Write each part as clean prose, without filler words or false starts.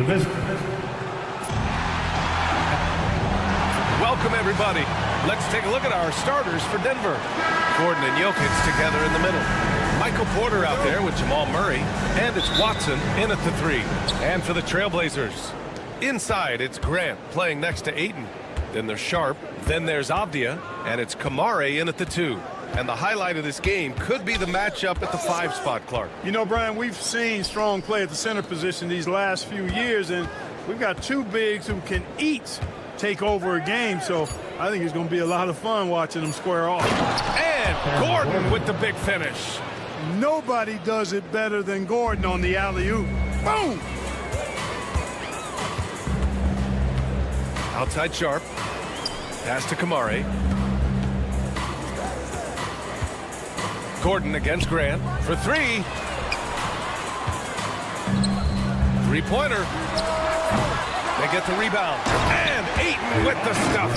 the visitor. Welcome, everybody. Let's take a look at our starters for Denver. Gordon and Jokic together in the middle. Michael Porter out there with Jamal Murray. And it's Watson in at the 3. And for the Trailblazers, inside it's Grant playing next to Ayton. Then there's Sharp. Then there's Avdia. And it's Kamare in at the 2. And the highlight of this game could be the matchup at the 5 spot, Clark. You know, Brian, we've seen strong play at the center position these last few years, and we've got 2 bigs who can each take over a game, so I think it's going to be a lot of fun watching them square off. And Gordon with the big finish. Nobody does it better than Gordon on the alley-oop. Boom! Outside Sharp. Pass to Kamare. Gordon against Grant for 3. 3-pointer. They get the rebound. And Ayton with the stuff.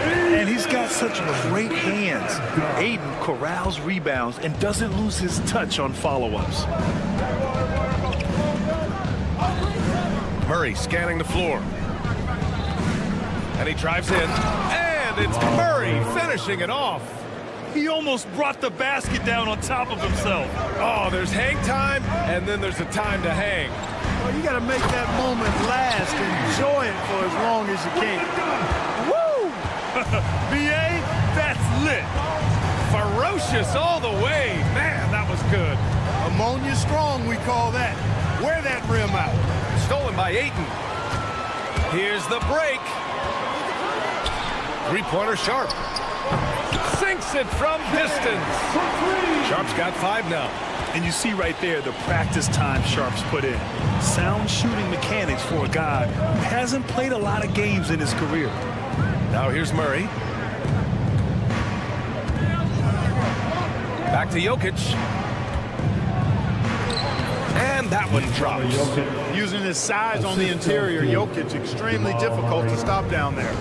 And he's got such great hands. Ayton corrals rebounds and doesn't lose his touch on follow-ups. Murray scanning the floor. And he drives in. And it's Murray finishing it off. He almost brought the basket down on top of himself. Oh, there's hang time, and then there's a time to hang. Well, you got to make that moment last. Enjoy it for as long as you can. Woo! BA, that's lit. Ferocious all the way. Man, that was good. Ammonia strong, we call that. Wear that rim out. Stolen by Ayton. Here's the break. 3-pointer Sharp. Sinks it from distance. Sharp's got 5 now. And you see right there the practice time Sharp's put in. Sound shooting mechanics for a guy who hasn't played a lot of games in his career. Now here's Murray. Back to Jokic. And that one drops. Using his size on the interior, Jokic extremely difficult to stop down there.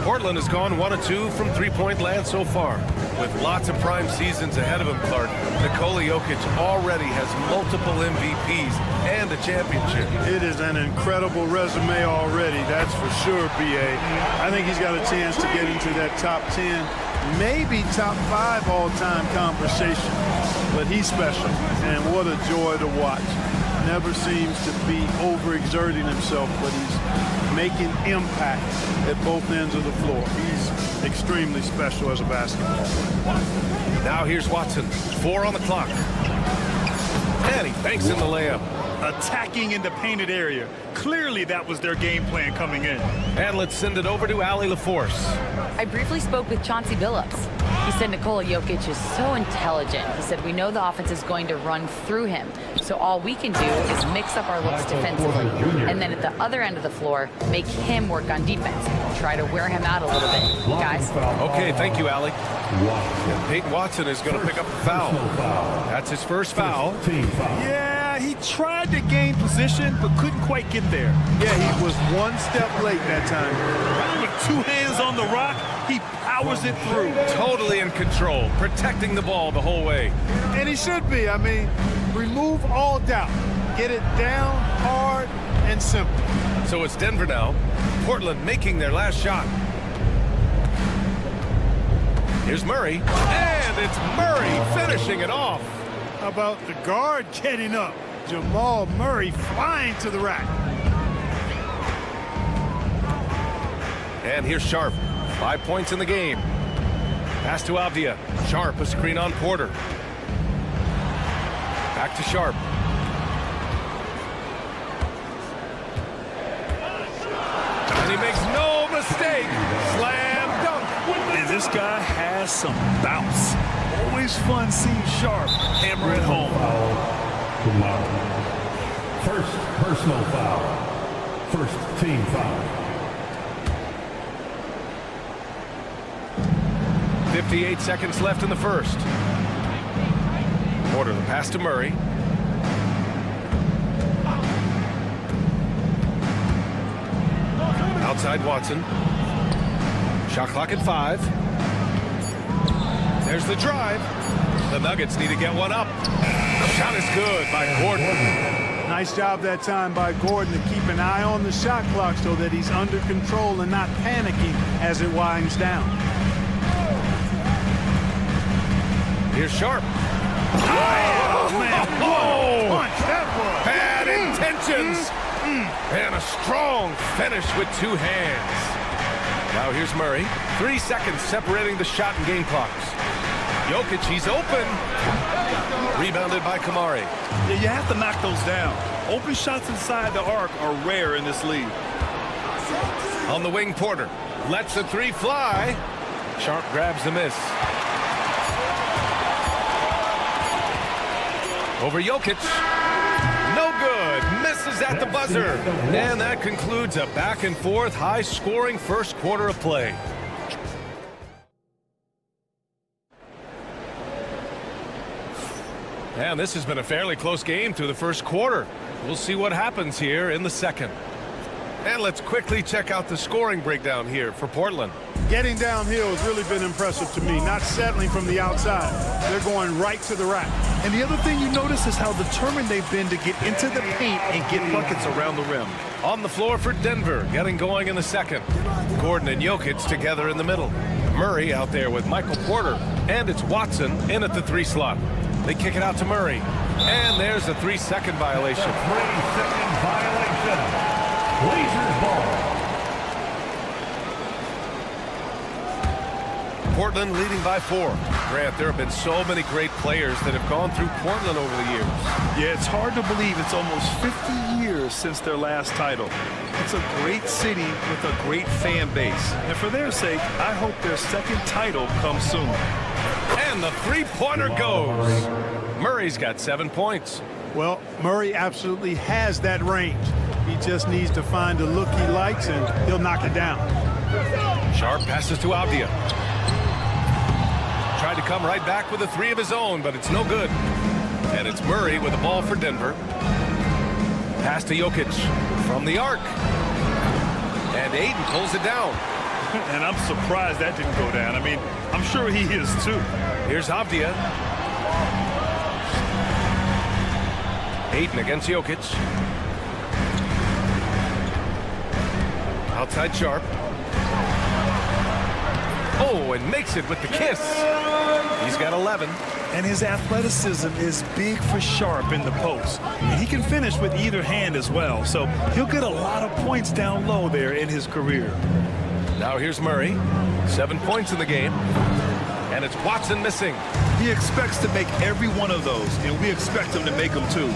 Portland has gone 1 of 2 from 3-point land so far. With lots of prime seasons ahead of him, Clark, Nikola Jokic already has multiple MVPs and a championship. It is an incredible resume already, that's for sure, B.A. I think he's got a chance to get into that top 10, maybe top 5 all-time conversation. But he's special, and what a joy to watch. Never seems to be overexerting himself, but he's making impact at both ends of the floor. He's extremely special as a basketball player. Now here's Watson. 4 on the clock. And he banks in the layup. Attacking in the painted area. Clearly that was their game plan coming in. And let's send it over to Allie LaForce. I briefly spoke with Chauncey Billups. He said Nikola Jokic is so intelligent. He said we know the offense is going to run through him. So all we can do is mix up our looks defensively. And then at the other end of the floor, make him work on defense. Try to wear him out a little bit, guys. Okay, thank you, Allie. Peyton Watson is going to pick up the foul. That's his first foul. Yeah, he tried to gain position, but couldn't quite get there. Yeah, he was 1 step late that time. With 2 hands on the rock, he powers it through. Totally in control, protecting the ball the whole way. And he should be. I mean, remove all doubt. Get it down, hard, and simple. So it's Denver now. Portland making their last shot. Here's Murray. And it's Murray finishing it off. How about the guard getting up? Jamal Murray flying to the rack. And here's Sharp. 5 points in the game. Pass to Avdia. Sharp, a screen on Porter. Back to Sharp. And he makes no mistake. Slam dunk. And this guy has some bounce. Always fun seeing Sharp hammer it home. First personal foul. First team foul. 58 seconds left in the first. Porter, the pass to Murray. Outside Watson. Shot clock at 5. There's the drive. The Nuggets need to get one up. The shot is good by Gordon. Nice job that time by Gordon to keep an eye on the shot clock so that he's under control and not panicking as it winds down. Here's Sharp. Oh, man. Oh! Punch, that was. Bad intentions. And a strong finish with two hands. Now here's Murray. 3 seconds separating the shot and game clocks. Jokic, he's open. Rebounded by Kamari. Yeah, you have to knock those down. Open shots inside the arc are rare in this league. On the wing, Porter lets the three fly. Sharp grabs the miss. Over Jokic. No good. Misses at the buzzer. And that concludes a back-and-forth, high-scoring first quarter of play. And this has been a fairly close game through the first quarter. We'll see what happens here in the second. And let's quickly check out the scoring breakdown here for Portland. Getting downhill has really been impressive to me, not settling from the outside. They're going right to the rack. And the other thing you notice is how determined they've been to get into the paint and get buckets around the rim. On the floor for Denver, getting going in the second. Gordon and Jokic together in the middle. Murray out there with Michael Porter. And it's Watson in at the 3 slot. They kick it out to Murray. And there's a 3-second violation. 3-second violation. Blazers ball. Portland leading by 4. Grant, there have been so many great players that have gone through Portland over the years. Yeah, it's hard to believe it's almost 50 years since their last title. It's a great city with a great fan base. And for their sake, I hope their second title comes soon. And the three-pointer goes. Murray's got 7 points. Well, Murray absolutely has that range. He just needs to find a look he likes, and he'll knock it down. Sharp passes to Avdia. Tried to come right back with a 3 of his own, but it's no good. And it's Murray with the ball for Denver. Pass to Jokic from the arc. And Aiden pulls it down. And I'm surprised that didn't go down. I mean, I'm sure he is too. Here's Avdia. Aiden against Jokic. Outside Sharp. Oh, and makes it with the kiss. He's got 11. And his athleticism is big for Sharp in the post. And he can finish with either hand as well. So he'll get a lot of points down low there in his career. Now here's Murray. 7 points in the game. And it's Watson missing. He expects to make every one of those, and we expect him to make them too.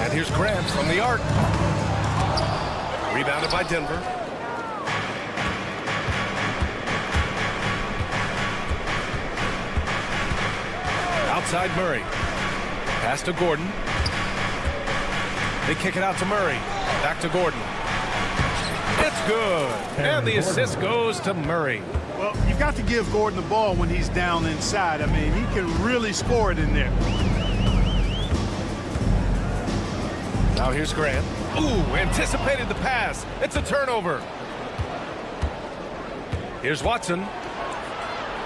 And here's Grant from the arc. Rebounded by Denver. Outside Murray. Pass to Gordon. They kick it out to Murray. Back to Gordon. It's good. And the assist goes to Murray. Well, you've got to give Gordon the ball when he's down inside. I mean, he can really score it in there. Now here's Grant. Ooh, anticipated the pass. It's a turnover. Here's Watson.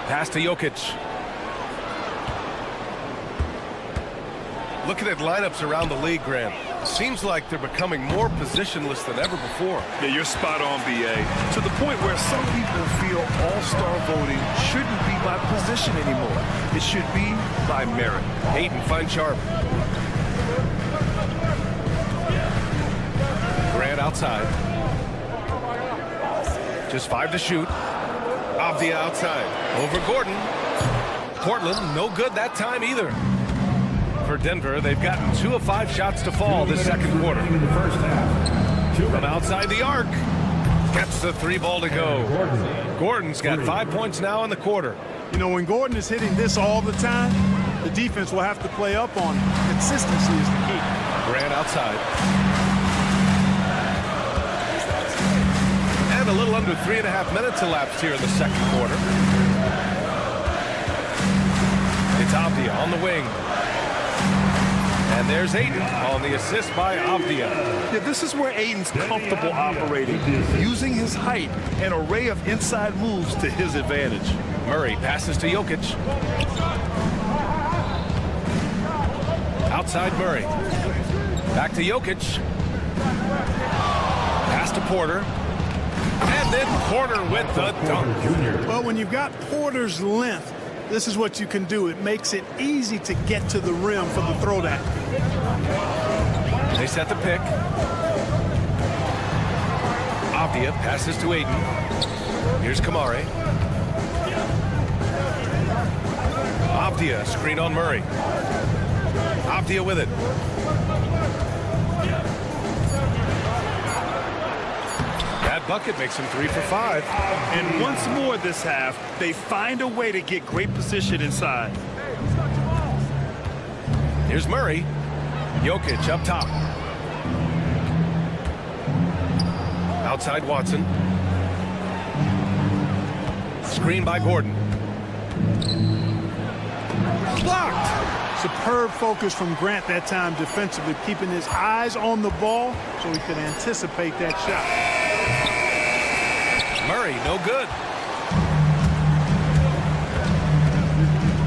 Pass to Jokic. Looking at lineups around the league, Grant, seems like they're becoming more positionless than ever before. Yeah, you're spot on, BA. To the point where some people feel all-star voting shouldn't be by position anymore. It should be by merit. Aiden finds Sharp. Grant outside. Just 5 to shoot. Avdia outside. Over Gordon. Portland, no good that time either. For Denver, they've gotten 2 of 5 shots to fall this second quarter. In the first half. From outside the arc. Gets the 3 ball to go. Gordon's got 5 points now in the quarter. You know, when Gordon is hitting this all the time, the defense will have to play up on it. Consistency is the key. Grant outside. And a little under 3.5 minutes elapsed here in the second quarter. It's Avdia on the wing. And there's Aiden on the assist by Avdia. Yeah, this is where Aiden's comfortable operating, using his height and array of inside moves to his advantage. Murray passes to Jokic. Outside Murray. Back to Jokic. Pass to Porter. And then Porter with the dunk. Well, when you've got Porter's length, this is what you can do. It makes it easy to get to the rim for the throwdown. They set the pick. Avdia passes to Aiden. Here's Kamare. Avdia, screen on Murray. Avdia with it. That bucket makes him 3 for 5. And once more this half, they find a way to get great position inside. Here's Murray. Jokic up top. Outside Watson. Screen by Gordon. Blocked. Superb focus from Grant that time defensively, keeping his eyes on the ball so he could anticipate that shot. Murray, no good.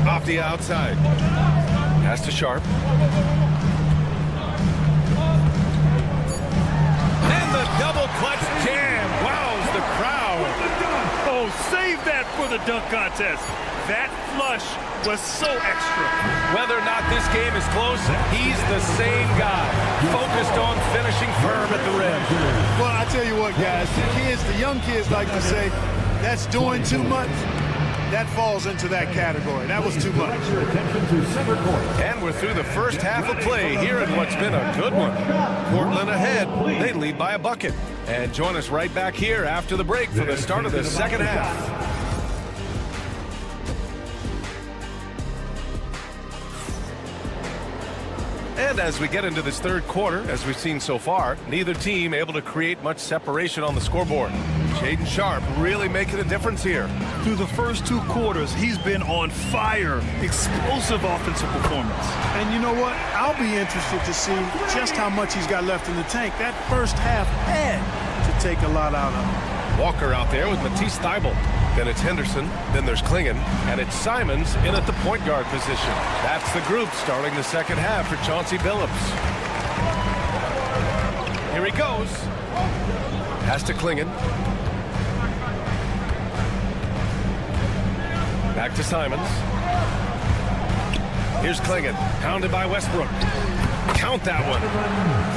Off the outside. Pass to Sharp. And the double clutch jam. Wows the crowd. Oh, save that for the dunk contest. That flush was so extra. Whether or not this game is close, he's the same guy. Focused on finishing firm at the rim. Well, I tell you what, guys, the young kids like to say, that's doing too much. That falls into that category. That was too much. And we're through the first half of play here in what's been a good one. Portland ahead. They lead by a bucket. And join us right back here after the break for the start of the second half. And as we get into this third quarter, as we've seen so far, neither team able to create much separation on the scoreboard. Shaedon Sharp really making a difference here. Through the first 2 quarters, he's been on fire. Explosive offensive performance. And you know what? I'll be interested to see just how much he's got left in the tank. That first half had to take a lot out of him. Walker out there with Matisse Thybulle. Then it's Henderson, then there's Klingon, and it's Simons in at the point guard position. That's the group starting the second half for Chauncey Billups. Here he goes. Pass to Klingon. Back to Simons. Here's Klingon, pounded by Westbrook. Count that one.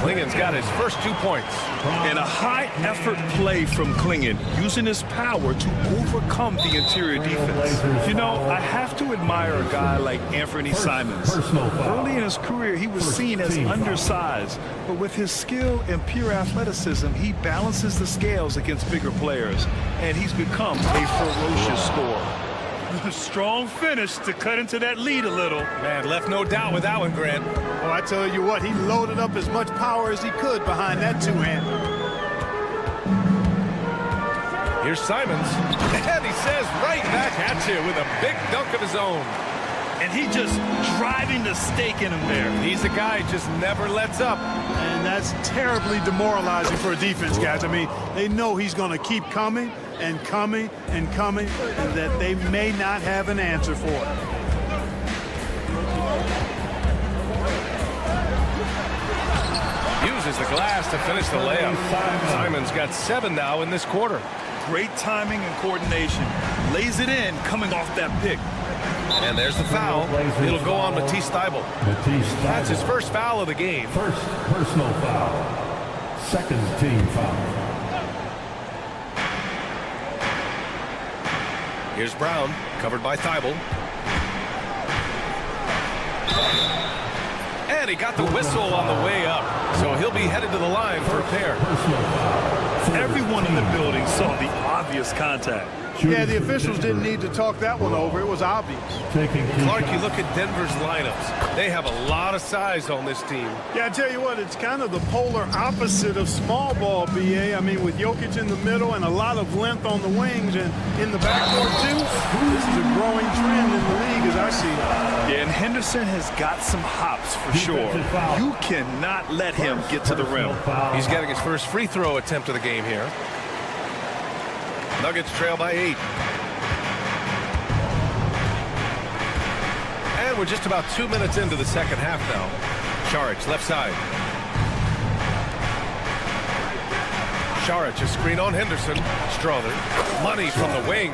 Klingon's got his first 2 points. And a high-effort play from Klingon, using his power to overcome the interior defense. You know, I have to admire a guy like Anthony Simons. Early in his career, he was seen as undersized, but with his skill and pure athleticism, he balances the scales against bigger players, and he's become a ferocious scorer. Strong finish to cut into that lead a little. Man, left no doubt with that one, Grant. Oh, I tell you what, he loaded up as much power as he could behind that two-hander. Here's Simons, and he says right back at you with a big dunk of his own. And he just driving the stake in him there. He's a guy who just never lets up. And that's terribly demoralizing for a defense, guys. I mean, they know he's going to keep coming and coming and coming, and that they may not have an answer for it. Uses the glass to finish the layup. Simons got 7 now in this quarter. Great timing and coordination. Lays it in coming off that pick. And there's the foul. It'll go on Matisse Thybulle. That's his first foul of the game. First personal foul. Second team foul. Here's Brown, covered by Thybulle. And he got the whistle on the way up, so he'll be headed to the line for a pair. Everyone in the building saw the obvious contact. Yeah, the officials didn't need to talk that one over. It was obvious. Clark, you look at Denver's lineups. They have a lot of size on this team. Yeah, I tell you what, it's kind of the polar opposite of small ball, BA. I mean, with Jokic in the middle and a lot of length on the wings and in the backcourt, too, this is a growing trend in the league as I see it. Yeah, and Henderson has got some hops for sure. You cannot let him get to the rim. He's getting his first free throw attempt of the game here. Nuggets trail by 8. And we're just about 2 minutes into the second half now. Šarić, left side. Šarić, a screen on Henderson. Strother, money from the wing.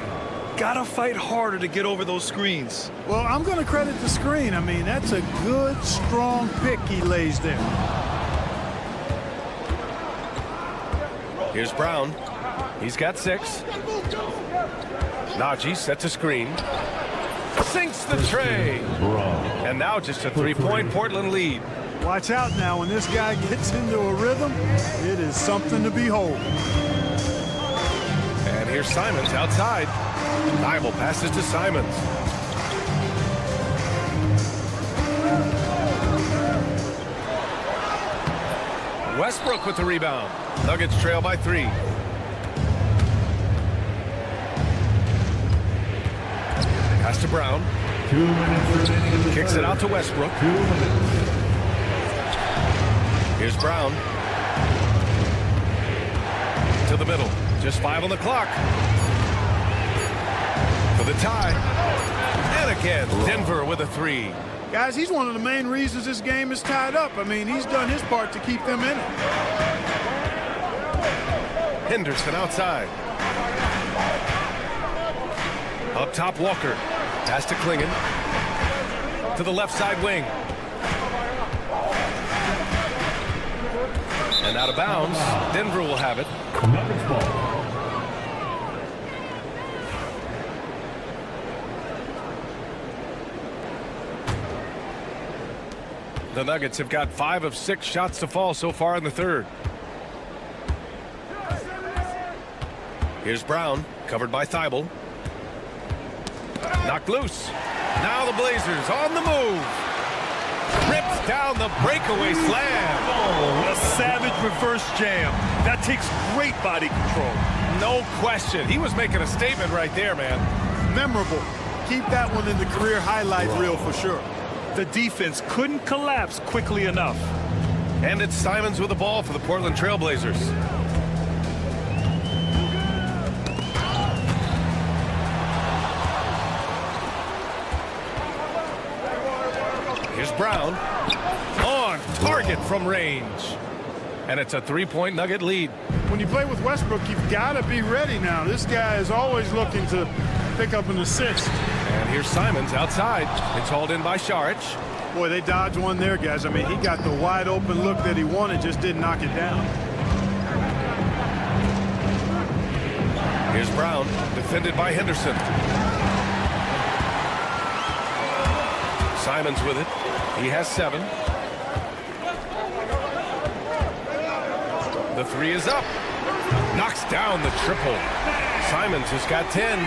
Gotta fight harder to get over those screens. Well, I'm going to credit the screen. I mean, that's a good, strong pick he lays there. Here's Brown. He's got 6. Najee sets a screen. Sinks the tray. And now just a 3-point Portland lead. Watch out now. When this guy gets into a rhythm, it is something to behold. And here's Simons outside. Thibault passes to Simons. Westbrook with the rebound. Nuggets trail by 3. Pass to Brown. 2 minutes remaining in the Kicks third. it out to Westbrook. 2 minutes. Here's Brown. To the middle. Just 5 on the clock. For the tie. And again, Denver with a 3. Guys, he's one of the main reasons this game is tied up. I mean, he's done his part to keep them in it. Henderson outside. Up top, Walker. Pass to Klingon. To the left side wing. And out of bounds. Denver will have it. Nuggets ball. The Nuggets have got 5 of 6 shots to fall so far in the third. Here's Brown, covered by Thibault. Knocked loose. Now the Blazers on the move. Rips down the breakaway slam. Oh, a savage reverse jam. That takes great body control. No question. He was making a statement right there, man. Memorable. Keep that one in the career highlight reel for sure. The defense couldn't collapse quickly enough. And it's Simons with the ball for the Portland Trail Blazers. Here's Brown. On target from range. And it's a 3-point Nugget lead. When you play with Westbrook, you've got to be ready now. This guy is always looking to pick up an assist. And here's Simons outside. It's hauled in by Šarić. Boy, they dodged one there, guys. I mean, he got the wide open look that he wanted, just didn't knock it down. Here's Brown, defended by Henderson. Simons with it. He has 7. The 3 is up. Knocks down the triple. Simons has got 10.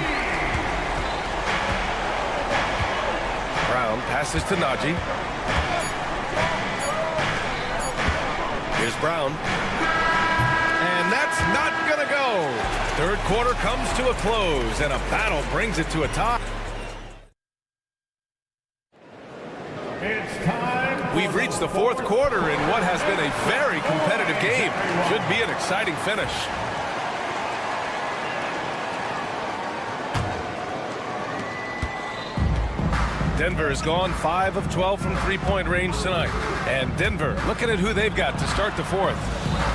Brown passes to Najee. Here's Brown. And that's not going to go. Third quarter comes to a close, and a battle brings it to a tie. It's time. We've reached the fourth quarter in what has been a very competitive game. Should be an exciting finish. Denver has gone 5 of 12 from three-point range tonight. And Denver, looking at who they've got to start the fourth.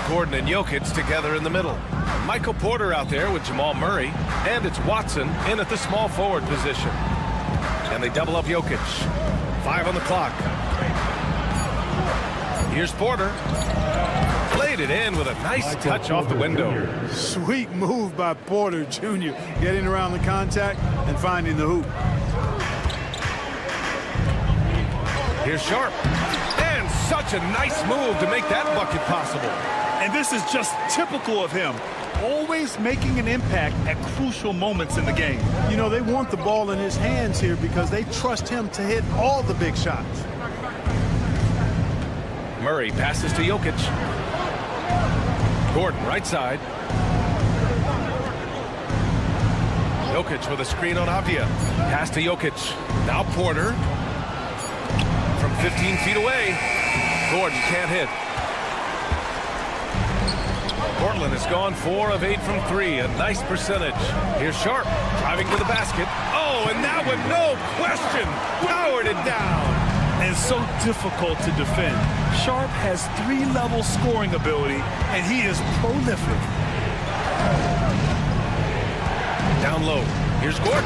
Gordon and Jokic together in the middle. Michael Porter out there with Jamal Murray. And it's Watson in at the small forward position. And they double up Jokic. 5 on the clock. Here's Porter. Played it in with a nice touch off the window. Sweet move by Porter Jr. Getting around the contact and finding the hoop. Here's Sharp. And such a nice move to make that bucket possible. And this is just typical of him. Always making an impact at crucial moments in the game. You know, they want the ball in his hands here because they trust him to hit all the big shots. Murray passes to Jokic. Gordon, right side. Jokic with a screen on Avdia. Pass to Jokic. Now Porter. From 15 feet away. Gordon can't hit. Portland has gone 4 of 8 from 3, a nice percentage. Here's Sharp, driving to the basket. Oh, and that one, no question, powered it down. And so difficult to defend. Sharp has 3-level scoring ability, and he is prolific. Down low, here's Gordon.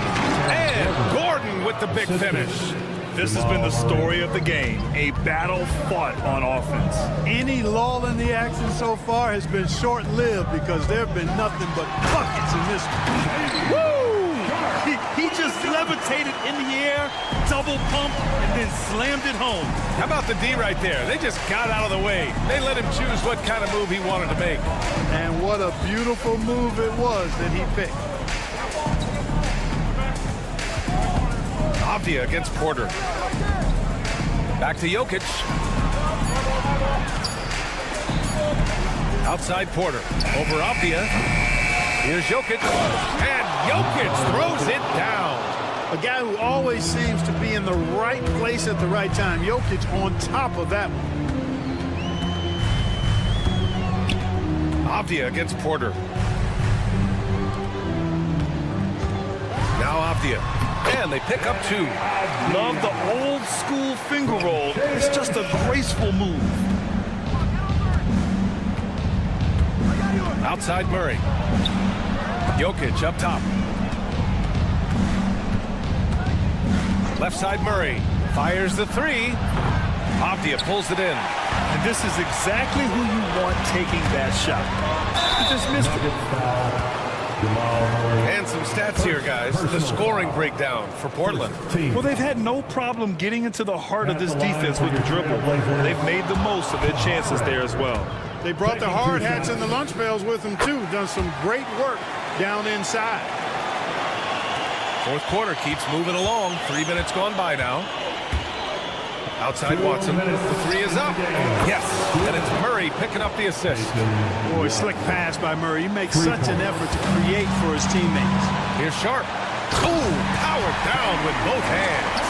And Gordon with the big finish. This has been the story of the game, a battle fought on offense. Any lull in the action so far has been short-lived because there have been nothing but buckets in this one. Woo! He just levitated in the air, double pump, and then slammed it home. How about the D right there? They just got out of the way. They let him choose what kind of move he wanted to make. And what a beautiful move it was that he picked. Avdia against Porter. Back to Jokic. Outside Porter. Over Avdia. Here's Jokic. And Jokic throws it down. A guy who always seems to be in the right place at the right time. Jokic on top of that one. Avdia against Porter. Now Avdia. And they pick up 2. Love the old school finger roll. It's just a graceful move. Outside Murray. Jokic up top. Left side Murray. Fires the 3. Avdia pulls it in. And this is exactly who you want taking that shot. He just missed it. And some stats here, guys. The scoring breakdown for Portland. Well, they've had no problem getting into the heart of this defense with the dribble. They've made the most of their chances there as well. They brought the hard hats and the lunch pails with them, too. Done some great work down inside. Fourth quarter keeps moving along. 3 minutes gone by now. Outside Watson. The 3 is up. Yes. And it's Murray picking up the assist. Boy, slick pass by Murray. He makes such an effort to create for his teammates. Here's Sharp. Oh, powered down with both hands.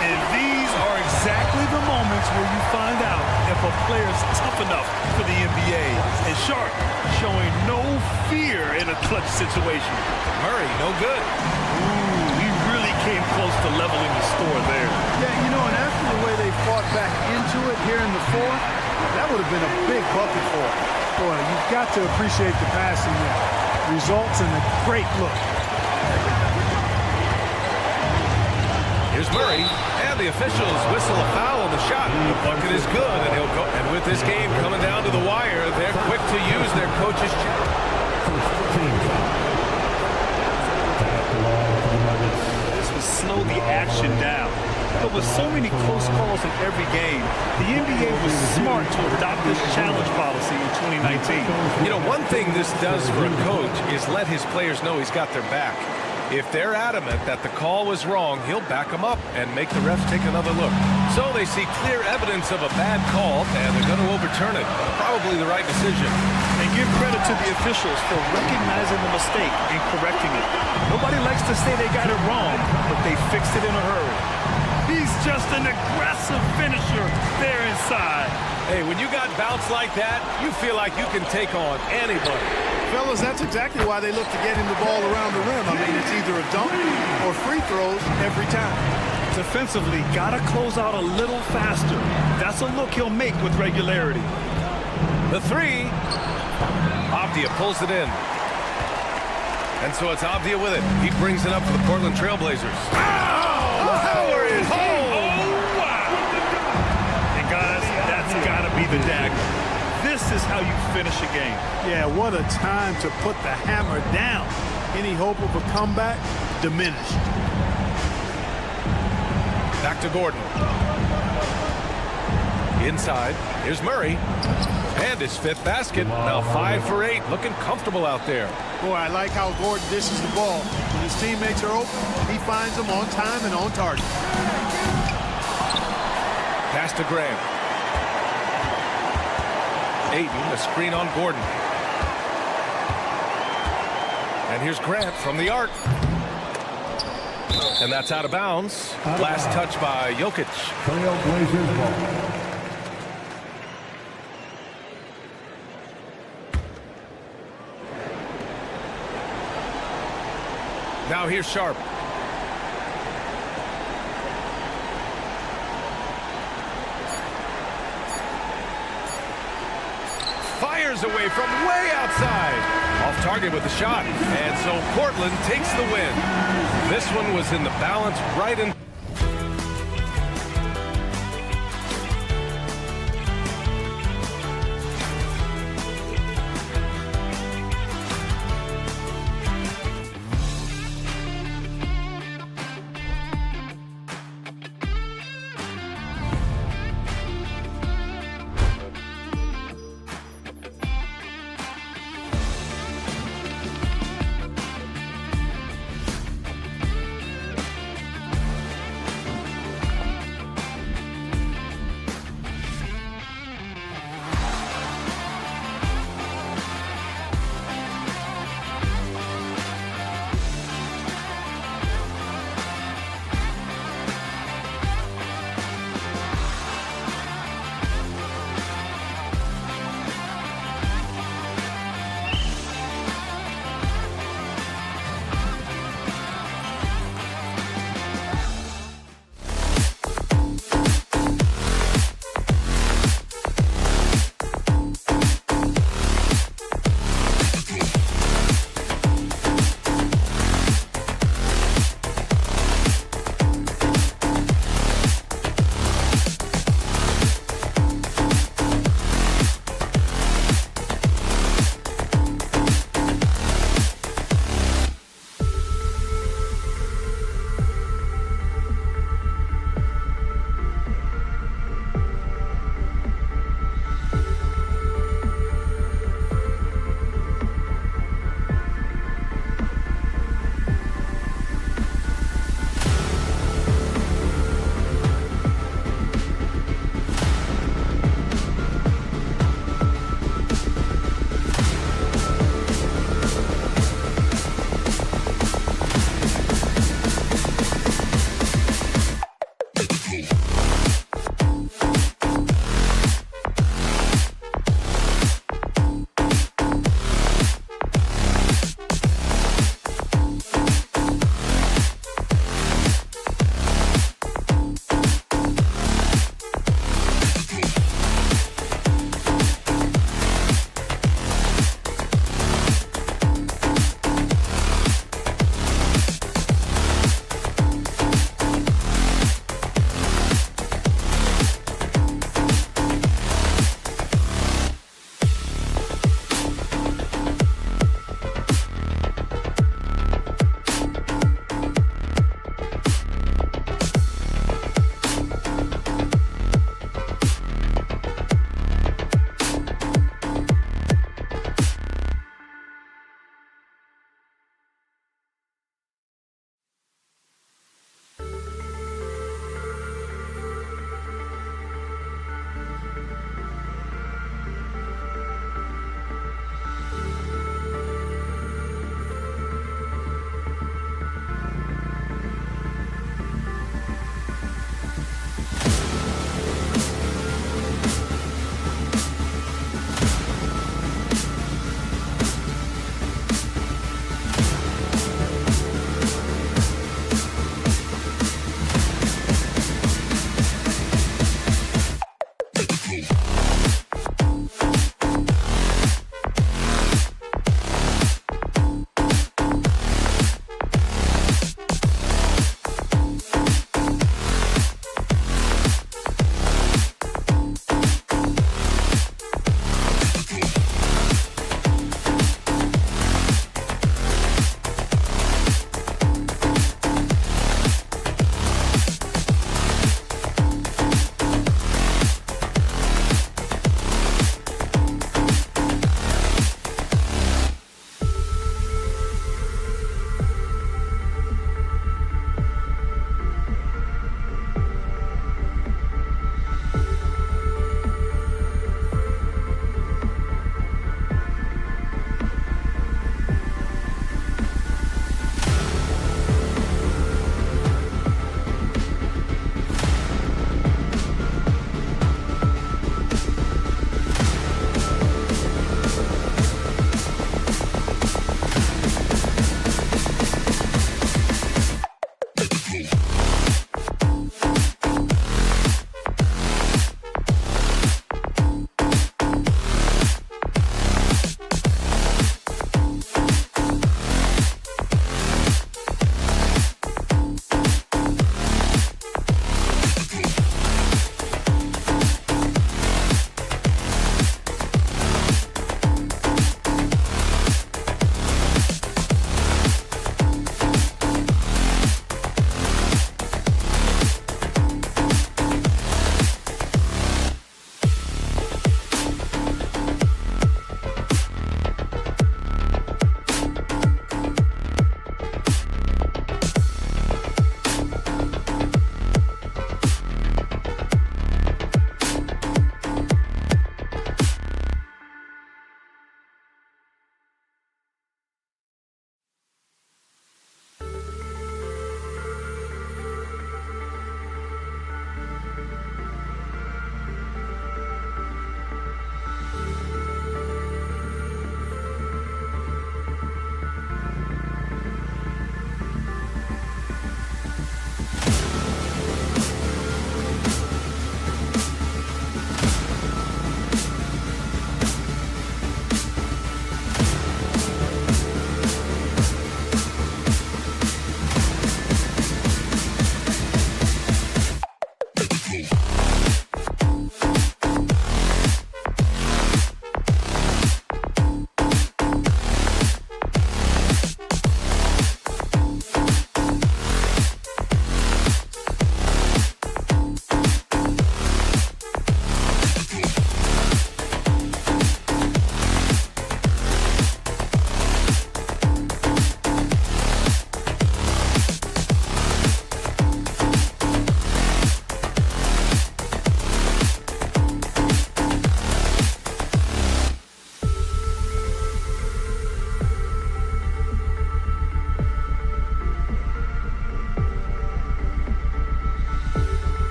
And these are exactly the moments where you find out if a player's tough enough for the NBA. And Sharp showing no fear in a clutch situation. Murray, no good. Ooh, he really came close to leveling the score there. Yeah, you know, and after the way they fought back into it here in the fourth, that would have been a big bucket for him. Boy, you've got to appreciate the passing there. Results in a great look. Here's Murray, and the officials whistle a foul on the shot. The bucket is good, and he'll go. And with this game coming down to the wire, they're quick to use their coach's check. This will slow the action down. But with so many close calls in every game, the NBA was smart to adopt this challenge policy in 2019. You know, one thing this does for a coach is let his players know he's got their back. If they're adamant that the call was wrong, he'll back them up and make the refs take another look. So they see clear evidence of a bad call, and they're going to overturn it. Probably the right decision. And give credit to the officials for recognizing the mistake and correcting it. Nobody likes to say they got it wrong, but they fixed it in a hurry. He's just an aggressive finisher there inside. Hey, when you got bounce like that, you feel like you can take on anybody. Fellas, that's exactly why they look to get him the ball around the rim. I mean, it's either a dunk or free throws every time. Defensively, gotta close out a little faster. That's a look he'll make with regularity. The 3. Avdia pulls it in. And so it's Avdia with it. He brings it up for the Portland Trailblazers. Oh, power is home! Oh, wow! And guys, that's gotta be the dagger. This is how you finish a game. Yeah, what a time to put the hammer down. Any hope of a comeback diminished. Back to Gordon. Inside, here's Murray. And his 5th basket. Now 5 for 8, looking comfortable out there. Boy, I like how Gordon dishes the ball. When his teammates are open, he finds them on time and on target. Pass to Graham. Ayton, a screen on Gordon. And here's Grant from the arc. And that's out of bounds. Last touch by Jokic. Trailblazers ball. Now here's Sharp. Fires away from way outside. Off target with the shot. And so Portland takes the win. This one was in the balance right in.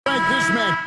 Thank this man.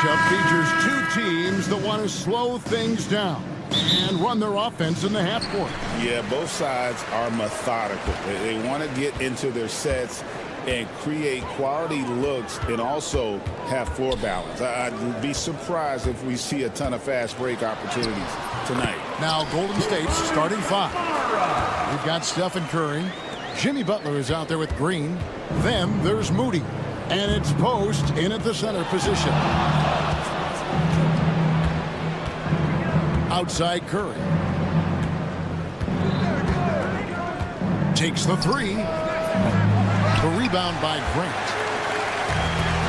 Matchup features two teams that want to slow things down and run their offense in the half court. Yeah, both sides are methodical. They want to get into their sets and create quality looks and also have floor balance. I'd be surprised if we see a ton of fast break opportunities tonight. Now Golden State's starting five. We've got Stephen Curry. Jimmy Butler is out there with Green. Then there's Moody. And it's Post in at the center position. Outside Curry. Takes the three. The rebound by Grant.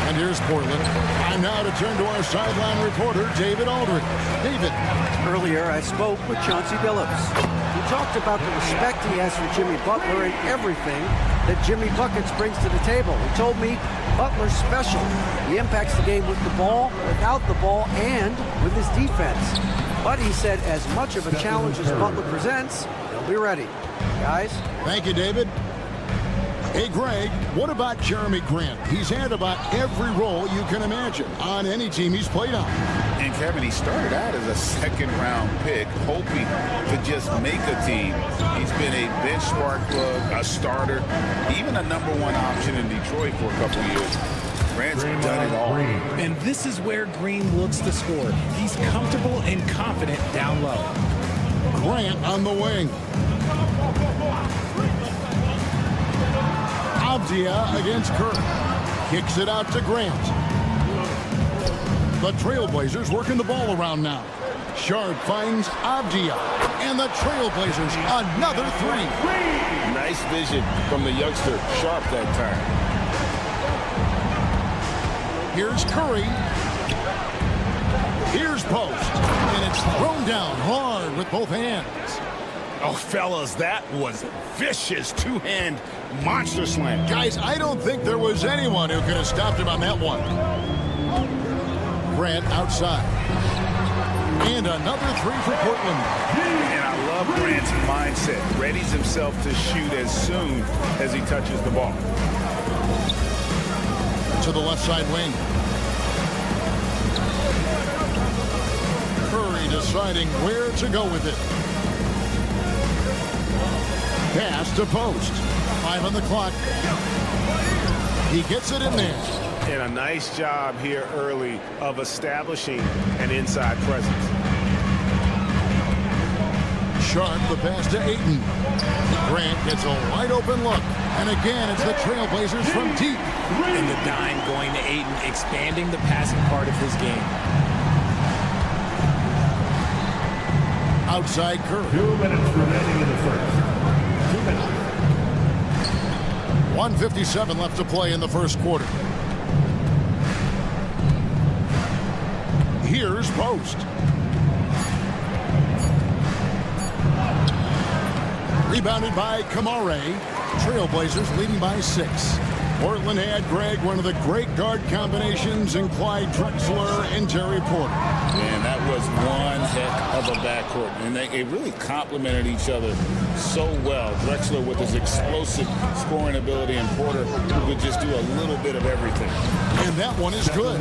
And here's Portland. Time now to turn to our sideline reporter, David Aldridge. David. Earlier, I spoke with Chauncey Billups. He talked about the respect he has for Jimmy Butler and everything that Jimmy Buckets brings to the table. He told me Butler's special. He impacts the game with the ball, without the ball, and with his defense. But he said as much of a challenge as Butler presents, he'll be ready. Guys? Thank you, David. Hey, Greg, what about Jeremy Grant? He's had about every role you can imagine on any team he's played on. And Kevin, he started out as a second-round pick, hoping to just make a team. He's been a bench spark plug, a starter, even a number one option in Detroit for a couple of years. Grant's done it all. And this is where Green looks to score. He's comfortable and confident down low. Grant on the wing. Avdia against Curry. Kicks it out to Grant. The Trailblazers working the ball around now. Sharp finds Avdia. And the Trailblazers another three. Nice vision from the youngster. Sharp that time. Here's Curry. Here's Post. And it's thrown down hard with both hands. Oh, fellas, that was vicious two-hand monster slam. Guys, I don't think there was anyone who could have stopped him on that one. Grant outside. And another three for Portland. And I love Grant's mindset. Readies himself to shoot as soon as he touches the ball. To the left side wing. Curry deciding where to go with it. Pass to Post. 5 on the clock. He gets it in there. And a nice job here early of establishing an inside presence. Sharp the pass to Ayton. Grant gets a wide open look. And again, it's the Trailblazers from deep. And the dime going to Ayton, expanding the passing part of his game. Outside Curry. 2 minutes remaining in the first. 2 minutes. 1:57 left to play in the first quarter. Here's Post. Rebounded by Kamare. Trailblazers leading by 6. Portland had, Greg, one of the great guard combinations in Clyde Drexler and Terry Porter. Man, that was one heck of a backcourt. And they really complemented each other so well. Drexler with his explosive scoring ability and Porter who could just do a little bit of everything. And that one is good.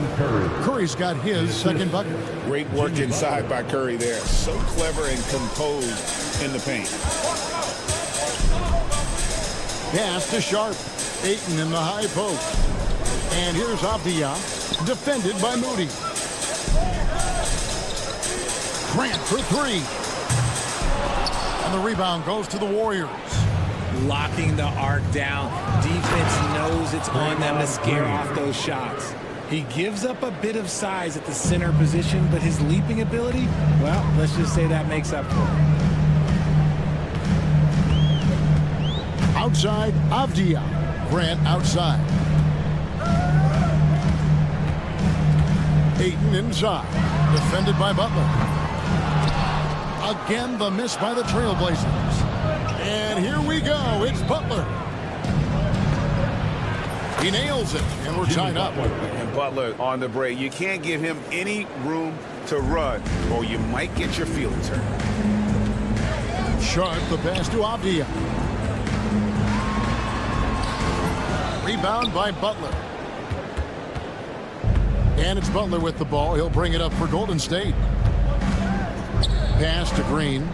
Curry's got his second bucket. Great work inside by Curry there. So clever and composed in the paint. Pass to Sharp. Ayton in the high post. And here's Avdia, defended by Moody. Grant for three. And the rebound goes to the Warriors. Locking the arc down. Defense knows it's on them to scare off those shots. He gives up a bit of size at the center position, but his leaping ability, well, let's just say that makes up for it. Outside, Avdia. Grant outside. Ayton inside. Defended by Butler. Again, the miss by the Trailblazers. And here we go. It's Butler. He nails it, and we're tied up. And Butler on the break. You can't give him any room to run, or you might get your feelings hurt. Sharp, the pass to Avdia. Rebound by Butler. And it's Butler with the ball. He'll bring it up for Golden State. Pass to Green.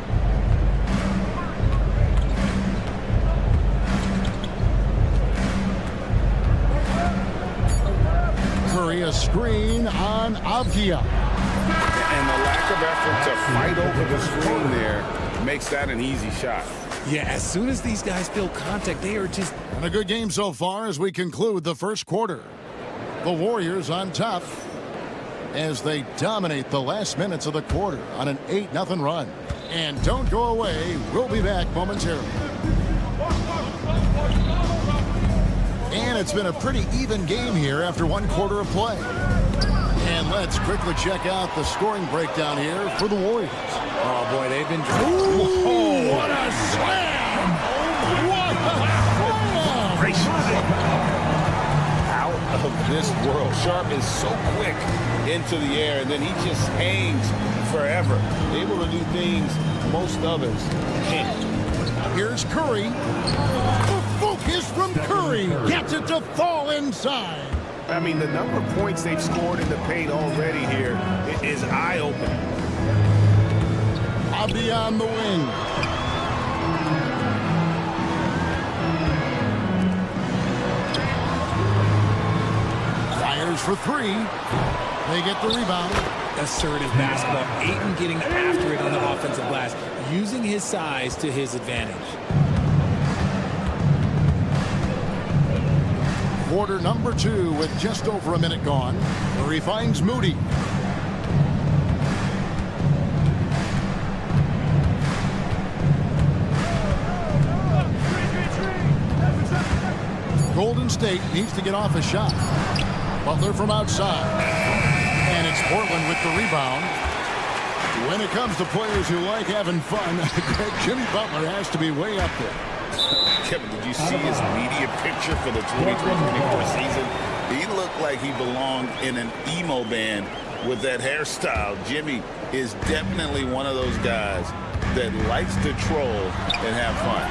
Curry, a screen on Avdia. And the lack of effort to fight over the screen there makes that an easy shot. Yeah, as soon as these guys feel contact, they are just... And a good game so far as we conclude the first quarter. The Warriors on top as they dominate the last minutes of the quarter on an 8-0 run. And don't go away. We'll be back momentarily. And it's been a pretty even game here after one quarter of play. And let's quickly check out the scoring breakdown here for the Warriors. Oh, boy, they've been... Ooh, what a slam! What a slam! Out of this world. Sharp is so quick into the air, and then he just hangs forever. Able to do things most others can't. Here's Curry. The focus from Curry. Gets it to fall inside. I mean, the number of points they've scored in the paint already here is eye-opening. Avdia on the wing. Fires for three. They get the rebound. Assertive basketball. Ayton getting after it on the offensive glass, using his size to his advantage. Quarter number 2 with just over a minute gone. Where he finds Moody. Golden State needs to get off a shot. Butler from outside. And it's Portland with the rebound. When it comes to players who like having fun, Jimmy Butler has to be way up there. Kevin, did you see his media picture for the 23-24 season? He looked like he belonged in an emo band with that hairstyle. Jimmy is definitely one of those guys that likes to troll and have fun.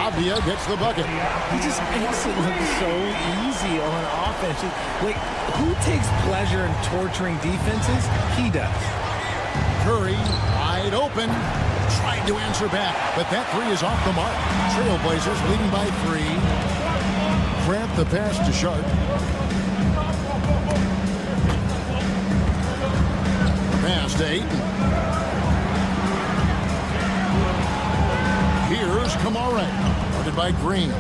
Avdia gets the bucket. He just makes it look so easy on offense. Like, who takes pleasure in torturing defenses? He does. Curry, wide open. Tried to answer back, but that three is off the mark. Trailblazers leading by 3. Grant the pass to Sharp. Pass to Ayton. Here's Kamara, guarded by Green.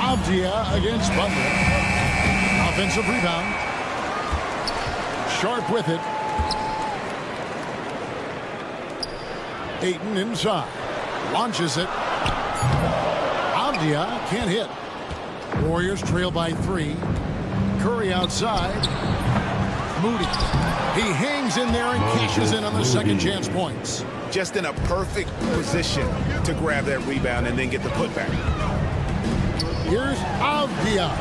Avdia against Butler. Offensive rebound. Sharp with it. Ayton inside. Launches it. Avdia can't hit. Warriors trail by 3. Curry outside. Moody. He hangs in there and cashes in on the second chance points. Just in a perfect position to grab that rebound and then get the putback. Here's Avdia.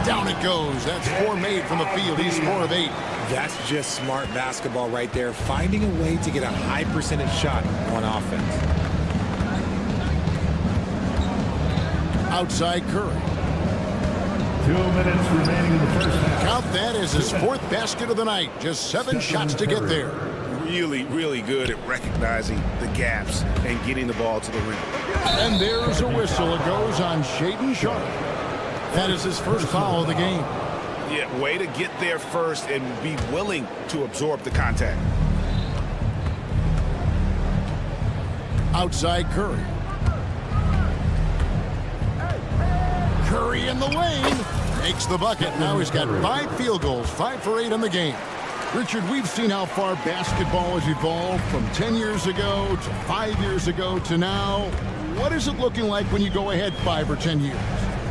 Down it goes. That's 4 made from the field. He's 4 of 8. That's just smart basketball right there, finding a way to get a high percentage shot on offense. Outside Curry. 2 minutes remaining in the first half. Count that as his 4th basket of the night. Just 7 shots to get there. Really, really good at recognizing the gaps and getting the ball to the rim. And there's a whistle. It goes on Shaedon Sharp. That is his first foul of the game. Yeah, way to get there first and be willing to absorb the contact. Outside Curry. Curry in the lane. Makes the bucket. Now he's got 5 field goals, 5 for 8 in the game. Richard, we've seen how far basketball has evolved from 10 years ago to 5 years ago to now. What is it looking like when you go ahead 5 or 10 years?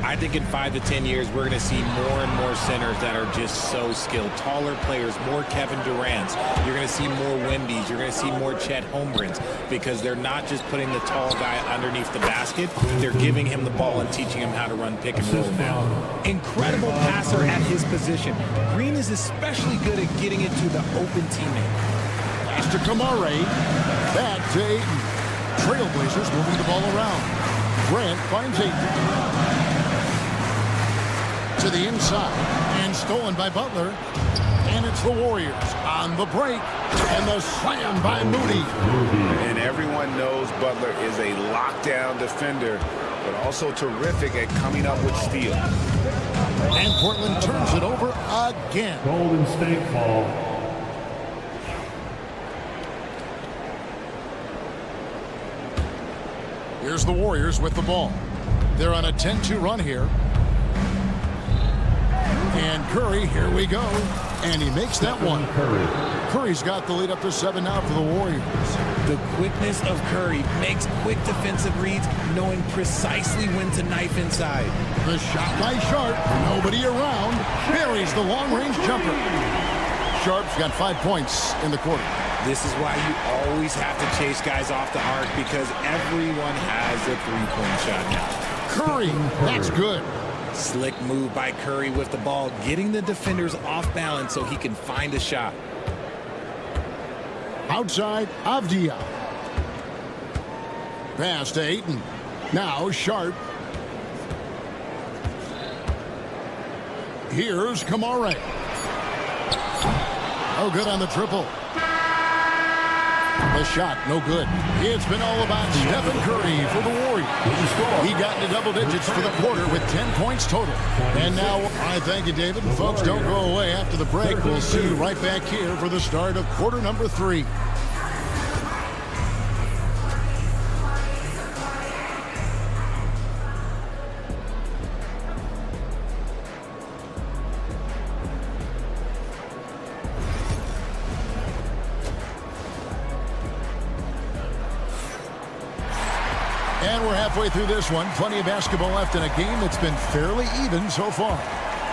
I think in 5 to 10 years, we're going to see more and more centers that are just so skilled. Taller players, more Kevin Durant's. You're going to see more Wemby's. You're going to see more Chet Holmgrens because they're not just putting the tall guy underneath the basket. They're giving him the ball and teaching him how to run pick and roll now. Incredible passer at his position. Green is especially good at getting it to the open teammate. Pass to Kamare. Back to Ayton. Trailblazers moving the ball around. Grant finds Ayton. To the inside, and stolen by Butler, and it's the Warriors on the break, and the slam by Moody. And everyone knows Butler is a lockdown defender, but also terrific at coming up with steals. And Portland turns it over again. Golden State ball. Here's the Warriors with the ball. They're on a 10-2 run here. And Curry, here we go. And he makes that one. Curry's got the lead up to 7 now for the Warriors. The quickness of Curry makes quick defensive reads, knowing precisely when to knife inside. The shot by Sharp. Nobody around. Buries the long-range jumper. Sharp's got 5 points in the quarter. This is why you always have to chase guys off the arc because everyone has a three-point shot now. Curry, that's good. Slick move by Curry with the ball, getting the defenders off balance so he can find a shot. Outside, Avdia. Pass to Ayton. Now Sharp. Here's Kamare. Oh, good on the triple. The shot, no good. It's been all about Stephen Curry for the Warriors. He got into double digits for the quarter with 10 points total. And now, I thank you, David. Folks, don't go away after the break. We'll see you right back here for the start of quarter number 3. And we're halfway through this one. Plenty of basketball left in a game that's been fairly even so far.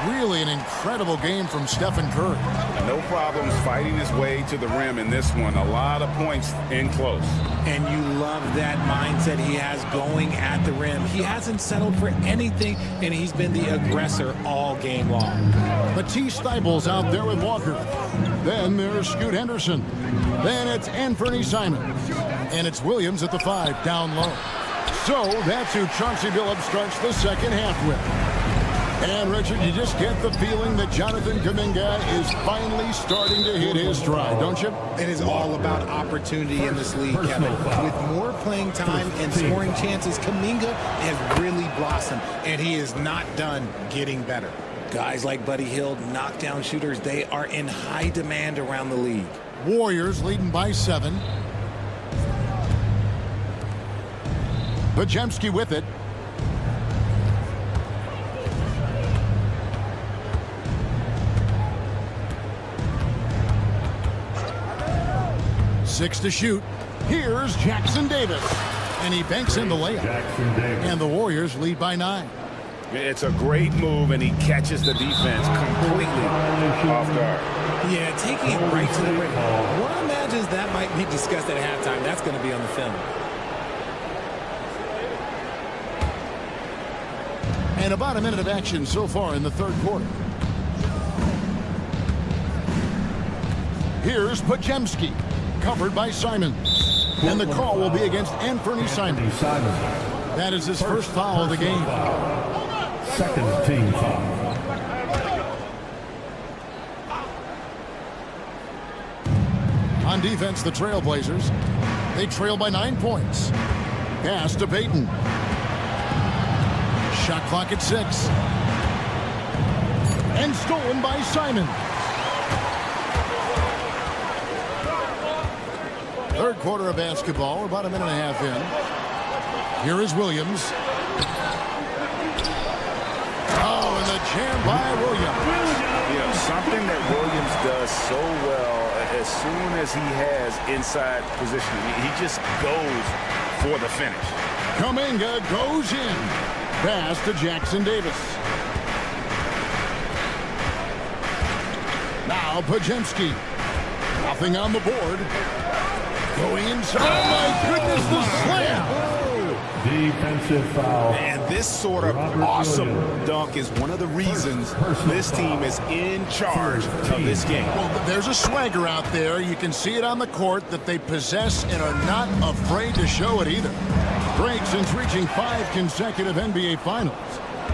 Really an incredible game from Stephen Curry. No problems fighting his way to the rim in this one. A lot of points in close. And you love that mindset he has going at the rim. He hasn't settled for anything, and he's been the aggressor all game long. Matisse Thybulle's out there with Walker. Then there's Scoot Henderson. Then it's Anthony Simons. And it's Williams at the 5 down low. So that's who Chauncey Billups starts the second half with. And, Richard, you just get the feeling that Jonathan Kuminga is finally starting to hit his stride, don't you? It is all about opportunity in this league, Kevin. With more playing time and scoring chances, Kuminga has really blossomed, and he is not done getting better. Guys like Buddy Hield, knockdown shooters, they are in high demand around the league. Warriors leading by 7. Bajemski with it. Six to shoot. Here's Jackson Davis. And he banks in the layup. And the Warriors lead by 9. It's a great move, and he catches the defense completely off guard. Yeah, taking it right to the rim. One imagines that might be discussed at halftime. That's going to be on the film. And about a minute of action so far in the third quarter. Here's Bajemski, covered by Simons. And the call will be against Anthony Simons. That is his first foul of the game. Second team foul. On defense, the Trailblazers. They trail by 9 points. Pass to Payton. Shot clock at 6. and stolen by Simon. Third quarter of basketball. We're about a minute and a half in. Here is Williams. Oh, and the jam by Williams. You know, something that Williams does so well as soon as he has inside positioning, he just goes for the finish. Kuminga goes in. Pass to Jackson Davis. Now Pajemski. Nothing on the board. Going inside. Oh, my goodness, the slam. Defensive foul. And this sort of awesome dunk is one of the reasons this team is in charge of this game. Well, there's a swagger out there. You can see it on the court that they possess and are not afraid to show it either. Great since reaching 5 consecutive NBA Finals.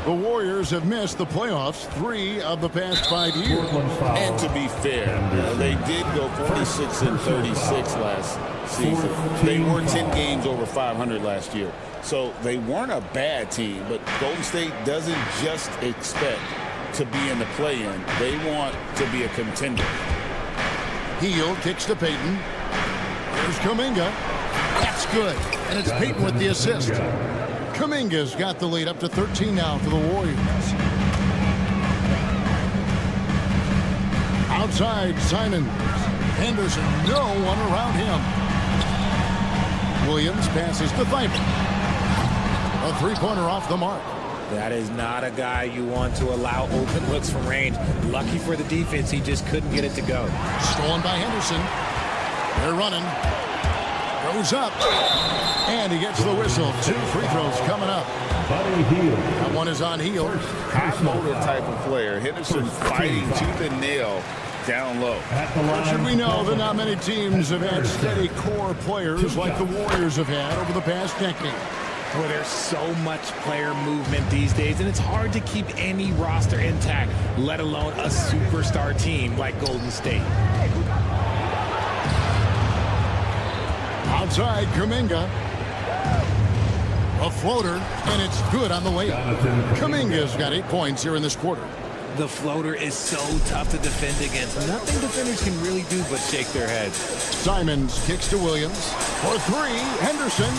The Warriors have missed the playoffs 3 of the past 5 years. And to be fair, they did go 46-36 last season. They were 10 games over 500 last year. So they weren't a bad team, but Golden State doesn't just expect to be in the play-in. They want to be a contender. Hield kicks to Payton. There's Kuminga. That's good. And it's Payton with the assist. Kuminga's got the lead up to 13 now for the Warriors. Outside, Simon. Henderson, no one around him. Williams passes to Thibault. A three-pointer off the mark. That is not a guy you want to allow open looks from range. Lucky for the defense, he just couldn't get it to go. Stolen by Henderson. They're running. Goes up. And he gets the whistle. 2 free throws coming up. That one is on Hield. High motor type of player. Henderson fighting tooth and nail down low. Should we know that not many teams have had steady core players like the Warriors have had over the past decade. Well, there's so much player movement these days, and it's hard to keep any roster intact, let alone a superstar team like Golden State. Outside, Kuminga. A floater, and it's good on the way up. Kuminga's got 8 points here in this quarter. The floater is so tough to defend against. Nothing defenders can really do but shake their heads. Simons kicks to Williams. For 3, Henderson.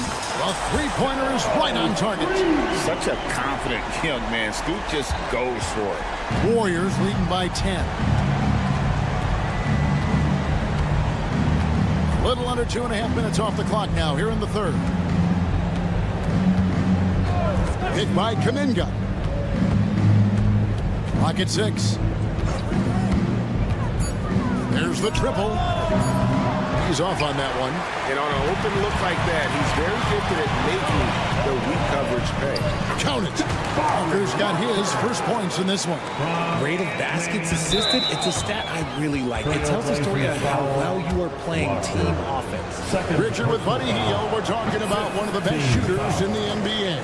A three-pointer is right on target. Such a confident young man. Scoot just goes for it. Warriors leading by 10. A little under 2.5 minutes off the clock now here in the third. Hit by Kuminga. Clock at 6. There's the triple. He's off on that one. And on an open look like that, he's very gifted at making the weak coverage pay. Count it. Walker's got his first points in this one. Rate of baskets assisted, it's a stat I really like. It tells a story of how well you are playing team offense. Richard with Buddy Hield. We're talking about one of the best shooters in the NBA.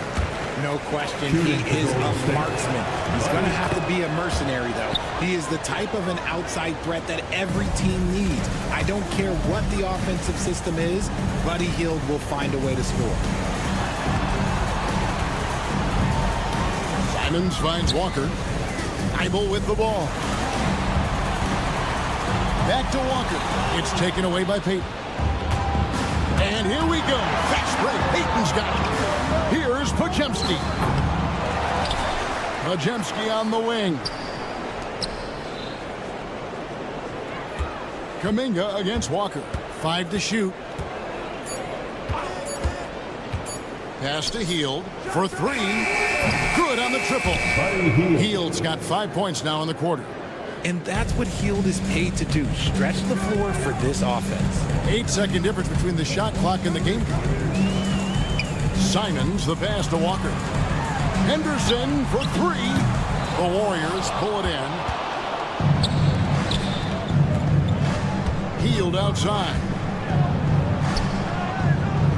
No question, he is a marksman. He's going to have to be a mercenary, though. He is the type of an outside threat that every team needs. I don't care what the offensive system is, Buddy Hield will find a way to score. Simons finds Walker. Thibault with the ball. Back to Walker. It's taken away by Payton. And here we go. Fast break. Payton's got it. Here's Pajemski. Pajemski on the wing. Kuminga against Walker. 5 to shoot. Pass to Hield for 3. Good on the triple. Hield's got 5 points now in the quarter. And that's what Hield is paid to do. Stretch the floor for this offense. 8-second difference between the shot clock and the game clock. Simons, the pass to Walker. Henderson for 3. The Warriors pull it in. Hield outside.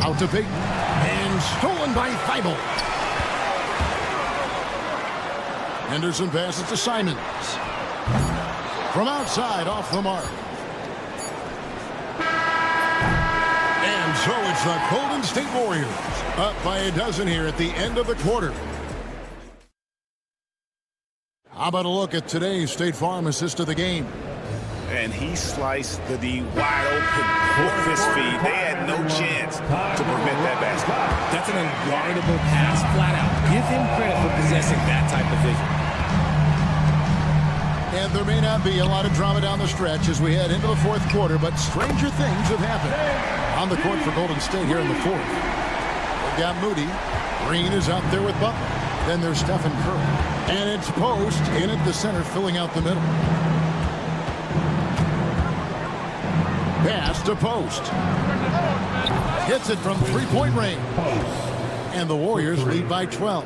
Out to Payton. And stolen by Thibault. Henderson passes to Simons. From outside, off the mark. And so it's the Golden State Warriors up by a dozen here at the end of the quarter. How about a look at today's State Farm assist of the game? And he sliced the D wide open with his feet. They had no chance to prevent that basket. That's an unguardable pass, flat out. Give him credit for possessing that type of vision. And there may not be a lot of drama down the stretch as we head into the fourth quarter, but stranger things have happened. On the court for Golden State here in the fourth. We've got Moody. Green is out there with Butler. Then there's Stephen Curry. And it's Post in at the center, filling out the middle. Pass to Post. Hits it from three-point range. And the Warriors lead by 12.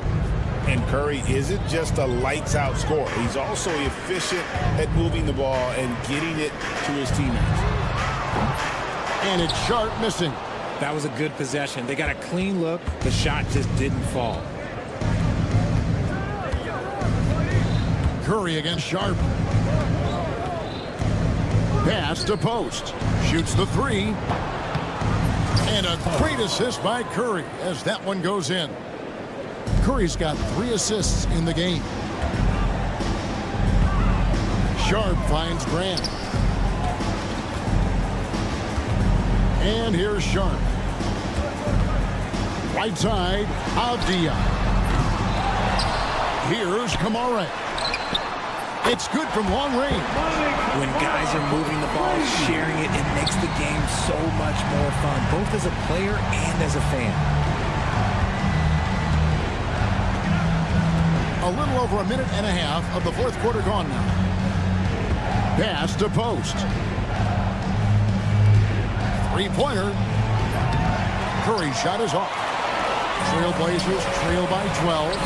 And Curry isn't just a lights-out scorer. He's also efficient at moving the ball and getting it to his teammates. And it's Sharp missing. That was a good possession. They got a clean look. The shot just didn't fall. Curry against Sharp. Pass to Post. Shoots the three. And a great assist by Curry as that one goes in. Curry's got 3 assists in the game. Sharp finds Grant. And here's Sharp. Right side, Avdia. Here's Kamara. It's good from long range. When guys are moving the ball, sharing it, it makes the game so much more fun, both as a player and as a fan. A little over a minute and a half of the fourth quarter gone now. Pass to Post. Three-pointer. Curry shot is off. Trailblazers trail by 12.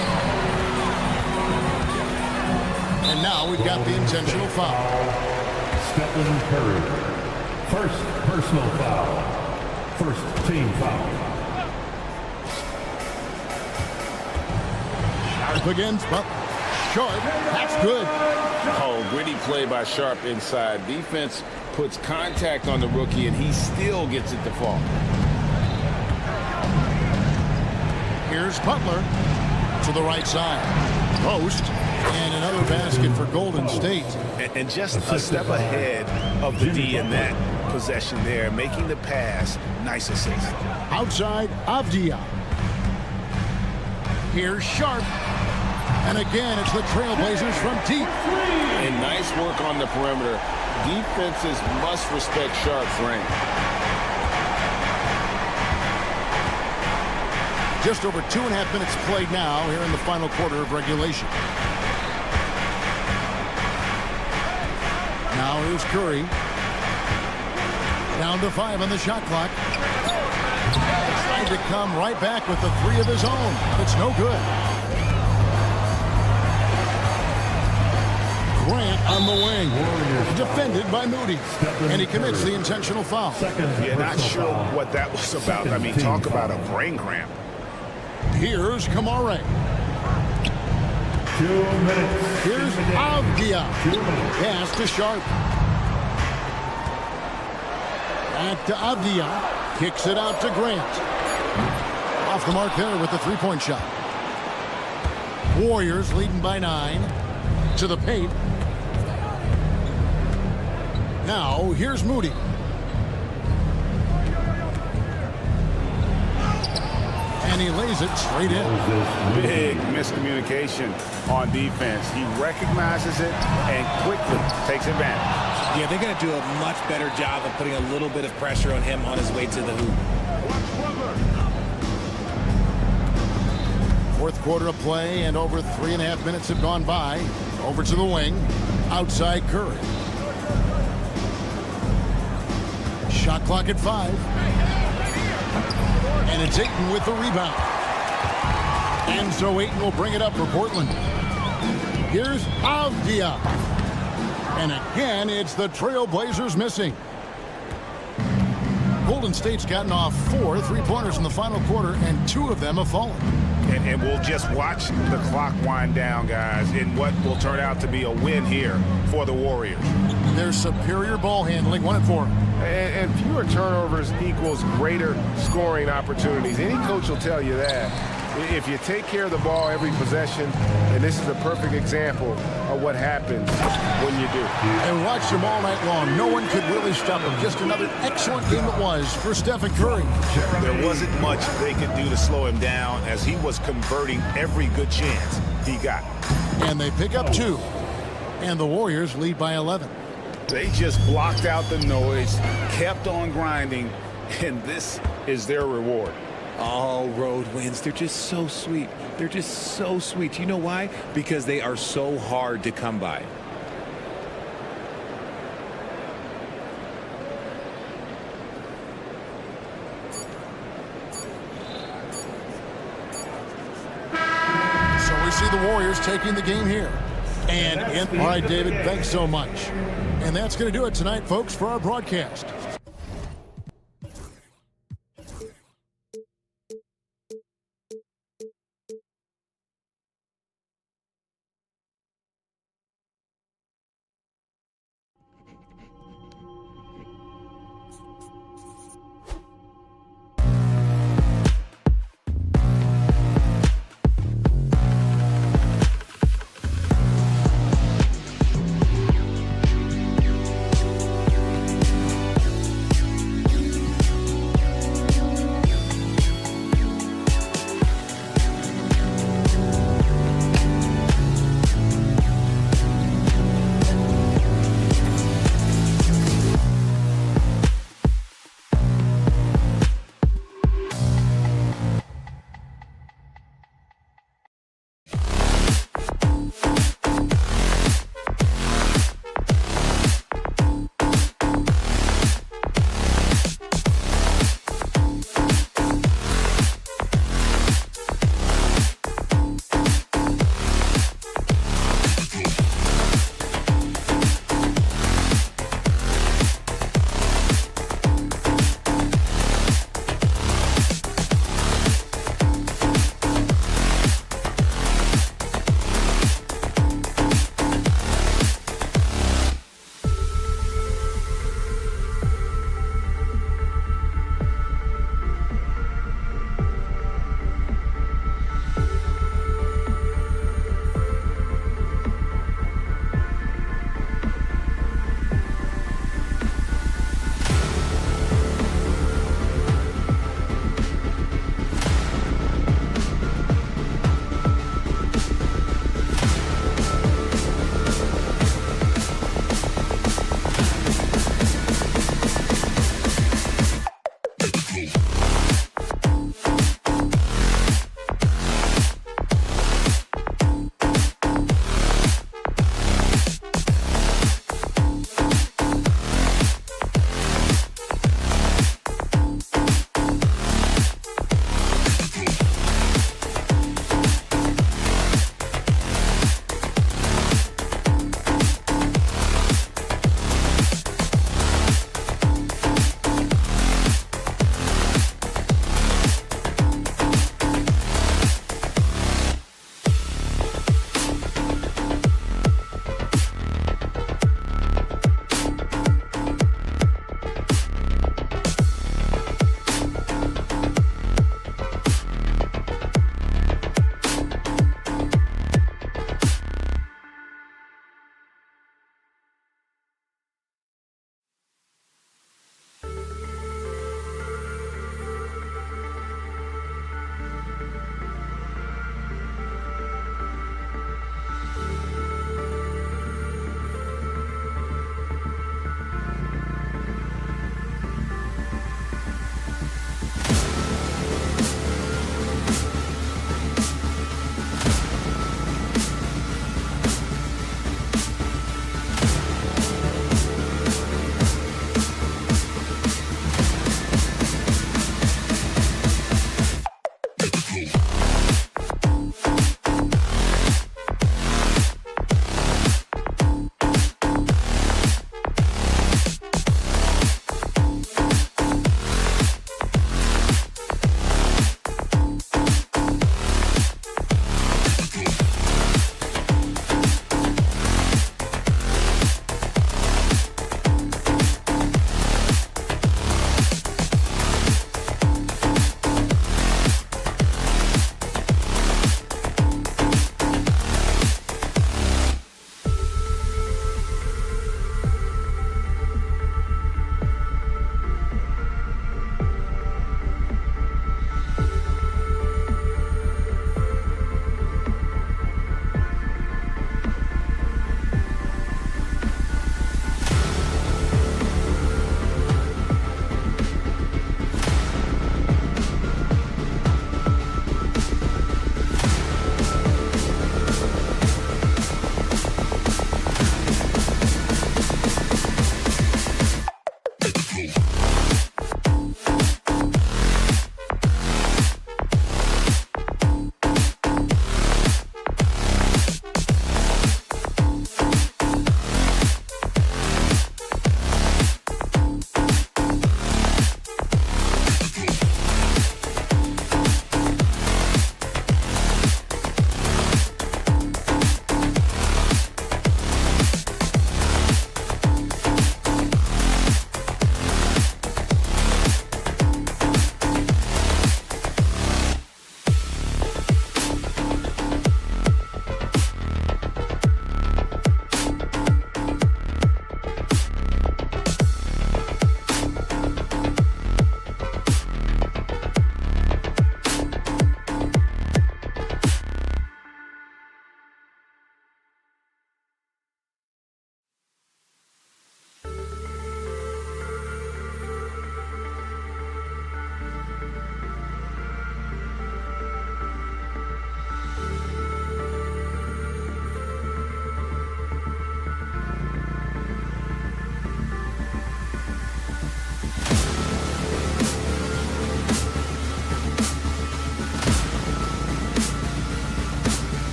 And now we've got the intentional foul. Stephen Curry. First personal foul. First team foul. Sharp against Butler. Short. That's good. Oh, gritty play by Sharp inside. Defense puts contact on the rookie, and he still gets it to fall. Here's Butler to the right side. Post. And another basket for Golden State. And just a step ahead of the D in that possession there, making the pass. Nice assist. Outside, Avdia. Here's Sharp. And again, it's the Trailblazers from deep. And nice work on the perimeter. Defenses must respect Sharp's range. Just over 2.5 minutes played now here in the final quarter of regulation. Now here's Curry. Down to 5 on the shot clock. Trying to come right back with the 3 of his own. It's no good. Grant on the wing. Defended by Moody. And he commits the intentional foul. Yeah, not sure what that was about. I mean, talk about a brain cramp. Here's Kamara. 2 minutes. Here's Avdia. Pass to Sharp. Back to Avdia. Kicks it out to Grant. Off the mark there with the three-point shot. Warriors leading by 9. To the paint. Now, here's Moody. And he lays it straight in. Big miscommunication on defense. He recognizes it and quickly takes advantage. Yeah, they're going to do a much better job of putting a little bit of pressure on him on his way to the hoop. Fourth quarter of play, and over 3.5 minutes have gone by. Over to the wing. Outside Curry. Shot clock at 5. And it's Ayton with the rebound. And so Ayton will bring it up for Portland. Here's Avdia. And again, it's the Trailblazers missing. Golden State's gotten off 4 3-pointers in the final quarter, and 2 of them have fallen. And we'll just watch the clock wind down, guys, in what will turn out to be a win here for the Warriors. Their superior ball handling, 1 and 4. And fewer turnovers equals greater scoring opportunities. Any coach will tell you that. If you take care of the ball every possession, and this is a perfect example of what happens when you do. And watched him all night long. No one could really stop him. Just another excellent game it was for Stephen Curry. There wasn't much they could do to slow him down as he was converting every good chance he got. And they pick up 2. And the Warriors lead by 11. They just blocked out the noise, kept on grinding, and this is their reward. All road wins, they're just so sweet. They're just so sweet. You know why? Because they are so hard to come by. So we see the Warriors taking the game here. And all right, David, thanks so much. And that's going to do it tonight, folks, for our broadcast.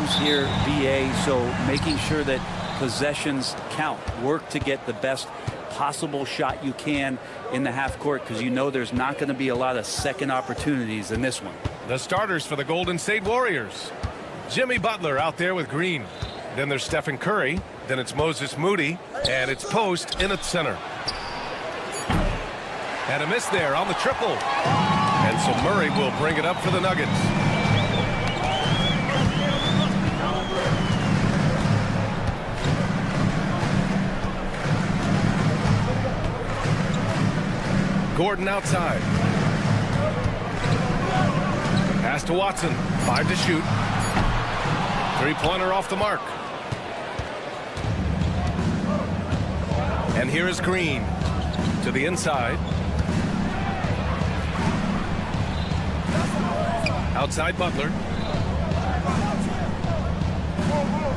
games here, BA, so making sure that possessions count. Work to get the best possible shot you can in the half court, because you know there's not going to be a lot of second opportunities in this one. The starters for the Golden State Warriors. Jimmy Butler out there with Green. Then there's Stephen Curry. Then it's Moses Moody. And it's Post in at center. And a miss there on the triple. And so Murray will bring it up for the Nuggets. Gordon outside. Pass to Watson. 5 to shoot. Three-pointer off the mark. And here is Green to the inside. Outside Butler.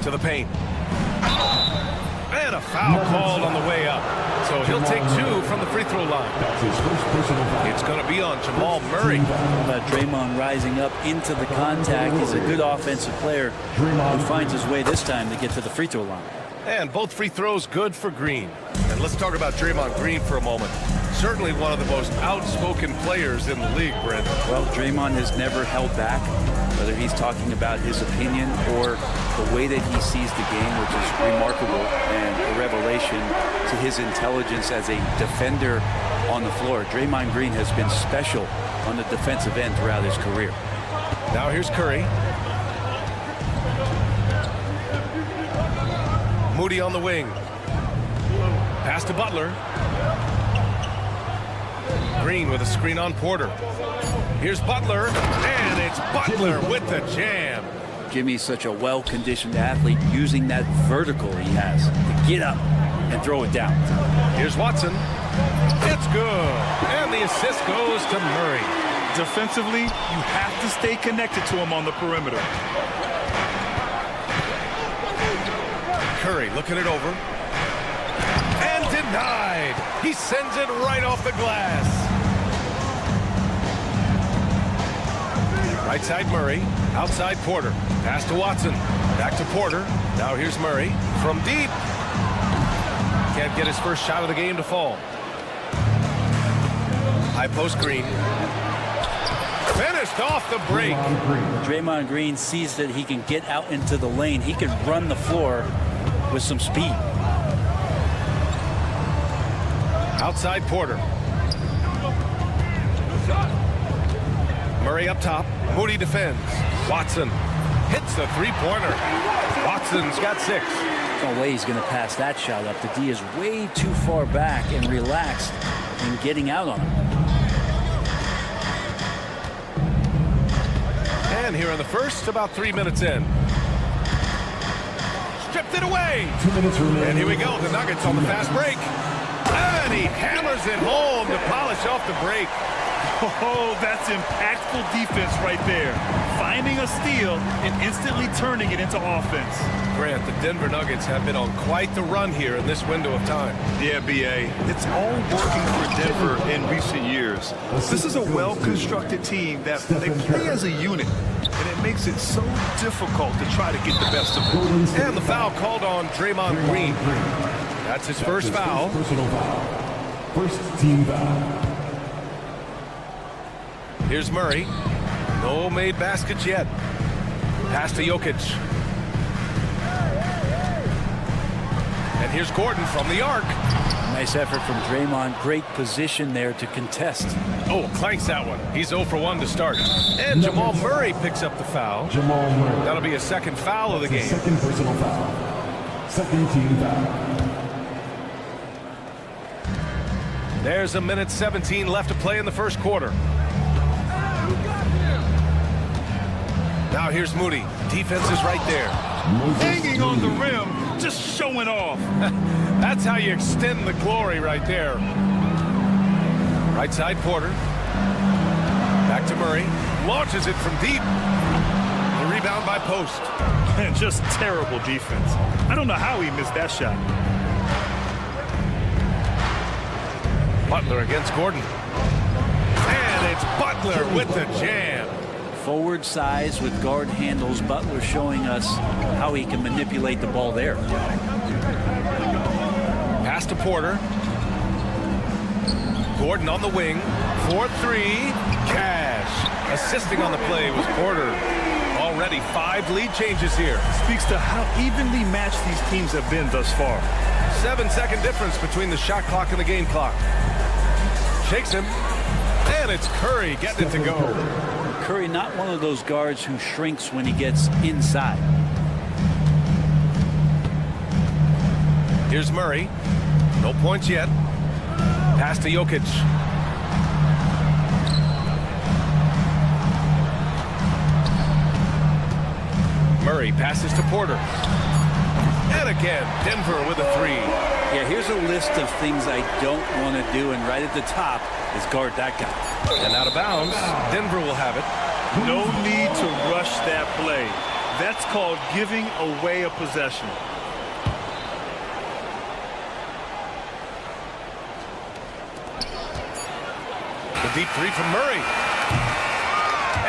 To the paint. And a foul called on the way up. So he'll take 2 from the free throw line. It's going to be on Jamal Murray. Draymond rising up into the contact. He's a good offensive player who finds his way this time to get to the free throw line. And both free throws good for Green. And let's talk about Draymond Green for a moment. Certainly one of the most outspoken players in the league, Brent. Well, Draymond has never held back, whether he's talking about his opinion or the way that he sees the game, which is remarkable and a revelation to his intelligence as a defender on the floor. Draymond Green has been special on the defensive end throughout his career. Now here's Curry. Moody on the wing. Pass to Butler. Green with a screen on Porter. Here's Butler, and it's Butler with the jam. Jimmy's such a well-conditioned athlete, using that vertical he has to get up and throw it down. Here's Watson. It's good. And the assist goes to Murray. Defensively, you have to stay connected to him on the perimeter. Curry looking it over. And denied. He sends it right off the glass. Right side Murray. Outside Porter. Pass to Watson. Back to Porter. Now here's Murray from deep. Can't get his first shot of the game to fall. High post Green. Finished off the break. Draymond Green sees that he can get out into the lane. He can run the floor with some speed. Outside Porter. Murray up top. Moody defends. Watson hits the three-pointer. Watson's got 6. No way he's going to pass that shot up. The D is way too far back and relaxed in getting out on him. And here in the first, about 3 minutes in. Stripped it away. 2 minutes remaining. And here we go. The Nuggets on the fast break. And he hammers it home to polish off the break. Oh, that's impactful defense right there. Finding a steal and instantly turning it into offense. Grant, the Denver Nuggets have been on quite the run here in this window of time. Yeah, BA. It's all working for Denver in recent years. This is a well-constructed team that they play as a unit, and it makes it so difficult to try to get the best of them. And the foul called on Draymond Green. That's his first foul. Personal foul. First team foul. Here's Murray. No made baskets yet. Pass to Jokic. And here's Gordon from the arc. Nice effort from Draymond. Great position there to contest. Oh, clanks that one. He's 0 for 1 to start. And Jamal Murray picks up the foul. Jamal Murray. That'll be a second foul of the game. Second personal foul. Second team foul. There's a minute 17 left to play in the first quarter. Now here's Moody. Defense is right there. Hanging on the rim, just showing off. That's how you extend the glory right there. Right side Porter. Back to Murray. Launches it from deep. The rebound by Post. And just terrible defense. I don't know how he missed that shot. Butler against Gordon. And it's Butler with the jam. Forward size with guard handles. Butler showing us how he can manipulate the ball there. Pass to Porter. Gordon on the wing. 4-3. Cash. Assisting on the play was Porter. Already 5 lead changes here. Speaks to how evenly matched these teams have been thus far. 7-second difference between the shot clock and the game clock. Shakes him. And it's Curry getting it to go. Curry not one of those guards who shrinks when he gets inside. Here's Murray. No points yet. Pass to Jokic. Murray passes to Porter. And again, Denver with a 3. Yeah, here's a list of things I don't want to do, and right at the top is guard that guy. And out of bounds, Denver will have it. No need to rush that play. That's called giving away a possession. The deep 3 from Murray.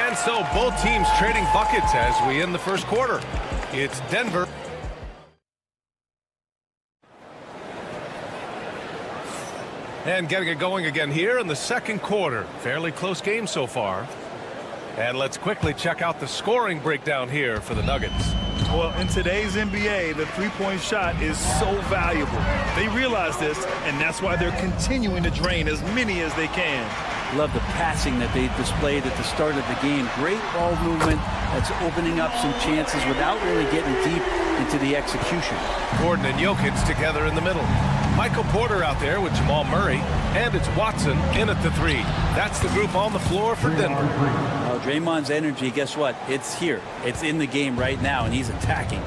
And so both teams trading buckets as we end the first quarter. It's Denver. And getting it going again here in the second quarter. Fairly close game so far. And let's quickly check out the scoring breakdown here for the Nuggets. Well, in today's NBA, the three-point shot is so valuable. They realize this, and that's why they're continuing to drain as many as they can. Love the passing that they displayed at the start of the game. Great ball movement that's opening up some chances without really getting deep into the execution. Gordon and Jokic together in the middle. Michael Porter out there with Jamal Murray, and it's Watson in at the 3. That's the group on the floor for Denver. Well, Draymond's energy, guess what? It's here. It's in the game right now, and he's attacking.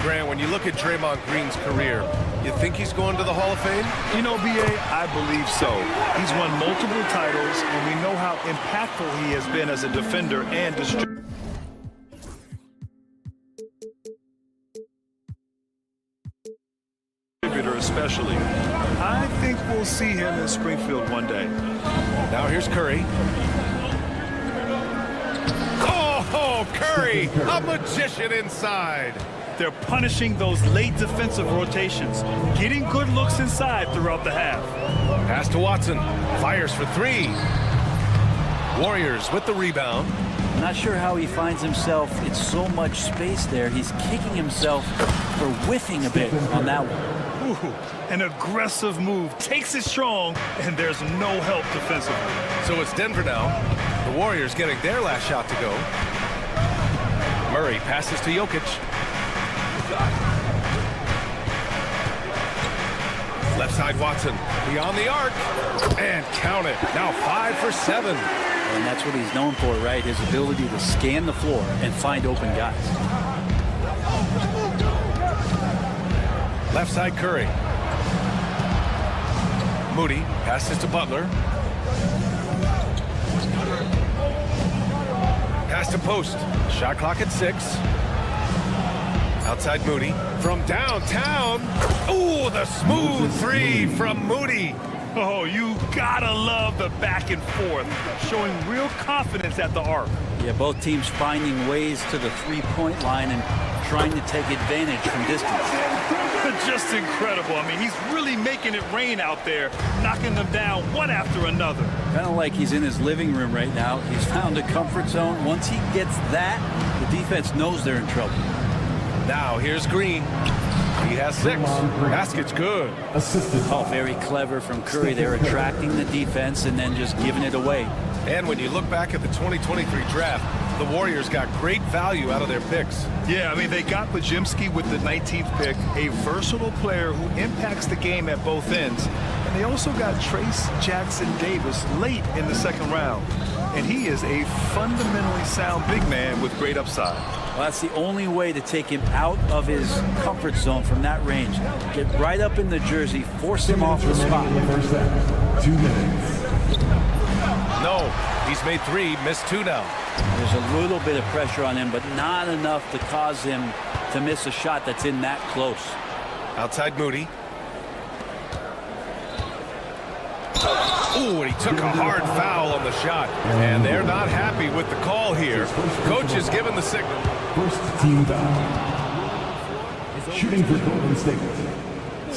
Grant, when you look at Draymond Green's career, you think he's going to the Hall of Fame? You know, B.A., I believe so. He's won multiple titles, and we know how impactful he has been as a defender and distributor. Especially. I think we'll see him in Springfield one day. Now here's Curry. Oh, Curry, a magician inside. They're punishing those late defensive rotations, getting good looks inside throughout the half. Pass to Watson, fires for 3. Warriors with the rebound. Not sure how he finds himself in so much space there. He's kicking himself for whiffing a bit on that one. Ooh, an aggressive move, takes it strong, and there's no help defensively. So it's Denver now. The Warriors getting their last shot to go. Murray passes to Jokic. Left side Watson, beyond the arc, and count it. Now 5 for 7. And that's what he's known for, right? His ability to scan the floor and find open guys. Left side Curry. Moody passes to Butler. Pass to post. Shot clock at 6. Outside Moody. From downtown. Ooh, the smooth 3 from Moody. Oh, you gotta love the back and forth, showing real confidence at the arc. Yeah, both teams finding ways to the three-point line and trying to take advantage from distance. Just incredible. I mean, he's really making it rain out there, knocking them down one after another. Kind of like he's in his living room right now. He's found a comfort zone. Once he gets that, the defense knows they're in trouble. Now here's Green. He has 6. Basket's good. Oh, very clever from Curry. They're attracting the defense and then just giving it away. And when you look back at the 2023 draft, the Warriors got great value out of their picks. Yeah, I mean, they got Pajimski with the 19th pick, a versatile player who impacts the game at both ends. And they also got Trace Jackson Davis late in the second round. And he is a fundamentally sound big man with great upside. Well, that's the only way to take him out of his comfort zone from that range. Get right up in the jersey, force him off the spot. 2 minutes. No, he's made 3, missed 2 now. There's a little bit of pressure on him, but not enough to cause him to miss a shot that's in that close. Outside Moody. Ooh, and he took a hard foul on the shot. And they're not happy with the call here. Coach is giving the signal. First team foul. Shooting for Golden State.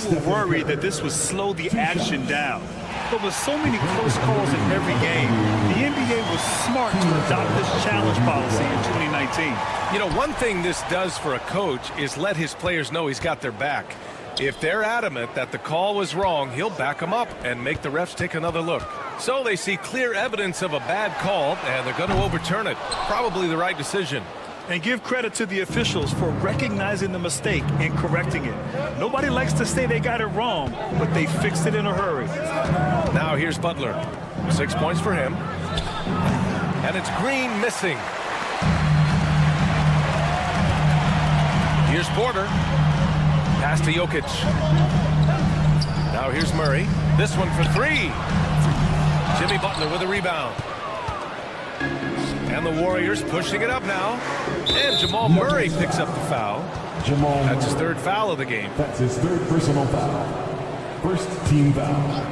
We were worried that this would slow the action down. But with so many close calls in every game, the NBA was smart to adopt this challenge policy in 2019. You know, one thing this does for a coach is let his players know he's got their back. If they're adamant that the call was wrong, he'll back them up and make the refs take another look. So they see clear evidence of a bad call, and they're going to overturn it. Probably the right decision. And give credit to the officials for recognizing the mistake and correcting it. Nobody likes to say they got it wrong, but they fixed it in a hurry. Now here's Butler. 6 points for him. And it's Green missing. Here's Porter. Pass to Jokic. Now here's Murray. This one for three. Jimmy Butler with a rebound. And the Warriors pushing it up now. And Jamal Murray picks up the foul. That's his third foul of the game. That's his third personal foul. First team foul.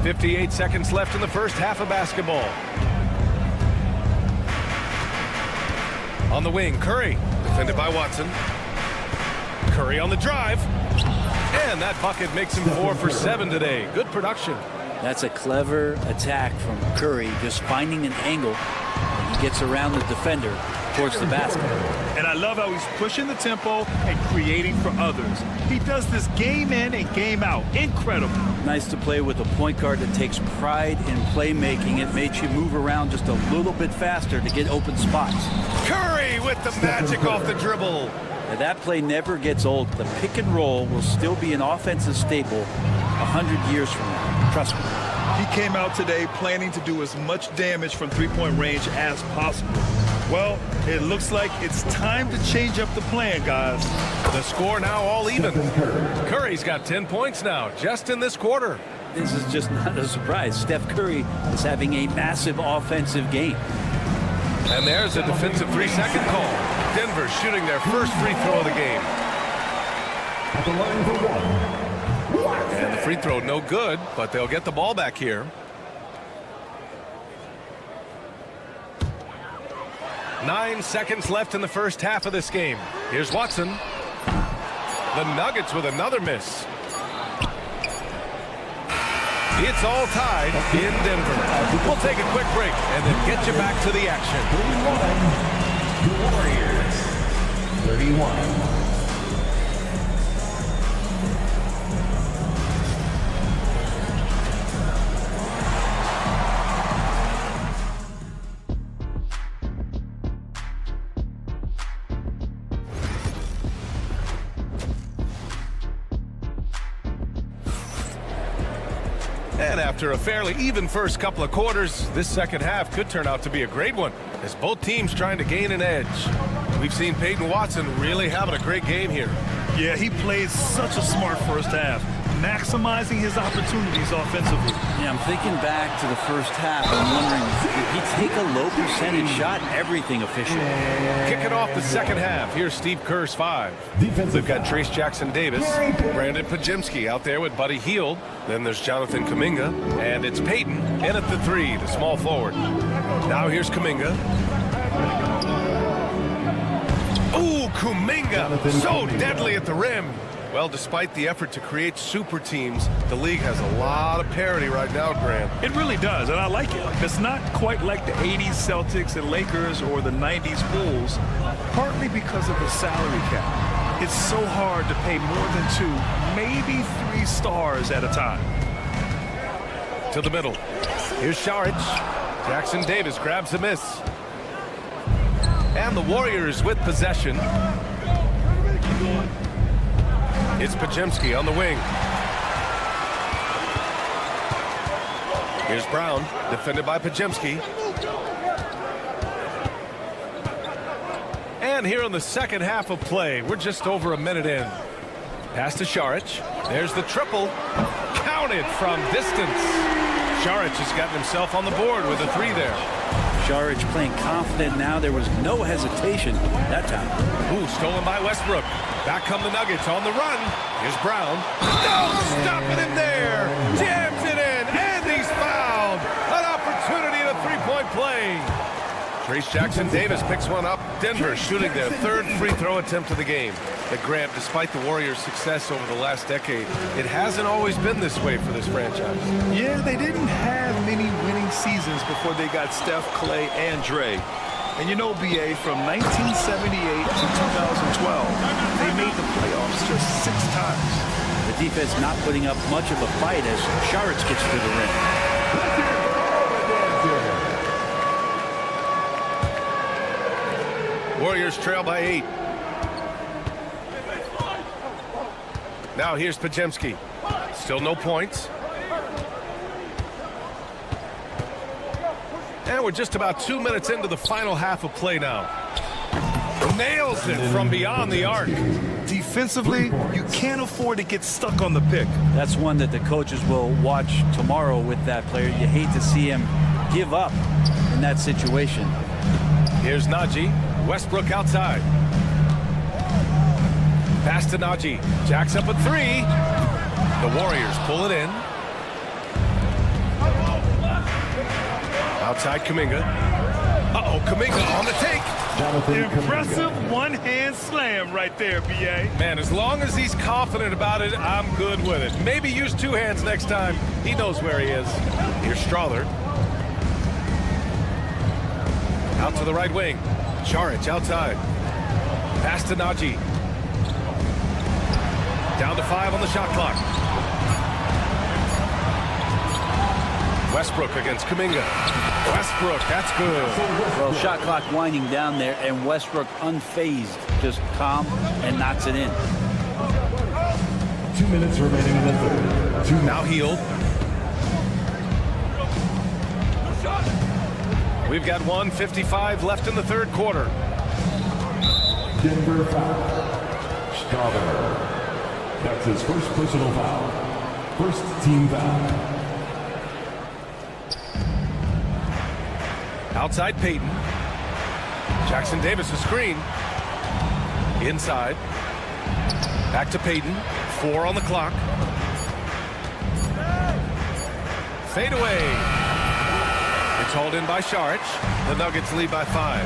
58 seconds left in the first half of basketball. On the wing, Curry, defended by Watson. Curry on the drive. And that bucket makes him 4 for 7 today. Good production. That's a clever attack from Curry, just finding an angle. He gets around the defender towards the basket. And I love how he's pushing the tempo and creating for others. He does this game in and game out. Incredible. Nice to play with a point guard that takes pride in playmaking. It makes you move around just a little bit faster to get open spots. Curry with the magic off the dribble. Now that play never gets old. The pick and roll will still be an offensive staple 100 years from now. Trust me. He came out today planning to do as much damage from three-point range as possible. Well, it looks like it's time to change up the plan, guys. The score now all even. Curry's got 10 points now, just in this quarter. This is just not a surprise. Steph Curry is having a massive offensive game. And there's a defensive 3-second call. Denver shooting their first free throw of the game. At the line for one. And the free throw no good, but they'll get the ball back here. 9 seconds left in the first half of this game. Here's Watson. The Nuggets with another miss. It's all tied in Denver. We'll take a quick break and then get you back to the action. The Warriors, 31. And after a fairly even first couple of quarters, this second half could turn out to be a great one as both teams trying to gain an edge. We've seen Peyton Watson really having a great game here. Yeah, he played such a smart first half, maximizing his opportunities offensively. Yeah, I'm thinking back to the first half. I'm wondering, did he take a low percentage shot? Everything official. Kicking off the second half, here's Steve Kerr's 5. They've got Trace Jackson-Davis, Brandon Pajemski out there with Buddy Hield. Then there's Jonathan Kuminga, and it's Peyton in at the 3, the small forward. Now here's Kuminga. Ooh, Kuminga, so deadly at the rim. Well, despite the effort to create super teams, the league has a lot of parity right now, Grant. It really does, and I like it. It's not quite like the 80s Celtics and Lakers or the 90s Bulls, partly because of the salary cap. It's so hard to pay more than 2, maybe 3 stars at a time. To the middle. Here's Šarić. Jackson-Davis grabs a miss. And the Warriors with possession. It's Pajemski on the wing. Here's Brown, defended by Pajemski. And here in the second half of play, we're just over a minute in. Pass to Šarić. There's the triple. Counted from distance. Šarić has gotten himself on the board with a 3 there. Saric playing confident now. There was no hesitation that time. Ooh, stolen by Westbrook. Back come the Nuggets on the run. Here's Brown. No, stopping him there. Jams it in, and he's fouled. An opportunity at a three-point play. Trace Jackson-Davis picks one up. Denver shooting their third free throw attempt of the game. But Grant, despite the Warriors' success over the last decade, it hasn't always been this way for this franchise. Yeah, they didn't have many winning seasons before they got Steph, Clay, and Dre. And you know, BA, from 1978 to 2012, they made the playoffs just 6 times. The defense not putting up much of a fight as Saric gets to the rim. Warriors trail by 8. Now here's Podziemski. Still no points. And we're just about 2 minutes into the final half of play now. Nails it from beyond the arc. Defensively, you can't afford to get stuck on the pick. That's one that the coaches will watch tomorrow with that player. You hate to see him give up in that situation. Here's Najee. Westbrook outside. Pass to Najee. Jacks up a 3. The Warriors pull it in. Outside Kuminga. Uh-oh, Kuminga on the take. Impressive one-hand slam right there, BA. Man, as long as he's confident about it, I'm good with it. Maybe use 2 hands next time. He knows where he is. Here's Strother. Out to the right wing. Saric outside. Pass to Najee. Down to 5 on the shot clock. Westbrook against Kuminga. Westbrook, that's good. Well, shot clock winding down there, and Westbrook unfazed, just calm and knocks it in. 2 minutes remaining in the third. Now Hield. We've got 1:55 left in the third quarter. Denver foul. Strother. That's his first personal foul. First team foul. Outside Payton. Jackson-Davis a screen. Inside. Back to Payton. 4 on the clock. Fade away. It's hauled in by Saric. The Nuggets lead by 5.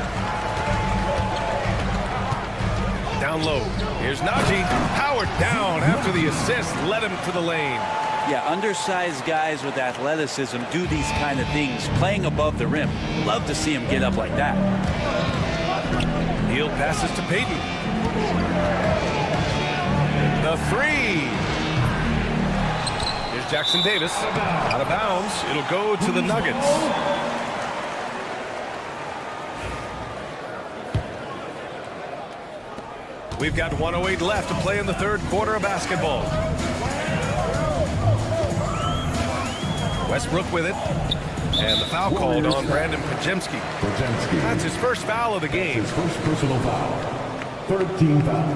Down low. Here's Najee. Powered down after the assist. Led him to the lane. Yeah, undersized guys with athleticism do these kind of things, playing above the rim. Love to see him get up like that. Hield passes to Payton. The 3. Here's Jackson-Davis. Out of bounds. It'll go to the Nuggets. We've got 1:08 left to play in the third quarter of basketball. Westbrook with it. And the foul called on Brandon Podziemski. That's his first foul of the game. His first personal foul. Third team foul.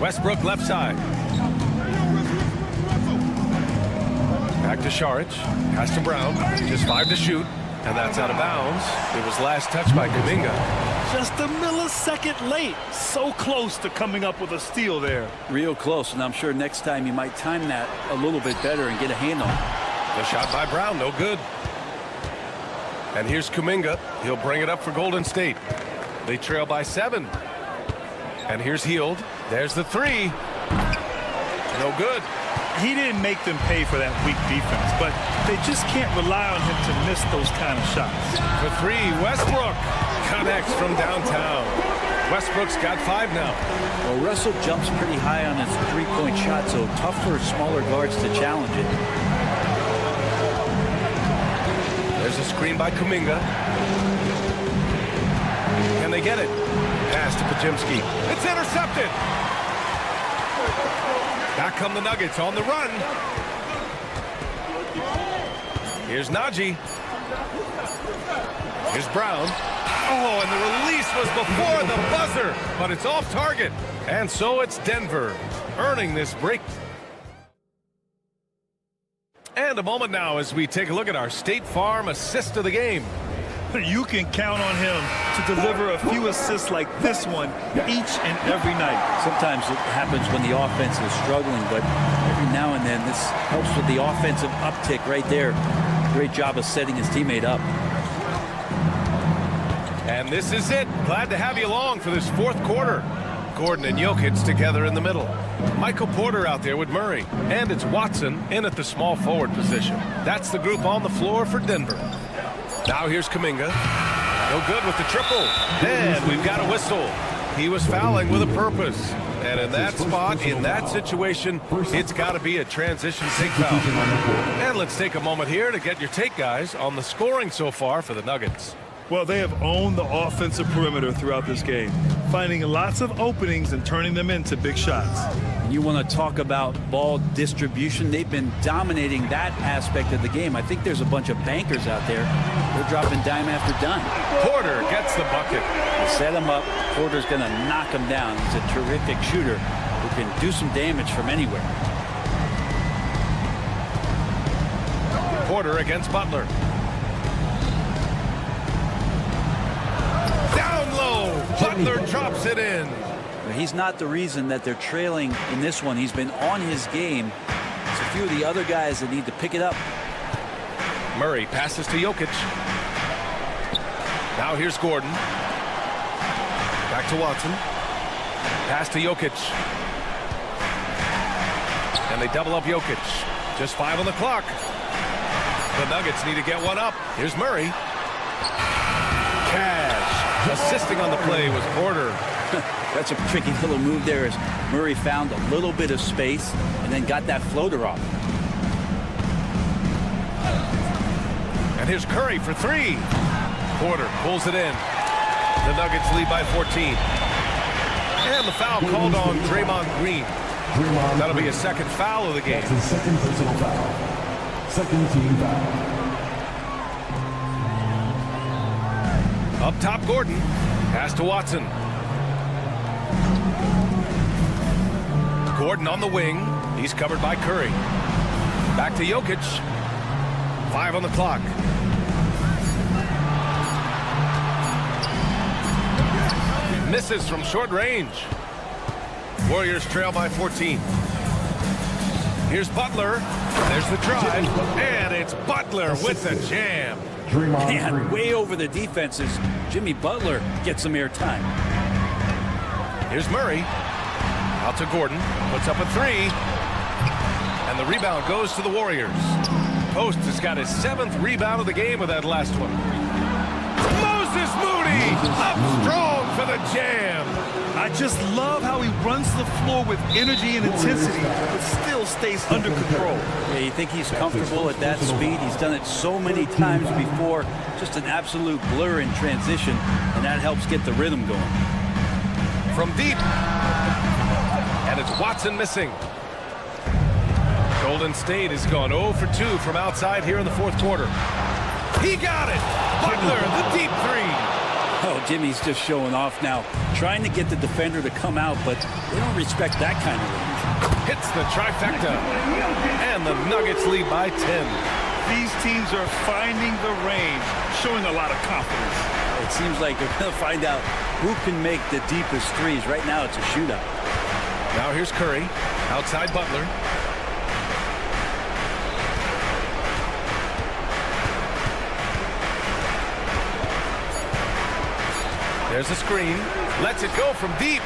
Westbrook left side. Back to Saric. Pass to Brown. Just 5 to shoot. And that's out of bounds. It was last touched by Kuminga. Just a millisecond late. So close to coming up with a steal there. Real close, and I'm sure next time you might time that a little bit better and get a hand on it. The shot by Brown, no good. And here's Kuminga. He'll bring it up for Golden State. They trail by 7. And here's Hield. There's the 3. No good. He didn't make them pay for that weak defense, but they just can't rely on him to miss those kind of shots. For 3, Westbrook connects from downtown. Westbrook's got 5 now. Well, Russell jumps pretty high on his three-point shot, so tough for smaller guards to challenge it. There's a screen by Kuminga. Can they get it? Pass to Podziemski. It's intercepted. Back come the Nuggets on the run. Here's Najee. Here's Brown. Oh, and the release was before the buzzer, but it's off target. And so it's Denver earning this break. And And a moment now as we take a look at our State Farm assist of the game. You can count on him to deliver a few assists like this one each and every night. Sometimes it happens when the offense is struggling, but every now and then this helps with the offensive uptick right there. Great job of setting his teammate up. And this is it. Glad to have you along for this fourth quarter. Gordon and Jokic together in the middle. Michael Porter out there with Murray. And it's Watson in at the small forward position. That's the group on the floor for Denver. Now here's Kuminga. No good with the triple. And we've got a whistle. He was fouling with a purpose. And in that spot, in that situation, it's got to be a transition take foul. And let's take a moment here to get your take, guys, on the scoring so far for the Nuggets. Well, they have owned the offensive perimeter throughout this game, finding lots of openings and turning them into big shots. You want to talk about ball distribution. They've been dominating that aspect of the game. I think there's a bunch of bankers out there. They're dropping dime after dime. Porter gets the bucket. They set him up. Porter's going to knock him down. He's a terrific shooter who can do some damage from anywhere. Porter against Butler. Down low. Butler drops it in. He's not the reason that they're trailing in this one. He's been on his game. It's a few of the other guys that need to pick it up. Murray passes to Jokic. Now here's Gordon. Back to Watson. Pass to Jokic. And they double up Jokic. Just 5 on the clock. The Nuggets need to get one up. Here's Murray. Cash. Assisting on the play was Porter. That's a tricky little move there as Murray found a little bit of space and then got that floater off. And here's Curry for 3. Porter pulls it in. The Nuggets lead by 14. And the foul called on Draymond Green. That'll be a second foul of the game. That's his second personal foul. Second team foul. Up top, Gordon. Pass to Watson. Gordon on the wing. He's covered by Curry. Back to Jokic. 5 on the clock. Misses from short range. Warriors trail by 14. Here's Butler. There's the drive. And it's Butler with the jam. Man, way over the defenses. Jimmy Butler gets some airtime. Here's Murray. Out to Gordon. Puts up a 3. And the rebound goes to the Warriors. Post has got his 7th rebound of the game with that last one. Moses Moody up strong for the jam. I just love how he runs the floor with energy and intensity, but still stays under control. Yeah, you think he's comfortable at that speed? He's done it so many times before. Just an absolute blur in transition, and that helps get the rhythm going. From deep. And it's Watson missing. Golden State has gone 0 for 2 from outside here in the fourth quarter. He got it. Butler, the deep 3. Oh, Jimmy's just showing off now, trying to get the defender to come out, but they don't respect that kind of range. Hits the trifecta. And the Nuggets lead by 10. These teams are finding the range, showing a lot of confidence. It seems like they're going to find out who can make the deepest threes. Right now, it's a shootout. Now here's Curry. Outside Butler. There's a screen. Lets it go from deep.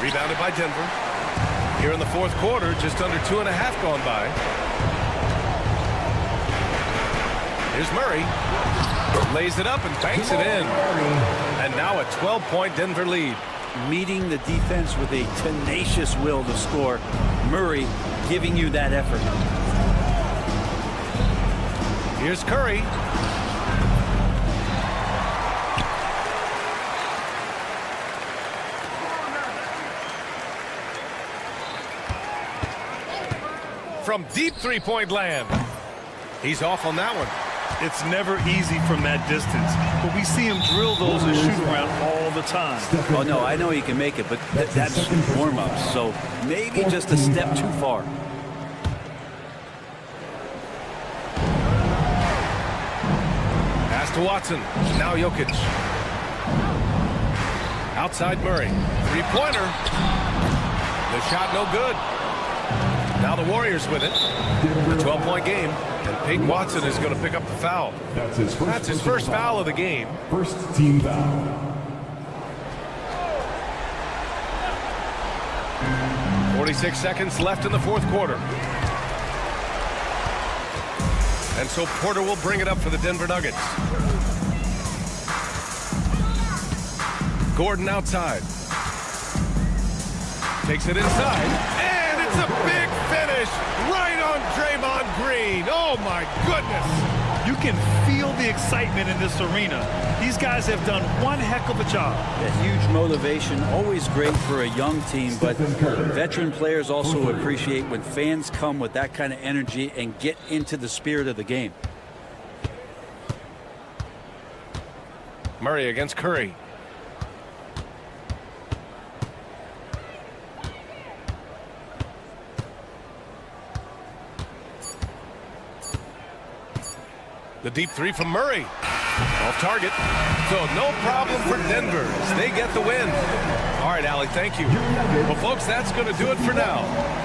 Rebounded by Denver. Here in the fourth quarter, just under 2.5 gone by. Here's Murray. Lays it up and banks it in. And now a 12-point Denver lead. Meeting the defense with a tenacious will to score. Murray giving you that effort. Here's Curry. From deep three-point land. He's off on that one. It's never easy from that distance, but we see him drill those and shoot around all the time. Oh, no, I know he can make it, but that's warm-ups, so maybe just a step too far. to Watson. Now Jokic. Outside Murray. Three-pointer. The shot no good. Now the Warriors with it. A 12-point game. And Peyton Watson is going to pick up the foul. That's his first foul of the game. First team foul. 46 seconds left in the fourth quarter. And so Porter will bring it up for the Denver Nuggets. Gordon outside. Takes it inside. And it's a big finish right on Draymond Green. Oh, my goodness. You can feel the excitement in this arena. These guys have done one heck of a job. A huge motivation, always great for a young team, but veteran players also appreciate when fans come with that kind of energy and get into the spirit of the game. Murray against Curry. The deep three from Murray. Off target. So no problem for Denver as they get the win. All right, Allie, thank you. Well, folks, that's going to do it for now.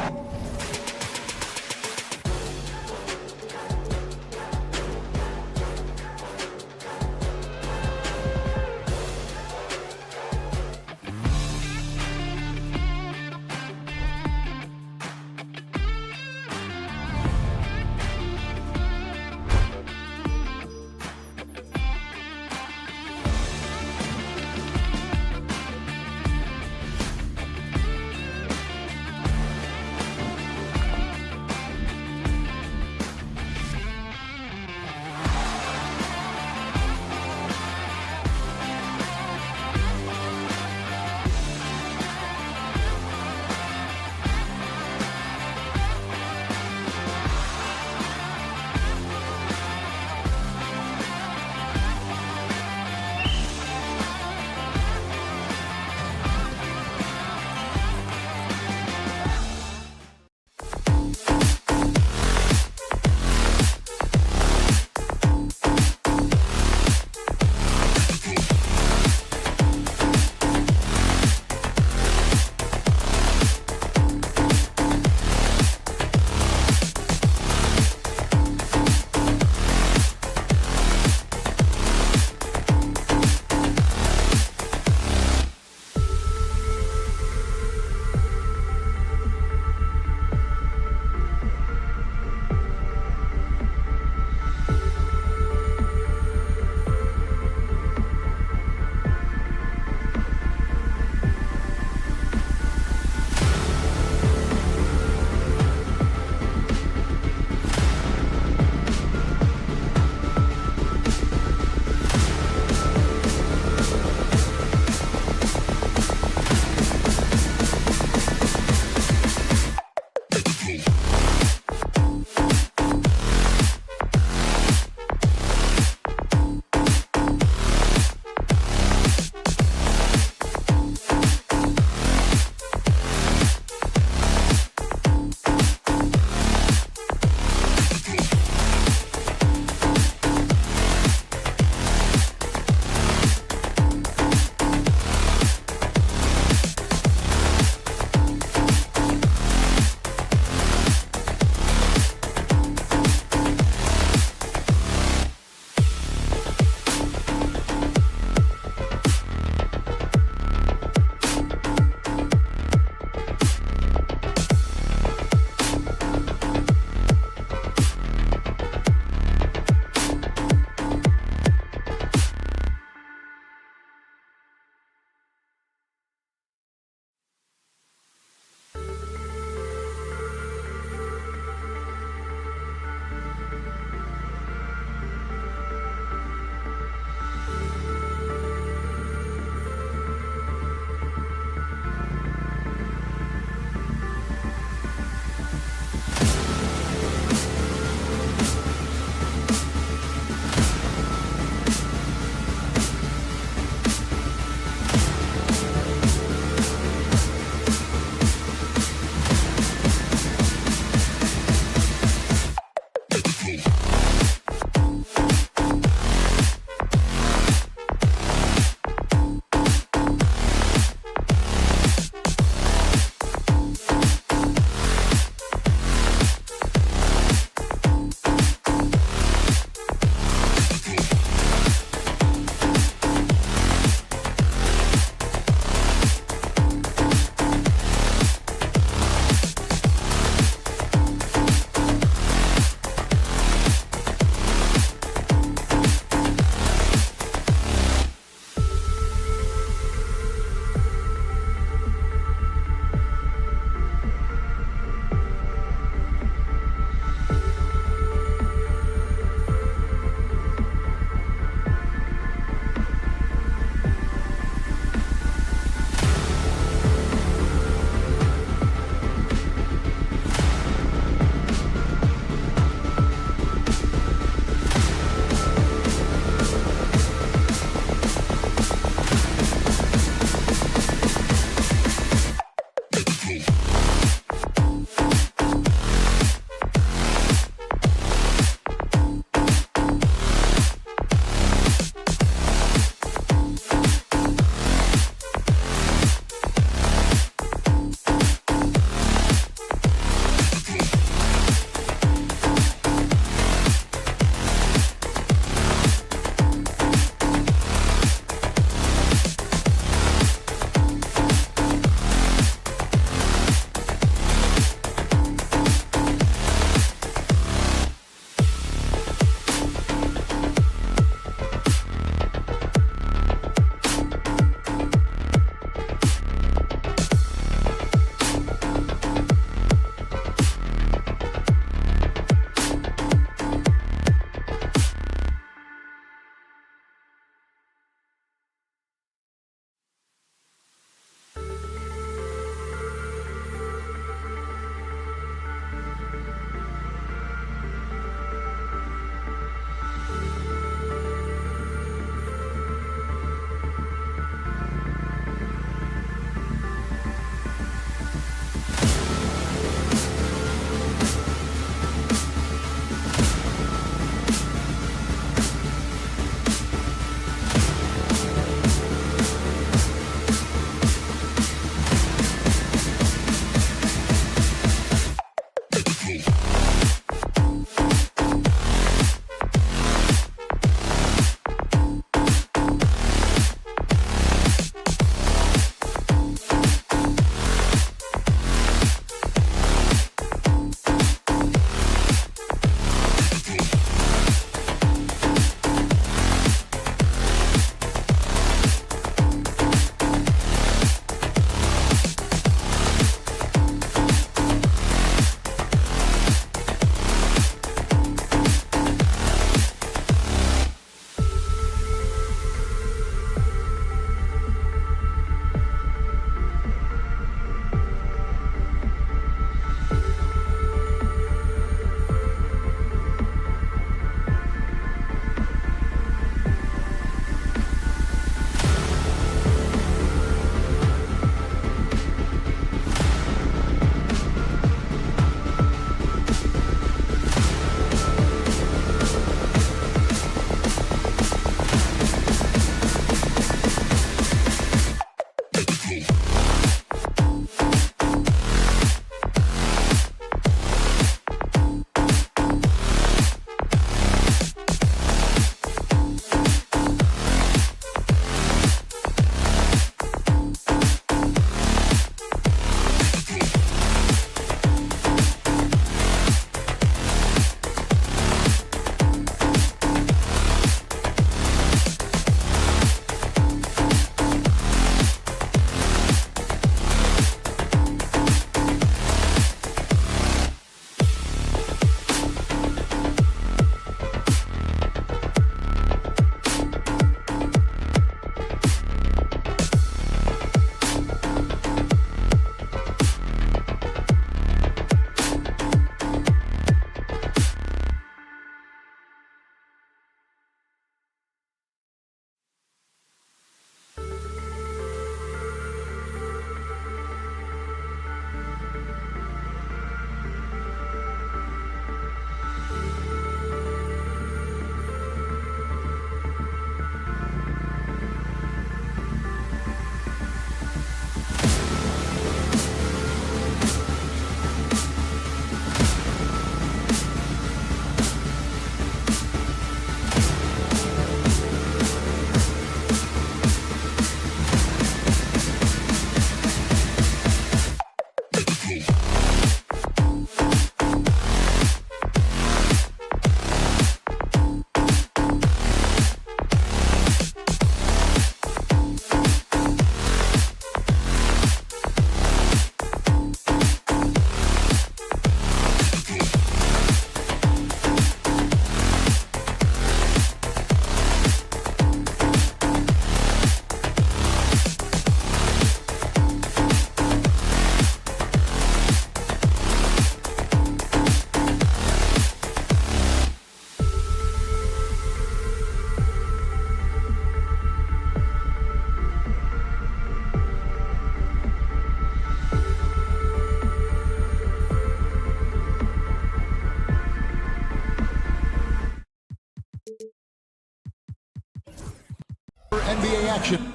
NBA action.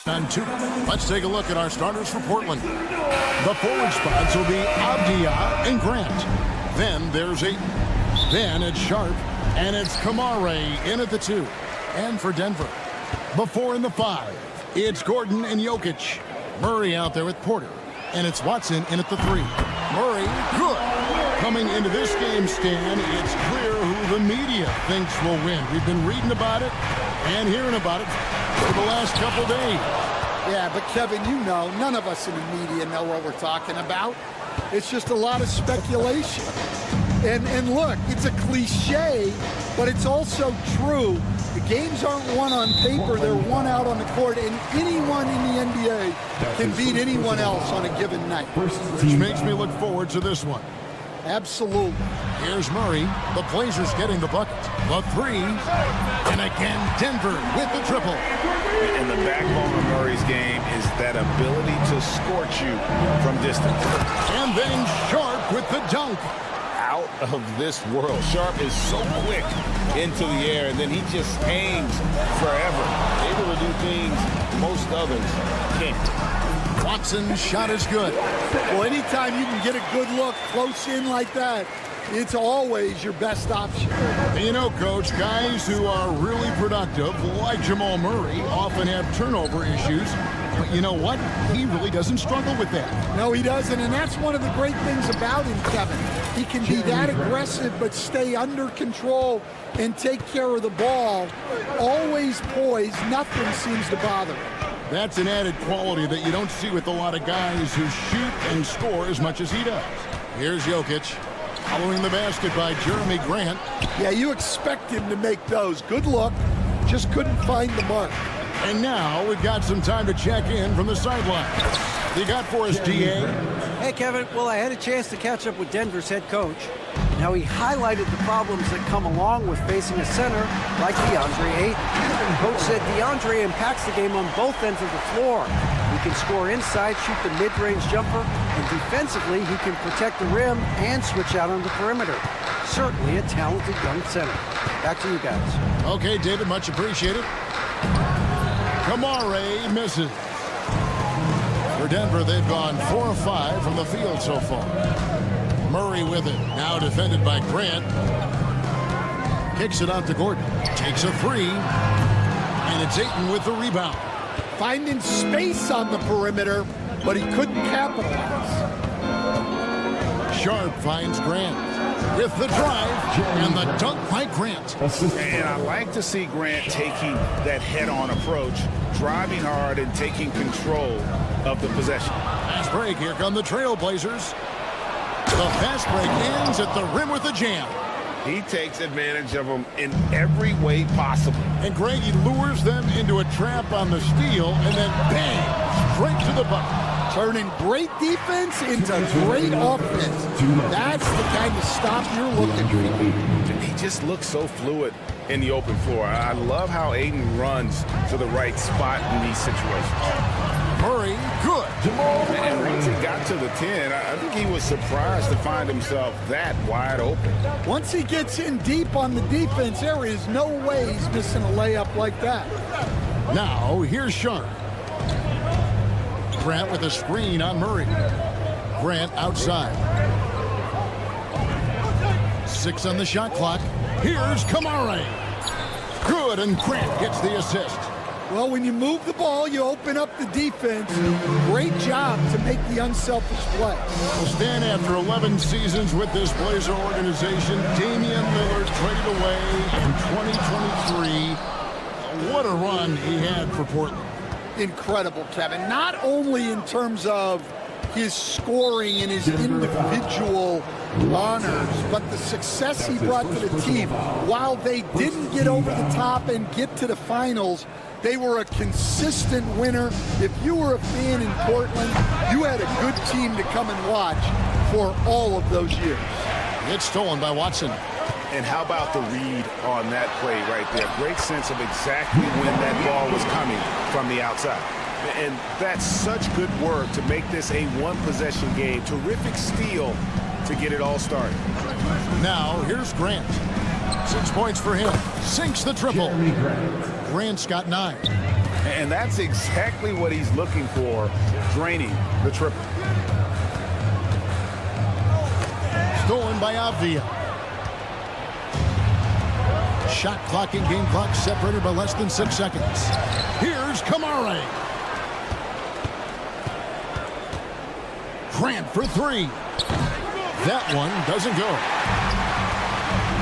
On 2. Let's take a look at our starters for Portland. The forward spots will be Avdia and Grant. Then there's Ayton. Then it's Sharp, and it's Kamare in at the 2. And for Denver, the 4 and the 5, it's Gordon and Jokic. Murray out there with Porter, and it's Watson in at the 3. Murray, good. Coming into this game, Stan, it's clear who the media thinks will win. We've been reading about it and hearing about it for the last couple days. Yeah, but Kevin, you know, none of us in the media know what we're talking about. It's just a lot of speculation. And look, it's a cliche, but it's also true. The games aren't won on paper, they're won out on the court, and anyone in the NBA can beat anyone else on a given night. Which makes me look forward to this one. Absolutely. Here's Murray. The Blazers getting the bucket. The 3. And again, Denver with the triple. And the backbone of Murray's game is that ability to scorch you from distance. And then Sharp with the dunk. Out of this world. Sharp is so quick into the air, and then he just hangs forever. Able to do things most others can't. Watson's shot is good. Well, anytime you can get a good look close in like that, it's always your best option. You know, Coach, guys who are really productive, like Jamal Murray, often have turnover issues. But you know what? He really doesn't struggle with that. No, he doesn't, and that's one of the great things about him, Kevin. He can be that aggressive but stay under control and take care of the ball. Always poised. Nothing seems to bother him. That's an added quality that you don't see with a lot of guys who shoot and score as much as he does. Here's Jokic. Following the basket by Jeremy Grant. Yeah, you expect him to make those. Good look. Just couldn't find the mark. And now we've got some time to check in from the sideline. You got for us, DA? Hey, Kevin. Well, I had a chance to catch up with Denver's head coach. Now, he highlighted the problems that come along with facing a center like DeAndre Ayton. Coach said DeAndre impacts the game on both ends of the floor. He can score inside, shoot the mid-range jumper, and defensively, he can protect the rim and switch out on the perimeter. Certainly a talented young center. Back to you guys. Okay, David, much appreciated. Kamare misses. For Denver, they've gone 4 of 5 from the field so far. Murray with it, now defended by Grant. Kicks it out to Gordon. Takes a 3. And it's Ayton with the rebound. Finding space on the perimeter, but he couldn't capitalize. Sharp finds Grant with the drive and the dunk by Grant. And I like to see Grant taking that head-on approach, driving hard and taking control of the possession. Fast break. Here come the Trailblazers. The fast break ends at the rim with a jam. He takes advantage of them in every way possible. And Greg, he lures them into a trap on the steal and then bang, straight to the bucket. Turning great defense into great offense. That's the kind of stop you're looking for. He just looks so fluid in the open floor. I love how Ayton runs to the right spot in these situations. Murray, good. And once he got to the 10, I think he was surprised to find himself that wide open. Once he gets in deep on the defense, there is no way he's missing a layup like that. Now, here's Sharp. Grant with a screen on Murray. Grant outside. 6 on the shot clock. Here's Kamare. Good, and Grant gets the assist. Well, when you move the ball, you open up the defense. Great job to make the unselfish play. Well, Stan, after 11 seasons with this Blazer organization, Damian Lillard traded away in 2023. What a run he had for Portland. Incredible, Kevin. Not only in terms of his scoring and his individual honors, but the success he brought to the team, while they didn't get over the top and get to the finals, they were a consistent winner. If you were a fan in Portland, you had a good team to come and watch for all of those years. It's stolen by Watson. And how about the read on that play right there? Great sense of exactly when that ball was coming from the outside. And that's such good work to make this a one-possession game. Terrific steal to get it all started. Now, here's Grant. 6 points for him. Sinks the triple. Grant's got 9. And that's exactly what he's looking for, draining the triple. Stolen by Avdia. Shot clock and game clock separated by less than 6 seconds. Here's Kamare. Grant for 3. That one doesn't go.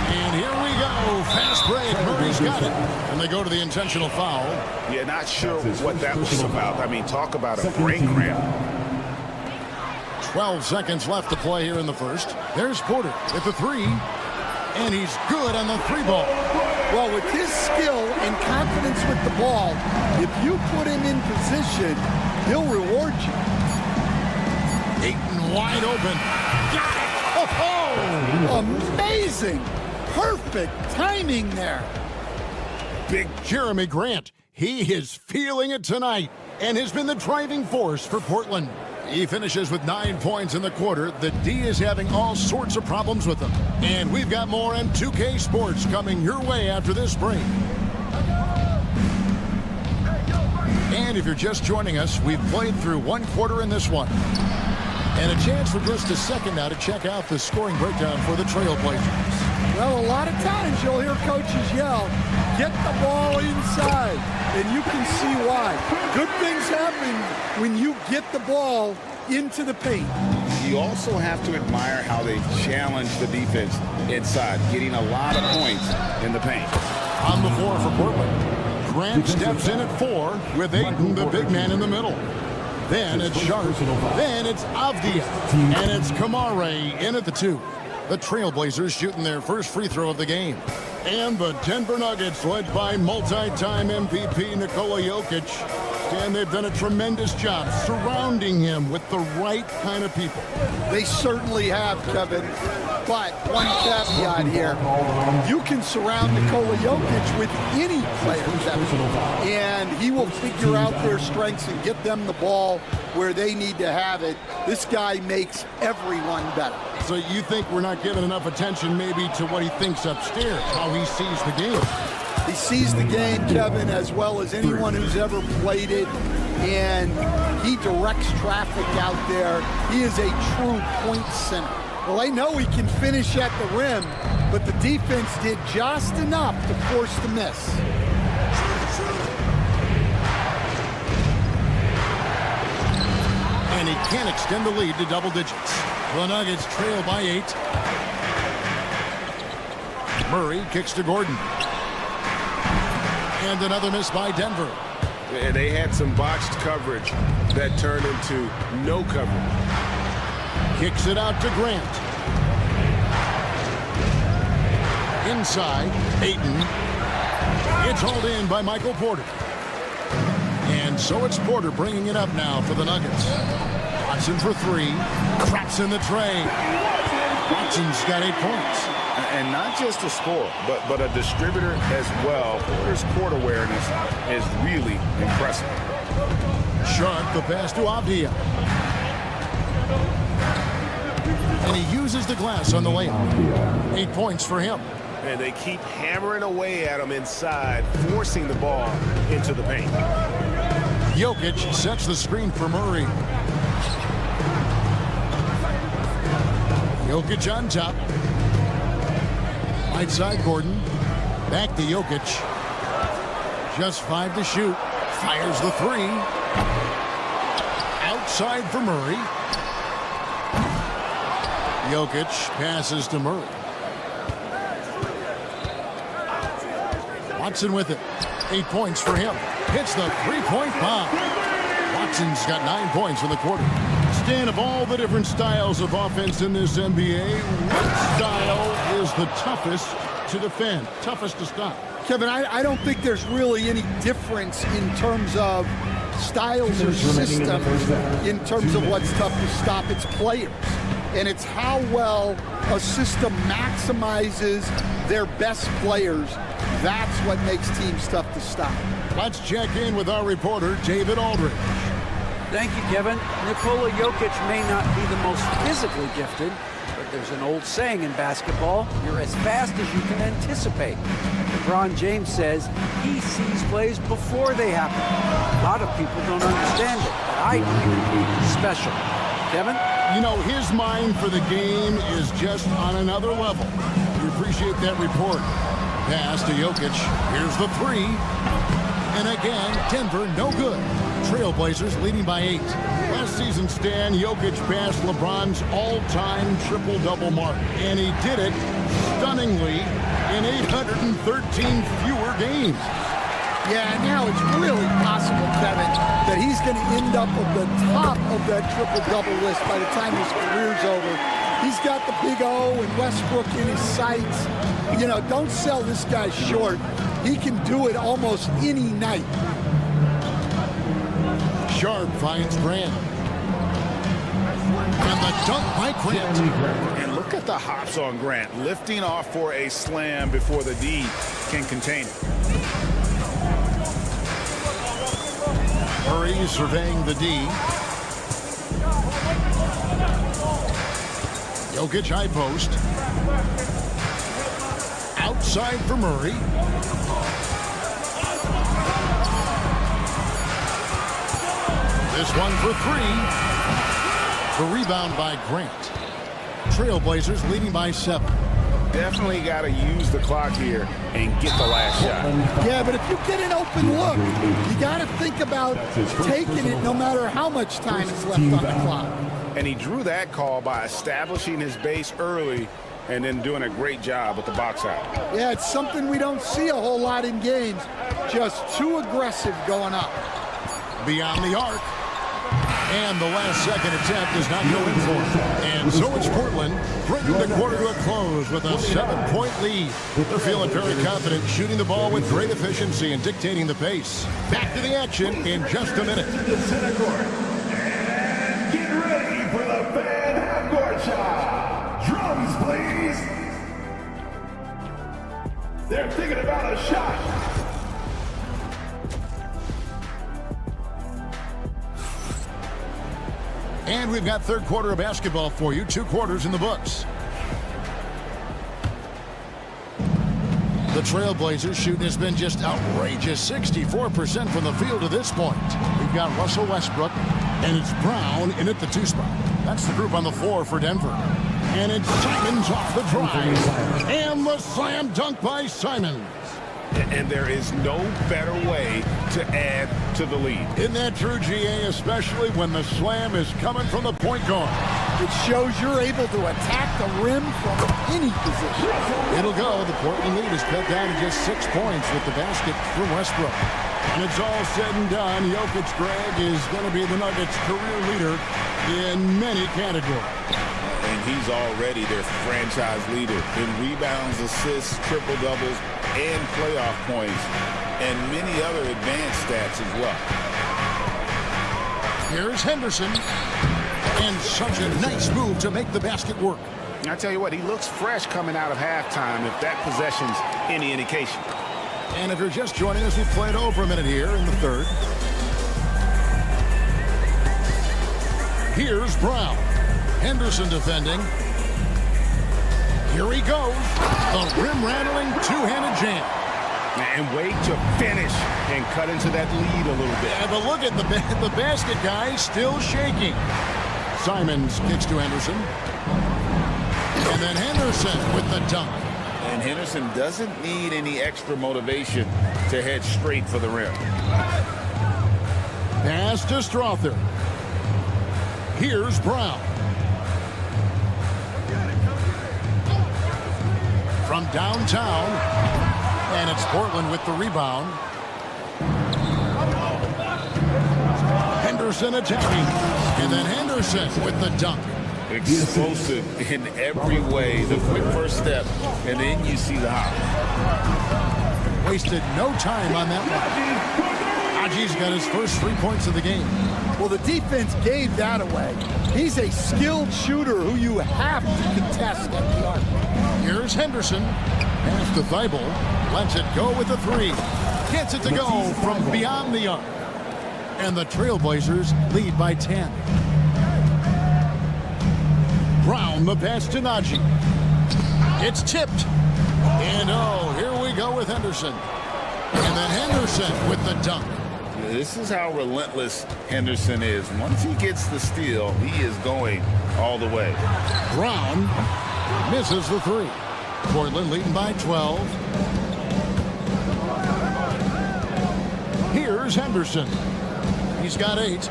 And here we go. Fast break. Murray's got it. And they go to the intentional foul. Yeah, not sure what that was about. I mean, talk about a brain cramp. 12 seconds left to play here in the first. There's Porter at the 3. And he's good on the 3-ball. Well, with his skill and confidence with the ball, if you put him in position, he'll reward you. Ayton wide open. Got it! Oh! Amazing! Perfect timing there. Big Jeremy Grant. He is feeling it tonight and has been the driving force for Portland. He finishes with 9 points in the quarter. The D is having all sorts of problems with him. And we've got more on 2K Sports coming your way after this break. And if you're just joining us, we've played through 1 quarter in this one. And a chance for just a second now to check out the scoring breakdown for the Trailblazers. Well, a lot of times you'll hear coaches yell, get the ball inside, and you can see why. Good things happen when you get the ball into the paint. You also have to admire how they challenge the defense inside, getting a lot of points in the paint. On the floor for Portland, Grant steps in at 4 with Ayton, the big man, in the middle. Then it's Sharp. Then it's Avdia. And it's Kamare in at the 2. The Trailblazers shooting their first free throw of the game. And the Denver Nuggets, led by multi-time MVP Nikola Jokic. And they've done a tremendous job surrounding him with the right kind of people. They certainly have, Kevin. But one caveat here. You can surround Nikola Jokic with any player, Kevin. And he will figure out their strengths and get them the ball where they need to have it. This guy makes everyone better. So you think we're not giving enough attention maybe to what he thinks upstairs, how he sees the game? He sees the game, Kevin, as well as anyone who's ever played it, and he directs traffic out there. He is a true point center. Well, I know he can finish at the rim, but the defense did just enough to force the miss. And he can extend the lead to double digits. The Nuggets trail by 8. Murray kicks to Gordon. And another miss by Denver. And they had some botched coverage that turned into no coverage. Kicks it out to Grant. Inside, Ayton. It's hauled in by Michael Porter. And so it's Porter bringing it up now for the Nuggets. Watson for 3. Traps in the tray. Watson's got 8 points. And not just a scorer, but a distributor as well. Porter's court awareness is really impressive. Sharp the pass to Avdia. And he uses the glass on the layup. 8 points for him. And they keep hammering away at him inside, forcing the ball into the paint. Jokic sets the screen for Murray. Jokic on top. Right side, Gordon. Back to Jokic. Just 5 to shoot. Fires the 3. Outside for Murray. Jokic passes to Murray. Watson with it. 8 points for him. Hits the 3-point bomb. Watson's got 9 points in the quarter. Stan, of all the different styles of offense in this NBA, what style is the toughest to defend, toughest to stop? Kevin, I don't think there's really any difference in terms of styles or systems in terms of what's tough to stop. It's players. And it's how well a system maximizes their best players. That's what makes teams tough to stop. Let's check in with our reporter, David Aldridge. Thank you, Kevin. Nikola Jokic may not be the most physically gifted, but there's an old saying in basketball, you're as fast as you can anticipate. LeBron James says he sees plays before they happen. A lot of people don't understand it, but I do. He's special. Kevin? You know, his mind for the game is just on another level. We appreciate that report. Pass to Jokic. Here's the three. And again, Denver no good. Trailblazers leading by 8. Last season, Stan, Jokic passed LeBron's all-time triple-double mark. And he did it stunningly in 813 fewer games. Yeah, and now it's really possible, Kevin, that he's going to end up at the top of that triple-double list by the time his career's over. He's got the big O and Westbrook in his sights. You know, don't sell this guy short. He can do it almost any night. Sharp finds Grant. And the dunk by Grant. And look at the hops on Grant, lifting off for a slam before the D can contain it. Murray surveying the D. Jokic high post. Outside for Murray. This one for 3. The rebound by Grant. Trailblazers leading by 7. Definitely got to use the clock here and get the last shot. Yeah, but if you get an open look, you got to think about taking it no matter how much time is left on the clock. And he drew that call by establishing his base early and then doing a great job with the box out. Yeah, it's something we don't see a whole lot in games. Just too aggressive going up. Beyond the arc. And the last second attempt is not going for it. And so it's Portland bringing the quarter to a close with a 7-point lead. They're feeling very confident, shooting the ball with great efficiency and dictating the pace. Back to the action in just a minute. The center court. And get ready for the fan half-court shot. Drums, please. They're thinking about a shot. And we've got third quarter of basketball for you. 2 quarters in the books. The Trailblazers shooting has been just outrageous. 64% from the field to this point. We've got Russell Westbrook, and it's Brown in at the 2 spot. That's the group on the floor for Denver. And it's Simons off the drive. And the slam dunk by Simons. And there is no better way to add to the lead. Isn't that true, GA, especially when the slam is coming from the point guard? It shows you're able to attack the rim from any position. It'll go. The Portland lead is cut down to just 6 points with the basket from Westbrook. And it's all said and done. Jokic, Greg, is going to be the Nuggets' career leader in many categories. And he's already their franchise leader in rebounds, assists, triple-doubles, and playoff points, and many other advanced stats as well. Here's Henderson. And such a nice move to make the basket work. I tell you what, he looks fresh coming out of halftime if that possession's any indication. And if you're just joining us, we've played over a minute here in the third. Here's Brown. Henderson defending. Here he goes. The rim-rattling two-handed jam. And wait to finish and cut into that lead a little bit. Yeah, but look at the basket guy still shaking. Simons kicks to Henderson. And then Henderson with the dunk. And Henderson doesn't need any extra motivation to head straight for the rim. Pass to Strother. Here's Brown. From downtown. And it's Portland with the rebound. Henderson attacking. And then Henderson with the dunk. Explosive in every way. The quick first step, and then you see the hop. Wasted no time on that one. Aji's got his first 3 points of the game. Well, the defense gave that away. He's a skilled shooter who you have to contest at the arc. Here's Henderson. Pass to Thibault. Lets it go with the 3. Gets it to go from beyond the arc. And the Trailblazers lead by 10. Brown, the pass to Najee. It's tipped. And here we go with Henderson. And then Henderson with the dunk. This is how relentless Henderson is. Once he gets the steal, he is going all the way. Brown misses the 3. Portland leading by 12. Here's Henderson. He's got 8.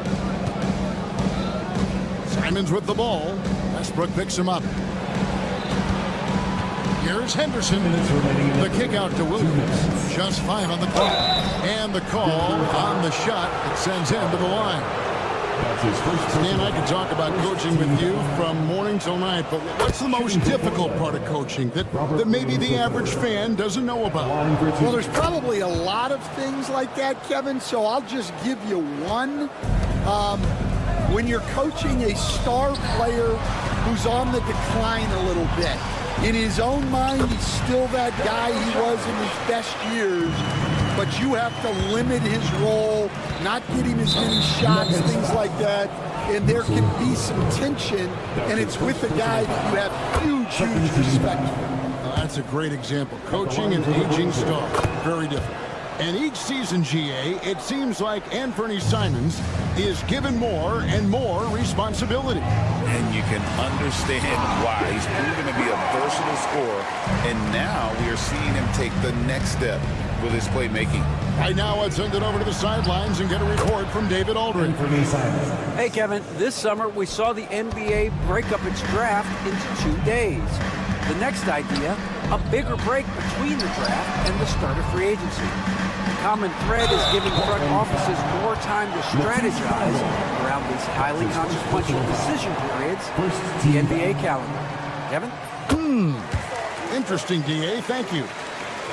Simons with the ball. Westbrook picks him up. Here's Henderson. The kick out to Williams. Just 5 on the clock. And the call on the shot that sends him to the line. Dan, I could talk about coaching with you from morning till night, but what's the most difficult part of coaching that maybe the average fan doesn't know about? Well, there's probably a lot of things like that, Kevin, so I'll just give you one. When you're coaching a star player who's on the decline a little bit, in his own mind, he's still that guy he was in his best years, but you have to limit his role, not get him as many shots, things like that, and there can be some tension, and it's with a guy that you have huge respect for. That's a great example. Coaching an aging star, very different. And each season, GA, it seems like Anthony Simons is given more and more responsibility. And you can understand why. He's proven to be a versatile scorer, and now we are seeing him take the next step with his playmaking. Right now, I'd send it over to the sidelines and get a report from David Aldridge. Hey, Kevin, this summer we saw the NBA break up its draft into 2 days. The next idea, a bigger break between the draft and the start of free agency. The common thread is giving front offices more time to strategize around these highly consequential decision periods, the NBA calendar. Kevin? Interesting, DA. Thank you.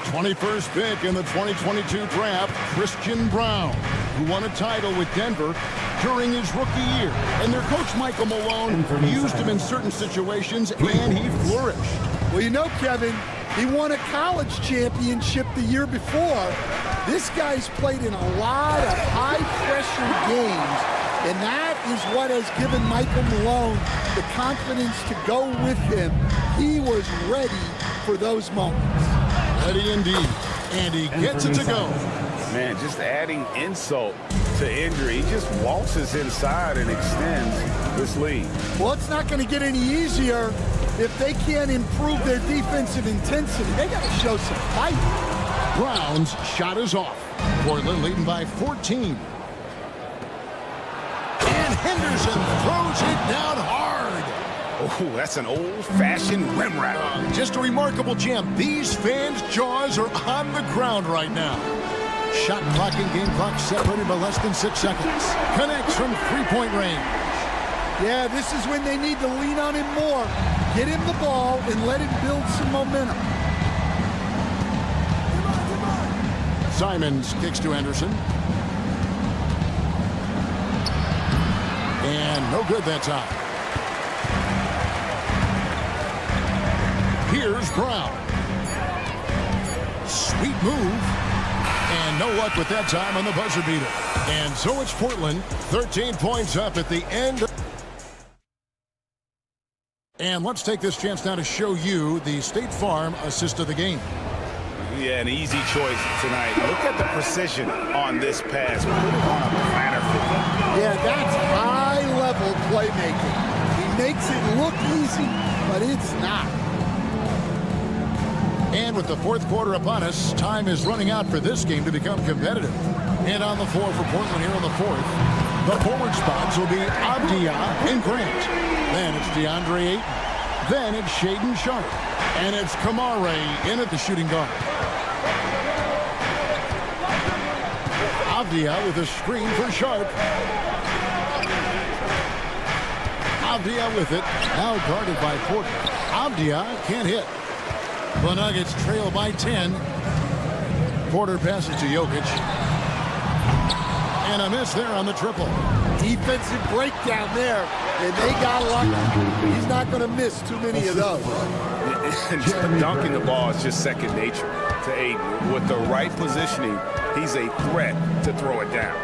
21st pick in the 2022 draft, Christian Brown, who won a title with Denver during his rookie year. And their coach, Michael Malone, used him in certain situations, and he flourished. Well, you know, Kevin, he won a college championship the year before. This guy's played in a lot of high-pressure games, and that is what has given Michael Malone the confidence to go with him. He was ready for those moments. Ready indeed. And he gets it to go. Man, just adding insult to injury. He just waltzes inside and extends this lead. Well, it's not going to get any easier if they can't improve their defensive intensity. They got to show some fight. Brown's shot is off. Portland leading by 14. And Henderson throws it down hard. Oh, that's an old-fashioned rim wrap. Just a remarkable jam. These fans' jaws are on the ground right now. Shot clock and game clock separated by less than 6 seconds. Connects from three-point range. Yeah, this is when they need to lean on him more. Get him the ball and let him build some momentum. Simons kicks to Henderson. And no good that time. Here's Brown. Sweet move. And no luck with that time on the buzzer beater. And so it's Portland, 13 points up at the end. And let's take this chance now to show you the State Farm assist of the game. Yeah, an easy choice tonight. Look at the precision on this pass. Put it on a platter for him. Yeah, that's high-level playmaking. He makes it look easy, but it's not. And with the fourth quarter upon us, time is running out for this game to become competitive. And on the floor for Portland here in the fourth, the forward spots will be Avdia and Grant. Then it's DeAndre Ayton. Then it's Shaedon Sharpe. And it's Kamare in at the shooting guard. Avdia with a screen for Sharpe. Avdia with it. Now guarded by Porter. Avdia can't hit. The Nuggets trail by 10. Porter passes to Jokic. And a miss there on the triple. Defensive breakdown there, and they got lucky. He's not going to miss too many of those. Dunking the ball is just second nature to Aiden. With the right positioning, he's a threat to throw it down.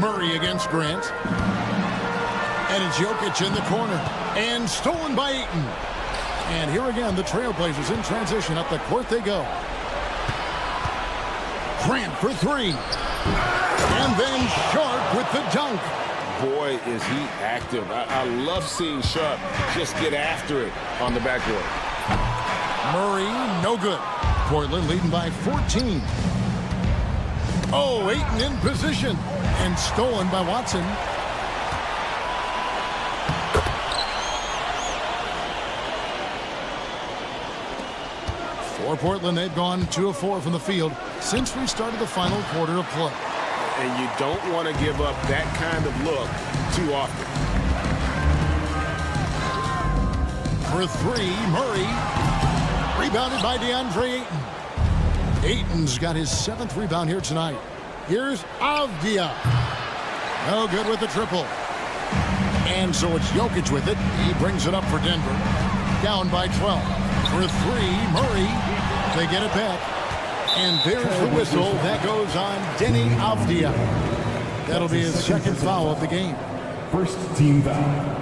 Murray against Grant. And it's Jokic in the corner. And stolen by Ayton. And here again, the Trailblazers in transition. Up the court they go. Grant for three. And then Sharp with the dunk. Boy, is he active. I love seeing Sharp just get after it on the backboard. Murray, no good. Portland leading by 14. Oh, Ayton in position. And stolen by Watson. For Portland, they've gone 2 of 4 from the field since we started the final quarter of play. And you don't want to give up that kind of look too often. For three, Murray. Rebounded by DeAndre Ayton. Ayton's got his 7th rebound here tonight. Here's Avdia. No good with the triple. And so it's Jokic with it. He brings it up for Denver. Down by 12. For three, Murray. They get it back. And there's the whistle. That goes on Denny Avdia. That'll be his 2nd foul of the game. First team foul.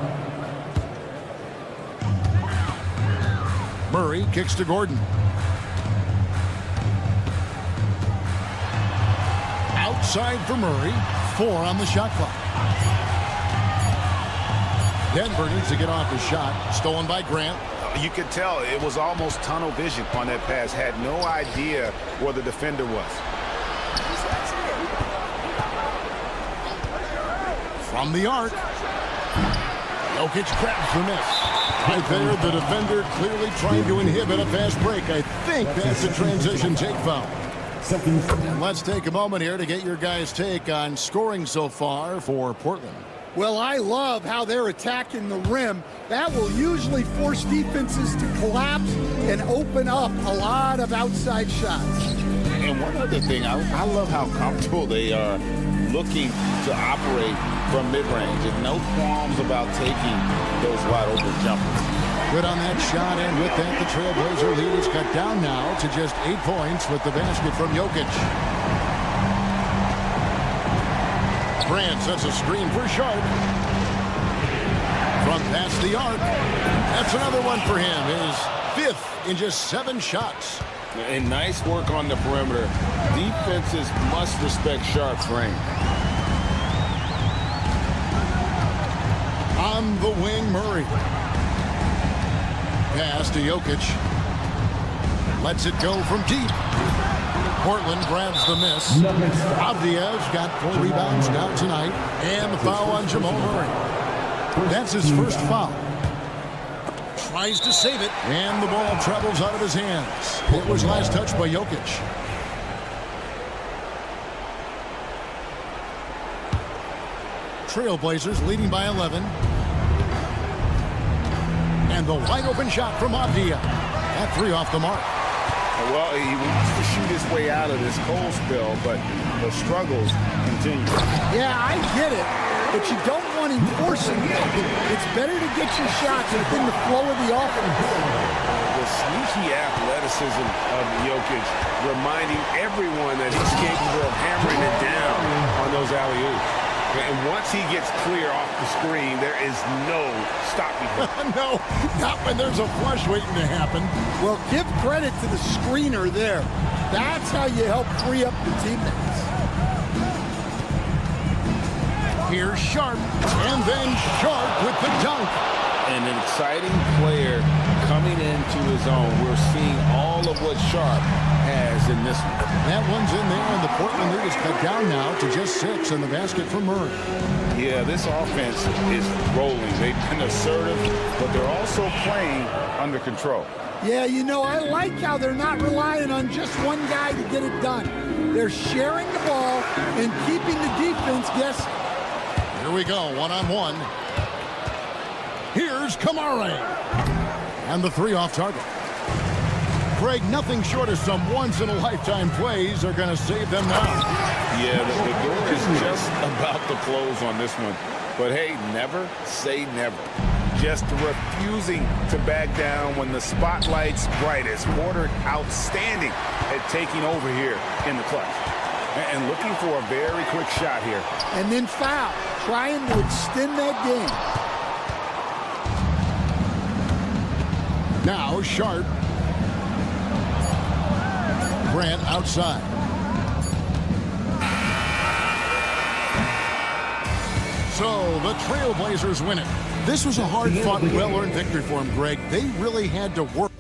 Murray kicks to Gordon. Outside for Murray. 4 on the shot clock. Denver needs to get off his shot. Stolen by Grant. You could tell it was almost tunnel vision on that pass. Had no idea where the defender was. From the arc. Jokic grabs the miss. Right there, the defender clearly trying to inhibit a fast break. I think that's a transition take foul. And let's take a moment here to get your guys' take on scoring so far for Portland. Well, I love how they're attacking the rim. That will usually force defenses to collapse and open up a lot of outside shots. And one other thing, I love how comfortable they are looking to operate from mid-range and no qualms about taking those wide-open jumpers. Good on that shot, and with that, the Trailblazer lead is cut down now to just 8 points with the basket from Jokic. Grant sets a screen for Sharp. From past the arc. That's another one for him. His 5th in just 7 shots. And nice work on the perimeter. Defenses must respect Sharp's range. On the wing, Murray. Pass to Jokic. Lets it go from deep. Portland grabs the miss. Avdia's got 4 rebounds now tonight. And the foul on Jamal Murray. That's his 1st foul. Tries to save it. And the ball travels out of his hands. It was last touched by Jokic. Trailblazers leading by 11. And the wide open shot from Avdia. That 3 off the mark. Well, he wants to shoot his way out of this cold spell, but the struggles continue. Yeah, I get it, but you don't want him forcing it. It's better to get your shots within the flow of the offense. The sneaky athleticism of Jokic reminding everyone that he's capable of hammering it down on those alley-oops. And once he gets clear off the screen, there is no stopping him. No, not when there's a flush waiting to happen. Well, give credit to the screener there. That's how you help free up your teammates. Here's Sharp, and then Sharp with the dunk. And an exciting player coming into his own. We're seeing all of what Sharp has in this one. That one's in there, and the Portland lead is cut down now to just 6 in the basket from Murray. Yeah, this offense is rolling. They've been assertive, but they're also playing under control. Yeah, you know, I like how they're not relying on just one guy to get it done. They're sharing the ball and keeping the defense guessing. Here we go, one-on-one. Here's Kamara. And the 3 off target. Greg, nothing short of some once-in-a-lifetime plays are going to save them now. Yeah, the door is just about to close on this one. But hey, never say never. Just refusing to back down when the spotlight's brightest. Porter outstanding at taking over here in the clutch. And looking for a very quick shot here. And then foul, trying to extend that game. Now Sharp. Grant outside. So the Trailblazers win it. This was a hard-fought, well-earned victory for them, Greg. They really had to work.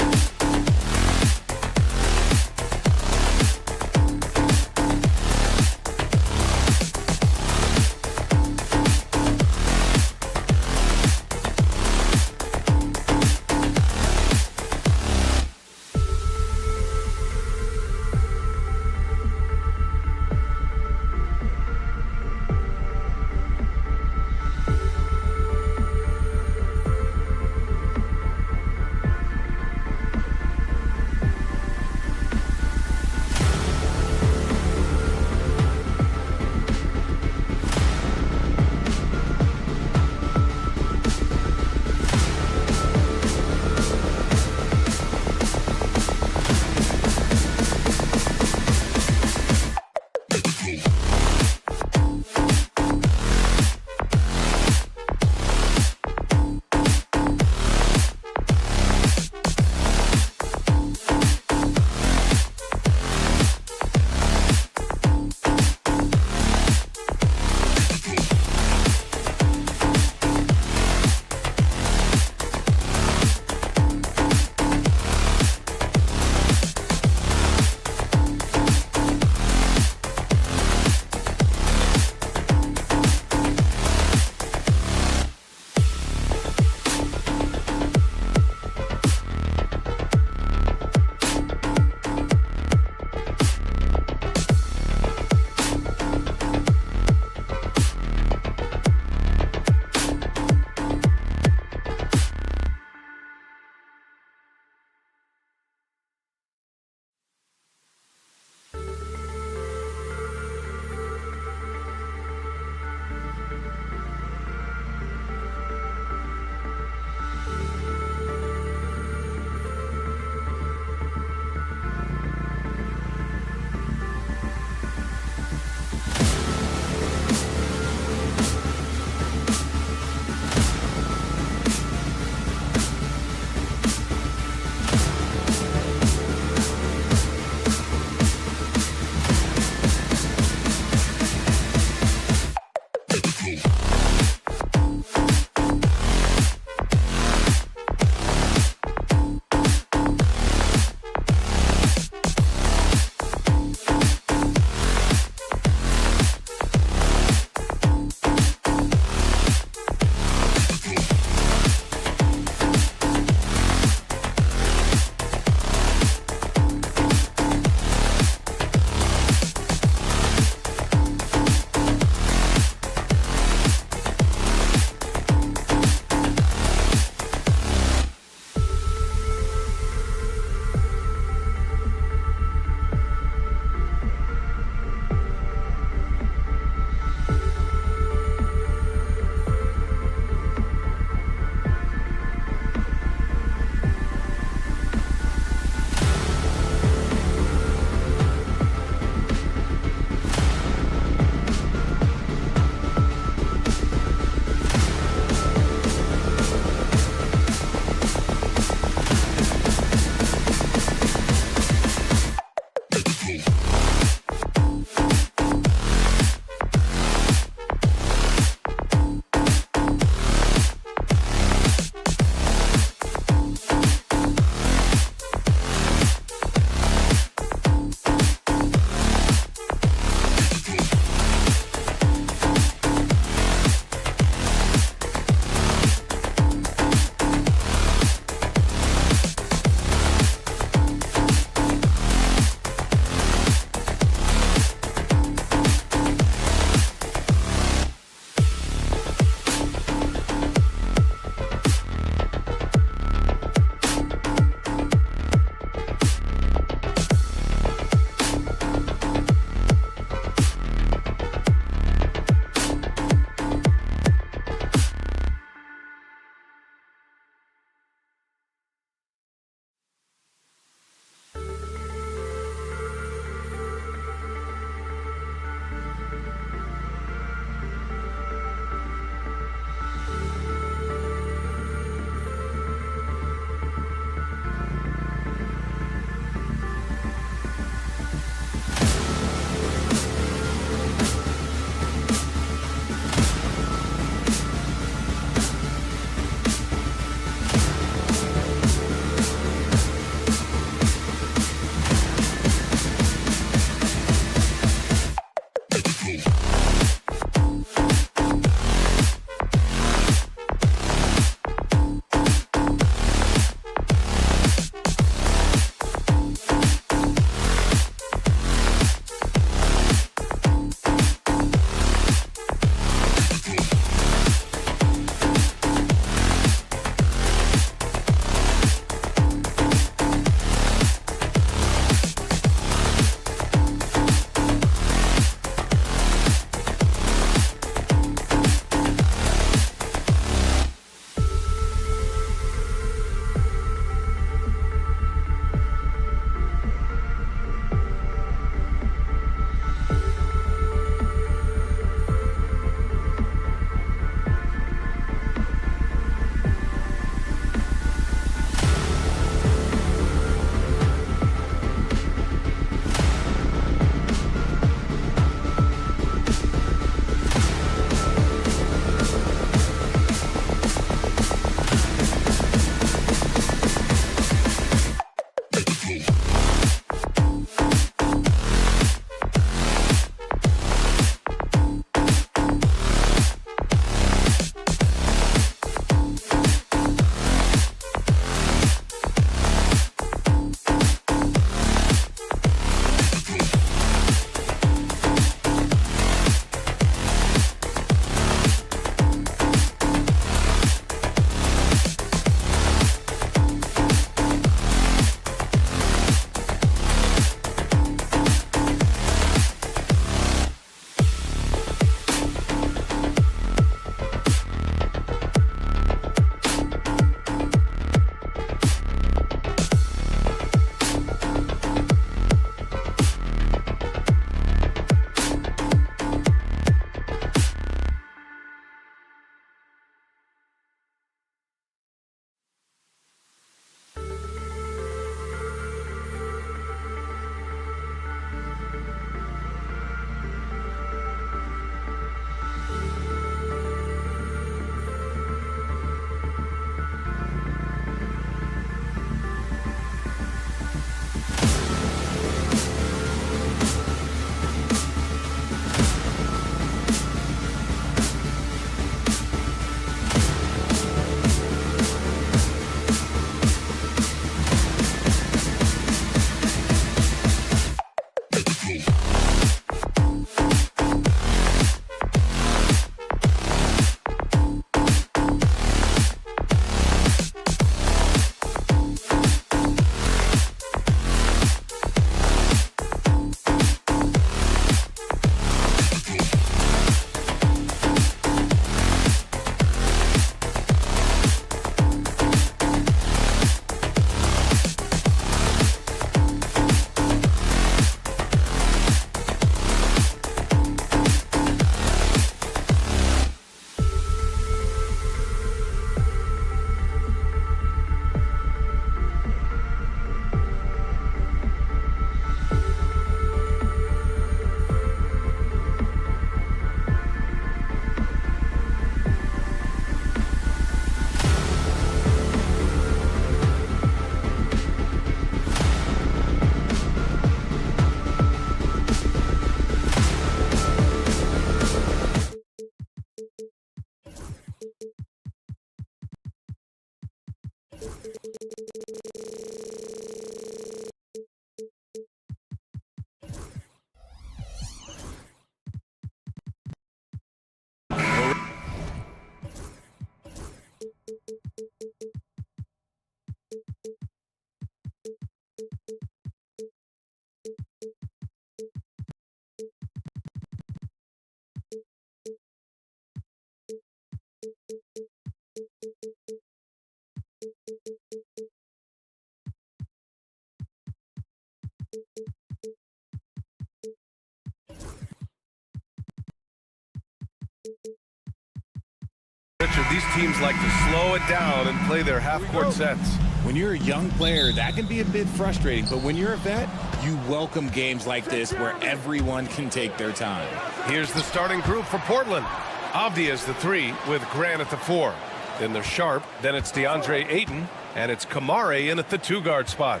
teams like to slow it down and play their half-court sets. When you're a young player, that can be a bit frustrating, but when you're a vet, you welcome games like this where everyone can take their time. Here's the starting group for Portland. Avdia is the 3 with Grant at the 4. Then there's Sharp, then it's DeAndre Ayton, and it's Kamare in at the 2-guard spot.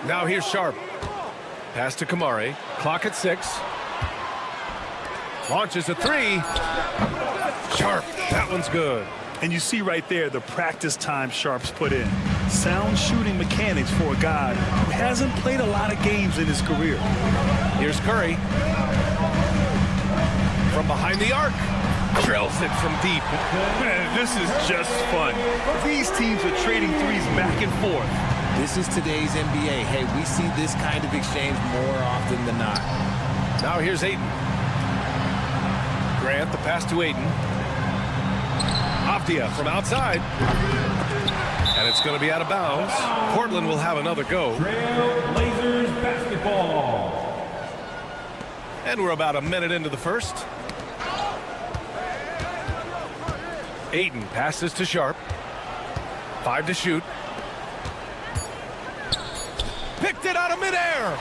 Now here's Sharp. Pass to Kamare. Clock at 6. Launches a 3. Sharp, that one's good. And you see right there the practice time Sharp's put in. Sound shooting mechanics for a guy who hasn't played a lot of games in his career. Here's Curry. From behind the arc. Drills it from deep. Man, this is just fun. These teams are trading threes back and forth. This is today's NBA. Hey, we see this kind of exchange more often than not. Now here's Ayton. Grant, the pass to Ayton. Avdia from outside. And it's going to be out of bounds. Portland will have another go. Blazers basketball. And we're about a minute into the first. Ayton passes to Sharp. 5 to shoot. Picked it out of midair.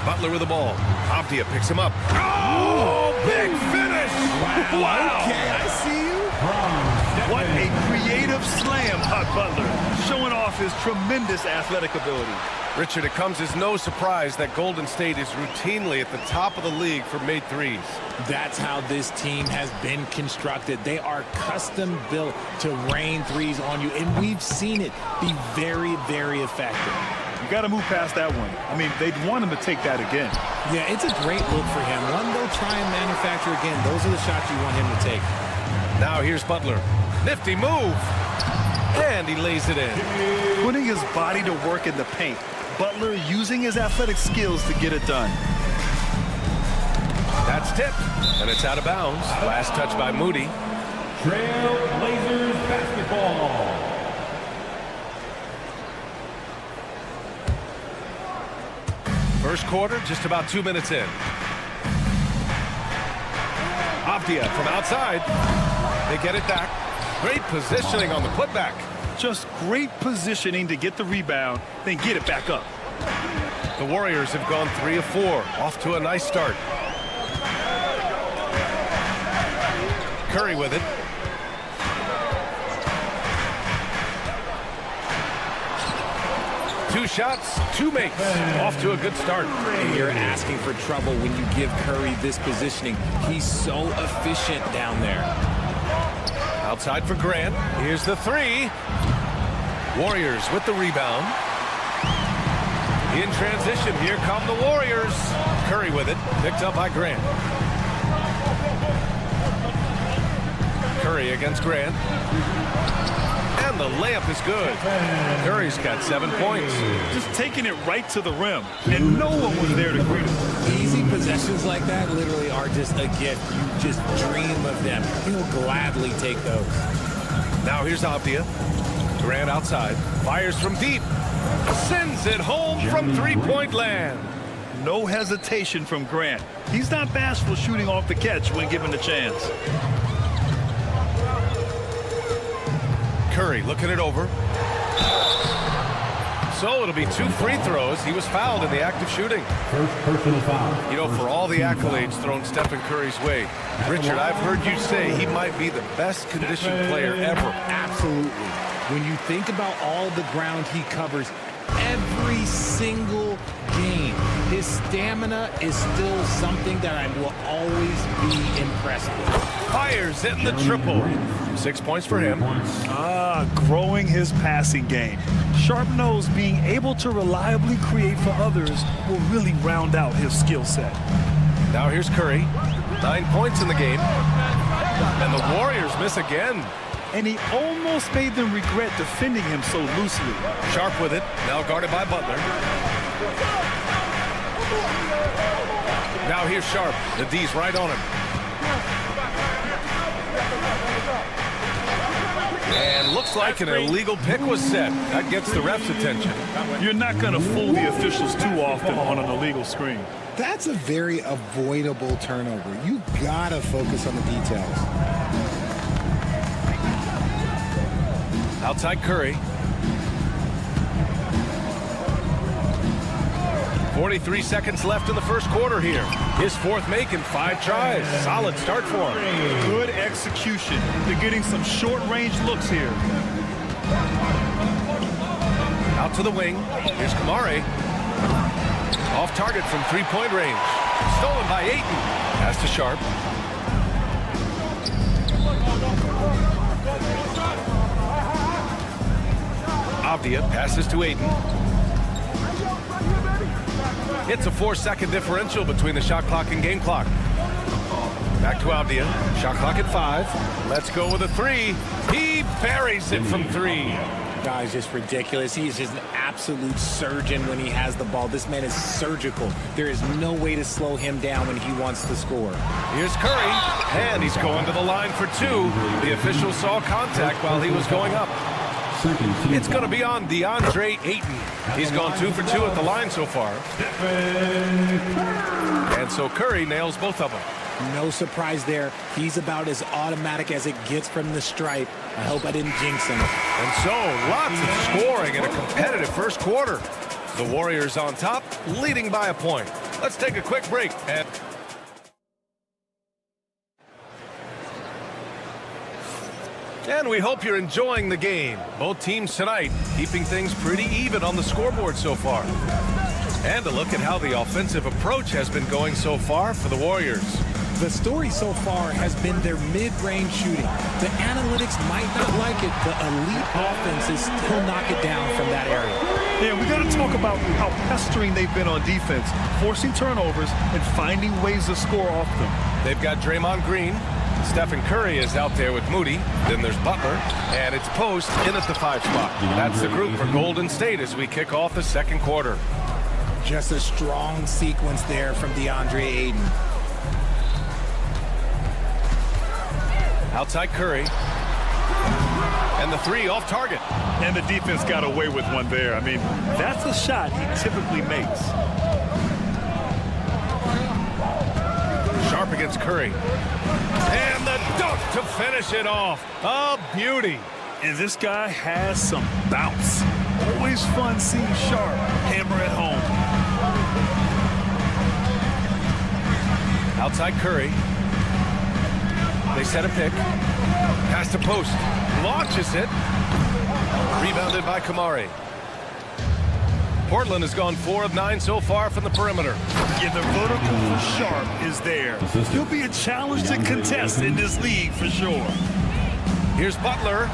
Butler with the ball. Avdia picks him up. Oh, big finish. Wow. Okay, I see you. What a creative slam, Hot Butler, showing off his tremendous athletic ability. Richard, it comes as no surprise that Golden State is routinely at the top of the league for made threes. That's how this team has been constructed. They are custom built to rain threes on you, and we've seen it be very, very effective. You got to move past that one. I mean, they'd want him to take that again. Yeah, it's a great look for him. One they'll try and manufacture again. Those are the shots you want him to take. Now here's Butler. Nifty move. And he lays it in. Putting his body to work in the paint. Butler using his athletic skills to get it done. That's tipped. And it's out of bounds. Last touch by Moody. Trail Blazers basketball. First quarter, just about 2 minutes in. Avdia from outside. They get it back. Great positioning on the putback. Just great positioning to get the rebound, then get it back up. The Warriors have gone 3 of 4. Off to a nice start. Curry with it. Two shots, 2 makes. Off to a good start. And you're asking for trouble when you give Curry this positioning. He's so efficient down there. Outside for Grant. Here's the 3. Warriors with the rebound. In transition, here come the Warriors. Curry with it. Picked up by Grant. Curry against Grant. And the layup is good. Curry's got 7 points. Just taking it right to the rim. And no one was there to greet him. Easy possessions like that literally are just a gift. You just dream of them. He'll gladly take those. Now here's Avdia. Grant outside. Fires from deep. Sends it home from three-point land. No hesitation from Grant. He's not bashful shooting off the catch when given the chance. Curry looking it over. So it'll be 2 free throws. He was fouled in the act of shooting. First personal foul. You know, for all the accolades thrown Stephen Curry's way, Richard, I've heard you say he might be the best conditioned player ever. Absolutely. When you think about all the ground he covers every single game, his stamina is still something that I will always be impressed with. Fires hitting the triple. 6 points for him. Growing his passing game. Sharp knows being able to reliably create for others will really round out his skill set. Now here's Curry. 9 points in the game. And the Warriors miss again. And he almost made them regret defending him so loosely. Sharp with it. Now guarded by Butler. Now here's Sharp. The D's right on him. And looks like an illegal pick was set. That gets the ref's attention. You're not going to fool the officials too often on an illegal screen. That's a very avoidable turnover. You gotta focus on the details. Outside Curry. 43 seconds left in the first quarter here. His fourth make in 5 tries. Solid start for him. Good execution. They're getting some short-range looks here. Out to the wing. Here's Kamari. Off target from 3-point range. Stolen by Ayton. Pass to Sharp. Avdia passes to Ayton. It's a 4-second differential between the shot clock and game clock. Back to Avdia. Shot clock at 5. Let's go with a 3. He buries it from 3. Guys, just ridiculous. He is just an absolute surgeon when he has the ball. This man is surgical. There is no way to slow him down when he wants to score. Here's Curry, and he's going to the line for 2. The official saw contact while he was going up. It's going to be on DeAndre Ayton. He's gone 2 for 2 at the line so far. And so Curry nails both of them. No surprise there. He's about as automatic as it gets from the stripe. I hope I didn't jinx him. And so lots of scoring in a competitive first quarter. The Warriors on top, leading by a point. Let's take a quick break. And we hope you're enjoying the game. Both teams tonight keeping things pretty even on the scoreboard so far. And a look at how the offensive approach has been going so far for the Warriors. The story so far has been their mid-range shooting. The analytics might not like it, but elite offenses still knock it down from that area. Yeah, we got to talk about how pestering they've been on defense, forcing turnovers and finding ways to score off them. They've got Draymond Green. Stephen Curry is out there with Moody. Then there's Butler. And it's Post in at the 5 spot. That's the group for Golden State as we kick off the second quarter. Just a strong sequence there from DeAndre Ayton. Outside Curry. And the 3 off target. And the defense got away with one there. I mean, that's a shot he typically makes. Sharp against Curry. And the dunk to finish it off. A beauty. And this guy has some bounce. Always fun seeing Sharp hammer at home. Outside Curry. They set a pick. Pass to Post. Launches it. Rebounded by Kamari. Portland has gone 4 of 9 so far from the perimeter. Yeah, the vertical for Sharp is there. He'll be a challenge to contest in this league for sure. Here's Butler.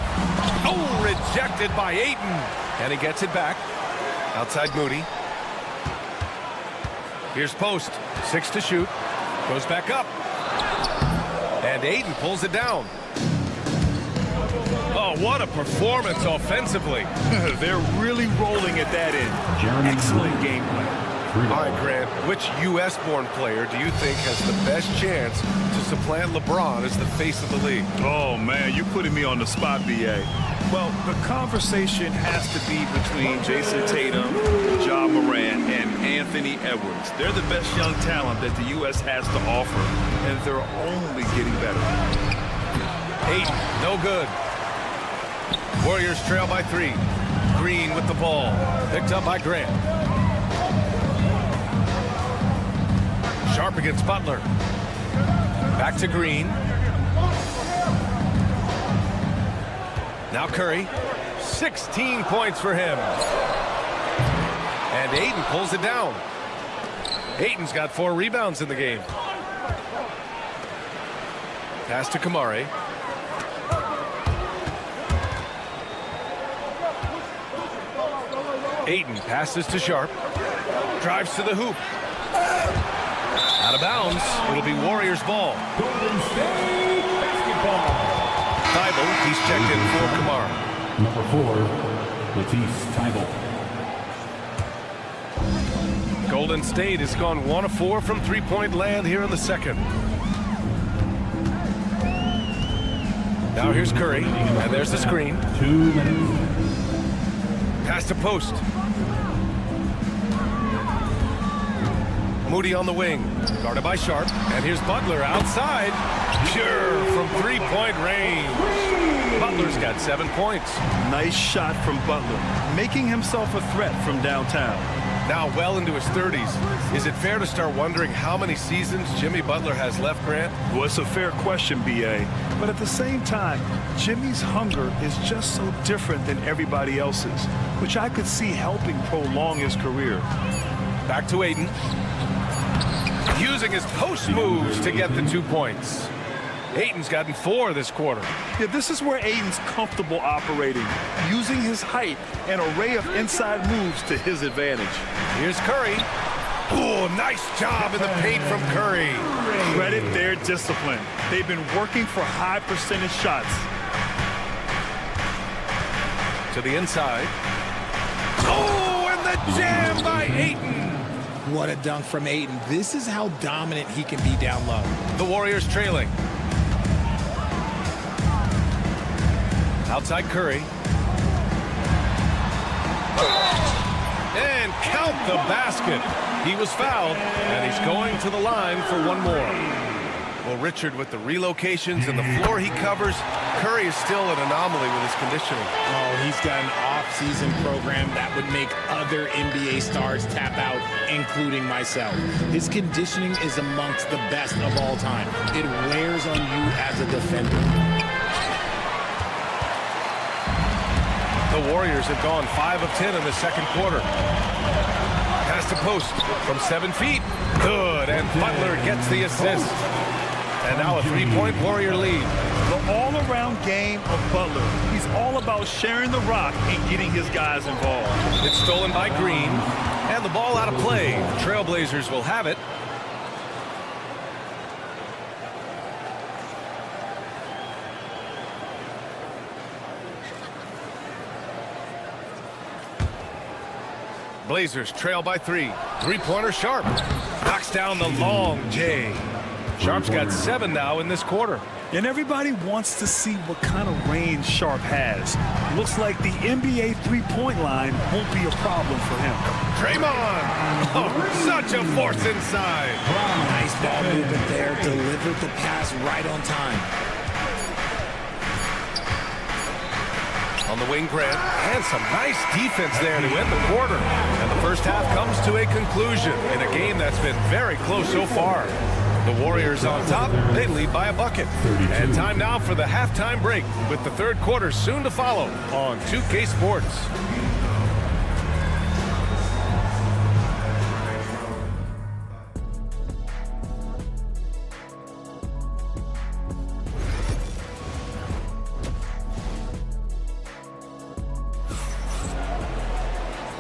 Oh, rejected by Ayton. And he gets it back. Outside Moody. Here's Post. 6 to shoot. Goes back up. And Ayton pulls it down. Oh, what a performance offensively. They're really rolling at that end. Excellent game plan. All right, Grant, which U.S.-born player do you think has the best chance to supplant LeBron as the face of the league? Oh, man, you're putting me on the spot, B.A. Well, the conversation has to be between Jason Tatum, Ja Morant, and Anthony Edwards. They're the best young talent that the U.S. has to offer, and they're only getting better. 8, no good. Warriors trail by 3. Green with the ball. Picked up by Grant. Sharp against Butler. Back to Green. Now Curry. 16 points for him. And Ayton pulls it down. Ayton's got 4 rebounds in the game. Pass to Kamari. Ayton passes to Sharp. Drives to the hoop. Out of bounds. It'll be Warriors ball. Golden State basketball. Thibault, he's checked in for Kamara. Number 4, Matisse Thibault. Golden State has gone 1 of 4 from three-point land here in the second. Now here's Curry, and there's the screen. 2 minutes. Pass to Post. Moody on the wing, guarded by Sharp, and here's Butler outside. Pure from three-point range. Butler's got 7 points. Nice shot from Butler, making himself a threat from downtown. Now well into his 30s. Is it fair to start wondering how many seasons Jimmy Butler has left, Grant? Well, it's a fair question, B.A. But at the same time, Jimmy's hunger is just so different than everybody else's, which I could see helping prolong his career. Back to Ayton. Using his post moves to get the 2 points. Ayton's gotten 4 this quarter. Yeah, this is where Ayton's comfortable operating, using his height and array of inside moves to his advantage. Here's Curry. Oh, nice job in the paint from Curry. Credit their discipline. They've been working for high percentage shots. To the inside. Oh, and the jam by Ayton. What a dunk from Ayton. This is how dominant he can be down low. The Warriors trailing. Outside Curry. And count the basket. He was fouled, and he's going to the line for one more. Well, Richard, with the relocations and the floor he covers, Curry is still an anomaly with his conditioning. Oh, he's got an off-season program that would make other NBA stars tap out, including myself. His conditioning is amongst the best of all time. It wears on you as a defender. The Warriors have gone 5 of 10 in the second quarter. Pass to post from 7 feet. Good, and Butler gets the assist. And now a 3-point Warrior lead. The all-around game of Butler. He's all about sharing the rock and getting his guys involved. It's stolen by Green, and the ball out of play. The Trailblazers will have it. Blazers trail by 3. Three-pointer Sharp. Knocks down the long J. Sharp's got 7 now in this quarter. And everybody wants to see what kind of range Sharp has. Looks like the NBA three-point line won't be a problem for him. Draymond! Oh, such a force inside. Nice ball movement there. Delivered the pass right on time. On the wing, Grant, and some nice defense there to end the quarter. And the first half comes to a conclusion in a game that's been very close so far. The Warriors on top, they lead by a bucket. And time now for the halftime break, with the third quarter soon to follow on 2K Sports.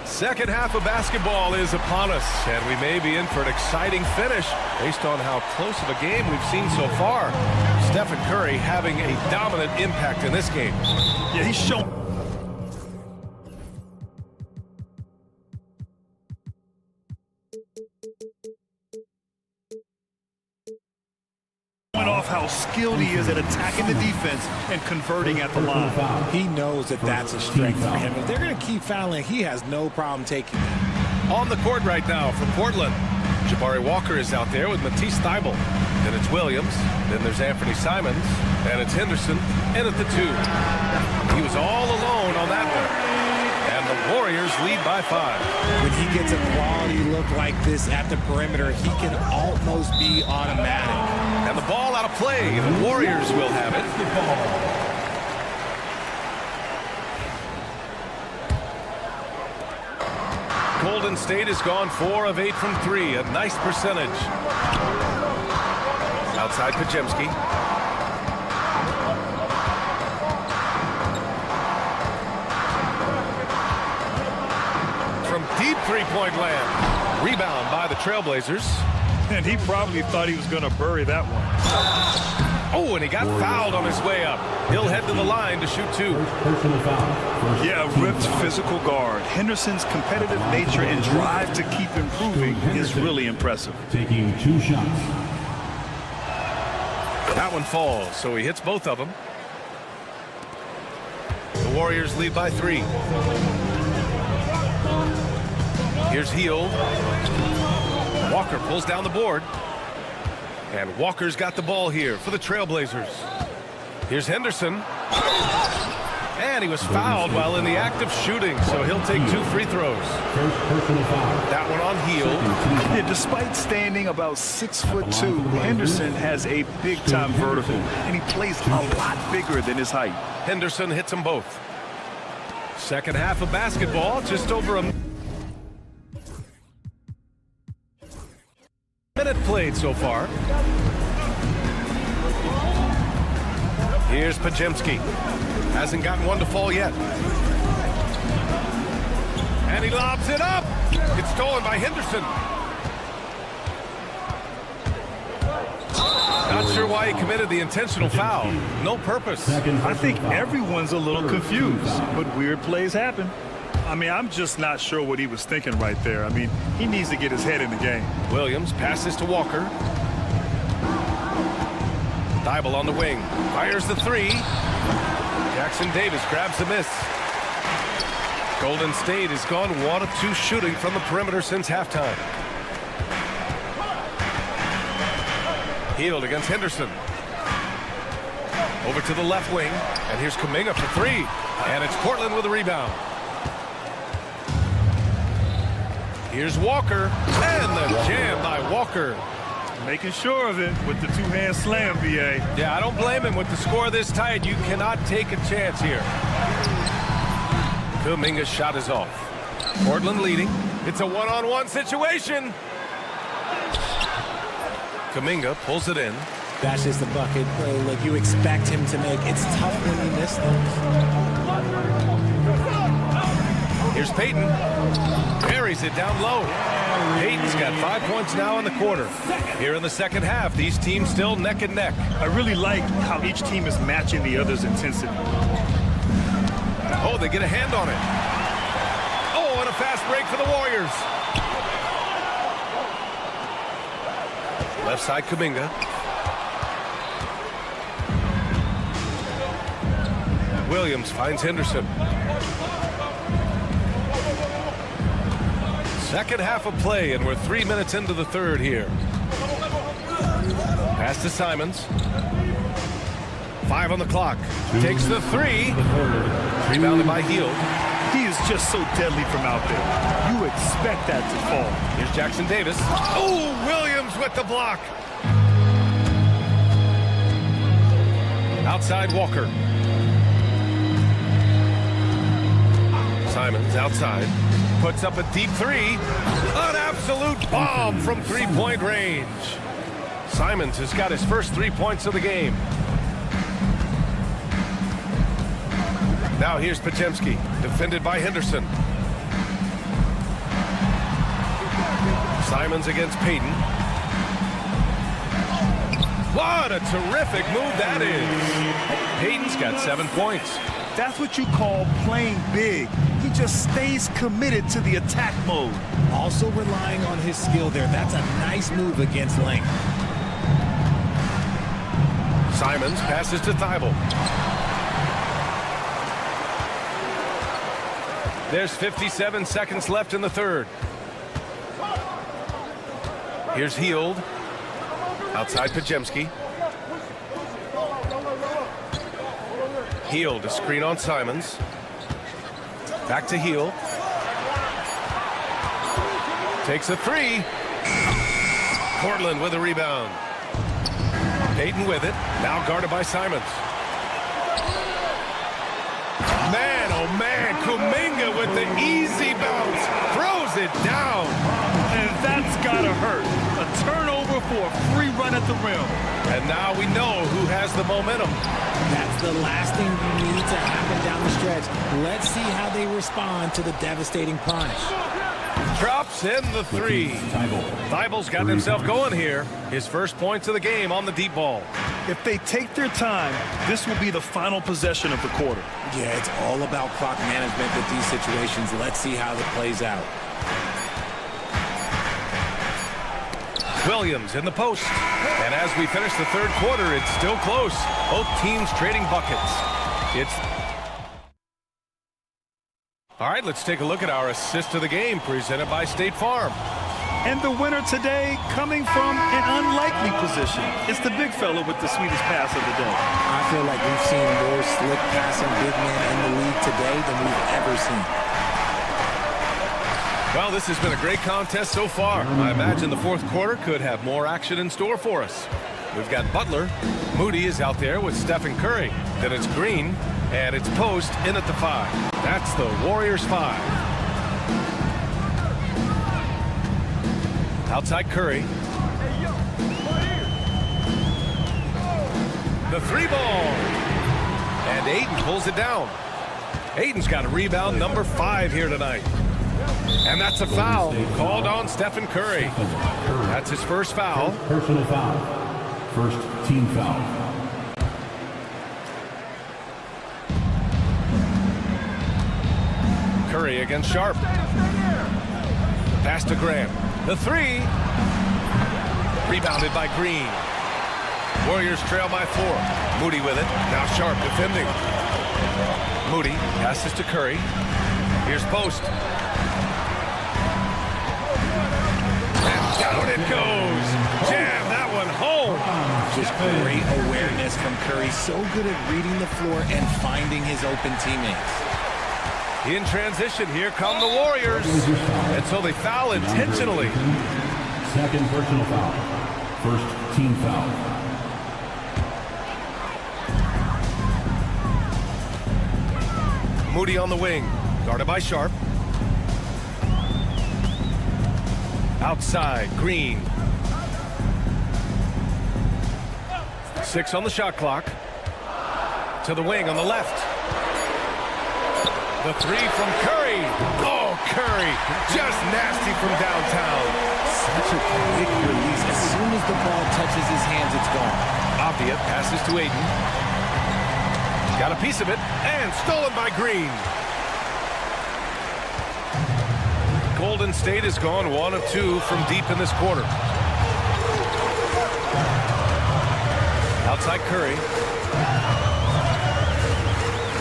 Second half of basketball is upon us, and we may be in for an exciting finish based on how close of a game we've seen so far. Stephen Curry having a dominant impact in this game. Yeah, he's shown off how skilled he is at attacking the defense and converting at the line. He knows that that's a strength for him. If they're going to keep fouling, he has no problem taking it. On the court right now for Portland, Jabari Walker is out there with Matisse Thybulle. Then it's Williams. Then there's Anthony Simons. And it's Henderson in at the 2. He was all alone on that one. And the Warriors lead by 5. When he gets a quality look like this at the perimeter, he can almost be automatic. And the ball out of play. The Warriors will have it. Golden State has gone 4 of 8 from 3. A nice percentage. Outside Podziemski. From deep three-point land. Rebound by the Trailblazers. And he probably thought he was going to bury that one. Oh, and he got fouled on his way up. He'll head to the line to shoot 2. Yeah, ripped physical guard. Henderson's competitive nature and drive to keep improving is really impressive. Taking 2 shots. That one falls, so he hits both of them. The Warriors lead by 3. Here's Hield. Walker pulls down the board. And Walker's got the ball here for the Trailblazers. Here's Henderson. And he was fouled while in the act of shooting, so he'll take 2 free throws. First personal foul. That one on Heel. Yeah, despite standing about 6'2", Henderson has a big-time vertical, and he plays a lot bigger than his height. Henderson hits them both. Second half of basketball, just over a minute played so far. Here's Pajemski. Hasn't gotten one to fall yet. And he lobs it up. It's stolen by Henderson. Not sure why he committed the intentional foul. No purpose. I think everyone's a little confused, but weird plays happen. I mean, I'm just not sure what he was thinking right there. I mean, he needs to get his head in the game. Williams passes to Walker. Thibault on the wing. Fires the 3. Jackson Davis grabs the miss. Golden State has gone 1 of 2 shooting from the perimeter since halftime. Healed against Henderson. Over to the left wing. And here's Kuminga for 3. And it's Portland with a rebound. Here's Walker. And the jam by Walker. Making sure of it with the 2-hand slam, B.A. Yeah, I don't blame him. With the score this tight, you cannot take a chance here. Kuminga's shot is off. Portland leading. It's a one-on-one situation. Kuminga pulls it in. That's just the bucket play like you expect him to make. It's tough when you miss those. Here's Payton. Buries it down low. Payton's got 5 points now in the quarter. Here in the second half, these teams still neck and neck. I really like how each team is matching the other's intensity. Oh, they get a hand on it. Oh, and a fast break for the Warriors. Left side, Kuminga. Williams finds Henderson. Second half of play, and we're 3 minutes into the third here. Pass to Simons. 5 on the clock. Takes the 3. Rebounded by Heel. He is just so deadly from out there. You expect that to fall. Here's Jackson Davis. Oh, Williams with the block. Outside Walker. Simons outside. Puts up a deep 3. An absolute bomb from 3-point range. Simons has got his first 3 points of the game. Now here's Pajemski, defended by Henderson. Simons against Payton. What a terrific move that is. Payton's got 7 points. That's what you call playing big. He just stays committed to the attack mode. Also relying on his skill there. That's a nice move against length. Simons passes to Thibault. There's 57 seconds left in the third. Here's Hield. Outside Pajemski. Hield, a screen on Simons. Back to Hield. Takes a 3. Portland with a rebound. Payton with it. Now guarded by Simons. Man, oh man, Kuminga with the easy bounce. Throws it down. And that's gotta hurt. A turnover for a free run at the rim. And now we know who has the momentum. That's the last thing you need to happen down the stretch. Let's see how they respond to the devastating punch. Drops in the 3. Thibault's gotten himself going here. His first points of the game on the deep ball. If they take their time, this will be the final possession of the quarter. Yeah, it's all about clock management with these situations. Let's see how it plays out. Williams in the post. And as we finish the third quarter, it's still close. Both teams trading buckets. All right, let's take a look at our assist of the game presented by State Farm. And the winner today coming from an unlikely position. It's the big fella with the sweetest pass of the day. I feel like we've seen more slick passing big men in the league today than we've ever seen. Well, this has been a great contest so far. I imagine the fourth quarter could have more action in store for us. We've got Butler. Moody is out there with Stephen Curry. Then it's Green, and it's Post in at the 5. That's the Warriors 5. Outside Curry. The 3 ball. And Ayton pulls it down. Ayton's got a rebound number 5 here tonight. And that's a foul called on Stephen Curry. That's his first foul. Personal foul. First team foul. Curry against Sharp. Pass to Graham. The 3. Rebounded by Green. Warriors trail by 4. Moody with it. Now Sharp defending. Moody passes to Curry. Here's Post. And down it goes. Jam that one home. Just great awareness from Curry. So good at reading the floor and finding his open teammates. In transition, here come the Warriors. And so they foul intentionally. Second personal foul. First team foul. Moody on the wing. Guarded by Sharp. Outside, Green. 6 on the shot clock. To the wing on the left. The 3 from Curry. Oh, Curry. Just nasty from downtown. Such a quick release. As soon as the ball touches his hands, it's gone. Avdia passes to Ayton. Got a piece of it, and stolen by Green. Golden State has gone 1 of 2 from deep in this quarter. Outside Curry.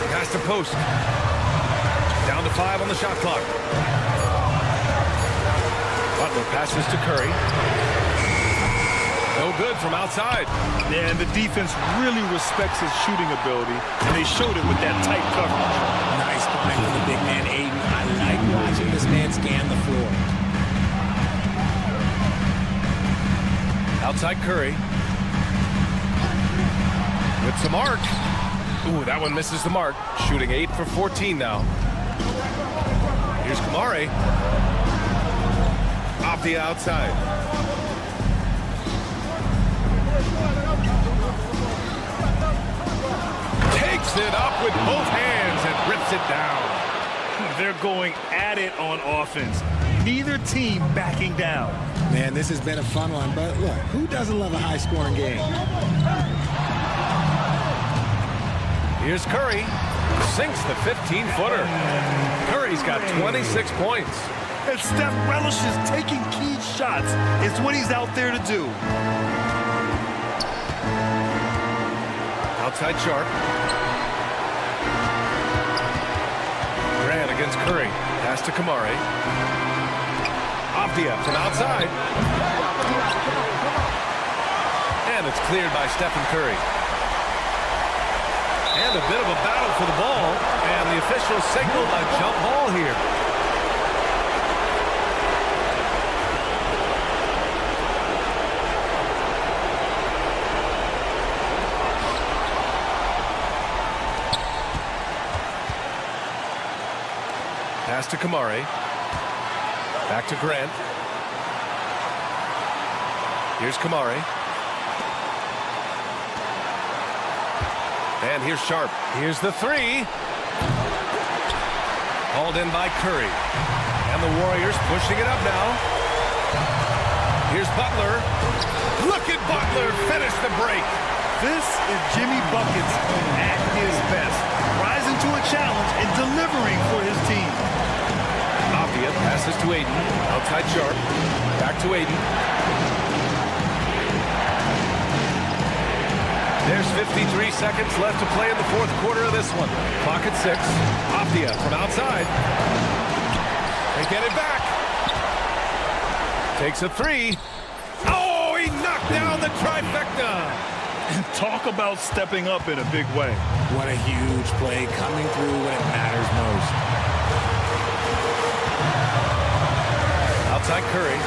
Pass to Post. Down to 5 on the shot clock. Butler passes to Curry. No good from outside. Yeah, and the defense really respects his shooting ability, and they showed it with that tight coverage. Nice find for the big man, Ayton. I like watching this man scan the floor. Outside Curry. With some arc. Ooh, that one misses the mark. Shooting 8 for 14 now. Here's Kamari. Off the outside. Takes it up with both hands and rips it down. They're going at it on offense. Neither team backing down. Man, this has been a fun one, but look, who doesn't love a high-scoring game? Here's Curry. Sinks the 15-footer. Curry's got 26 points. And Steph relishes taking key shots. It's what he's out there to do. Outside Sharp. Grant against Curry. Pass to Kamari. Avdia from outside. And it's cleared by Stephen Curry. And a bit of a battle for the ball. And the officials signaled a jump ball here. Pass to Kamari. Back to Grant. Here's Kamari. And here's Sharp. Here's the 3. Hauled in by Curry. And the Warriors pushing it up now. Here's Butler. Look at Butler finish the break. This is Jimmy Buckets at his best. Rising to a challenge and delivering for his team. Avdia passes to Ayton. Outside Sharp. Back to Ayton. There's 53 seconds left to play in the fourth quarter of this one. Clock at 6. Avdia from outside. They get it back. Takes a three. Oh, he knocked down the trifecta. And talk about stepping up in a big way. What a huge play, coming through when it matters most. Outside Curry.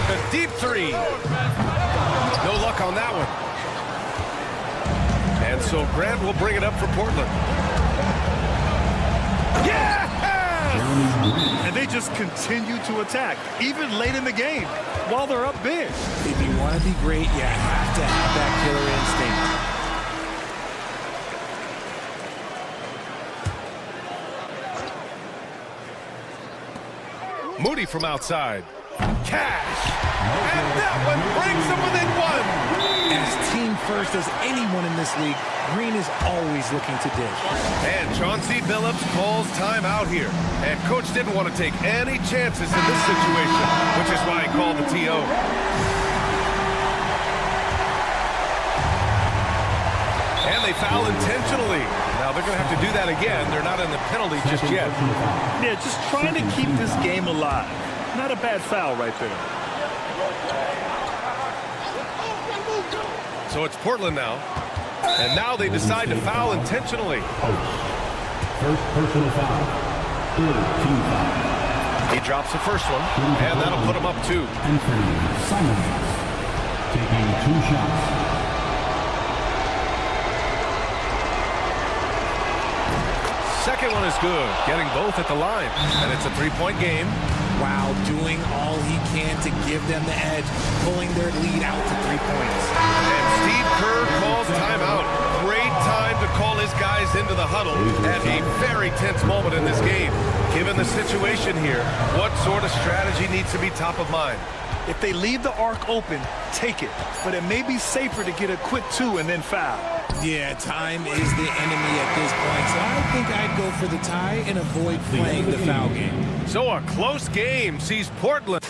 The deep three. No luck on that one. And so Grant will bring it up for Portland. Yeah! And they just continue to attack, even late in the game, while they're up big. If you want to be great, you have to have that killer instinct. Moody from outside. Cash! And that one brings them within one! As team first as anyone in this league, Green is always looking to dish. And Chauncey Billups calls timeout here. And coach didn't want to take any chances in this situation, which is why he called the TO. And they foul intentionally. Now they're going to have to do that again. They're not in the penalty just yet. Yeah, just trying to keep this game alive. Not a bad foul right there. So it's Portland now. And now they decide to foul intentionally. First personal foul. Third team foul. He drops the first one, and that'll put him up 2. Anthony Simons taking 2 shots. Second one is good, getting both at the line. And it's a 3-point game. Wow, doing all he can to give them the edge, pulling their lead out to 3 points. And Steve Kerr calls timeout. Great time to call his guys into the huddle at a very tense moment in this game. Given the situation here, what sort of strategy needs to be top of mind? If they leave the arc open, take it. But it may be safer to get a quick 2 and then foul. Yeah, time is the enemy at this point, so I think I'd go for the tie and avoid playing the foul game. So a close game sees Portland.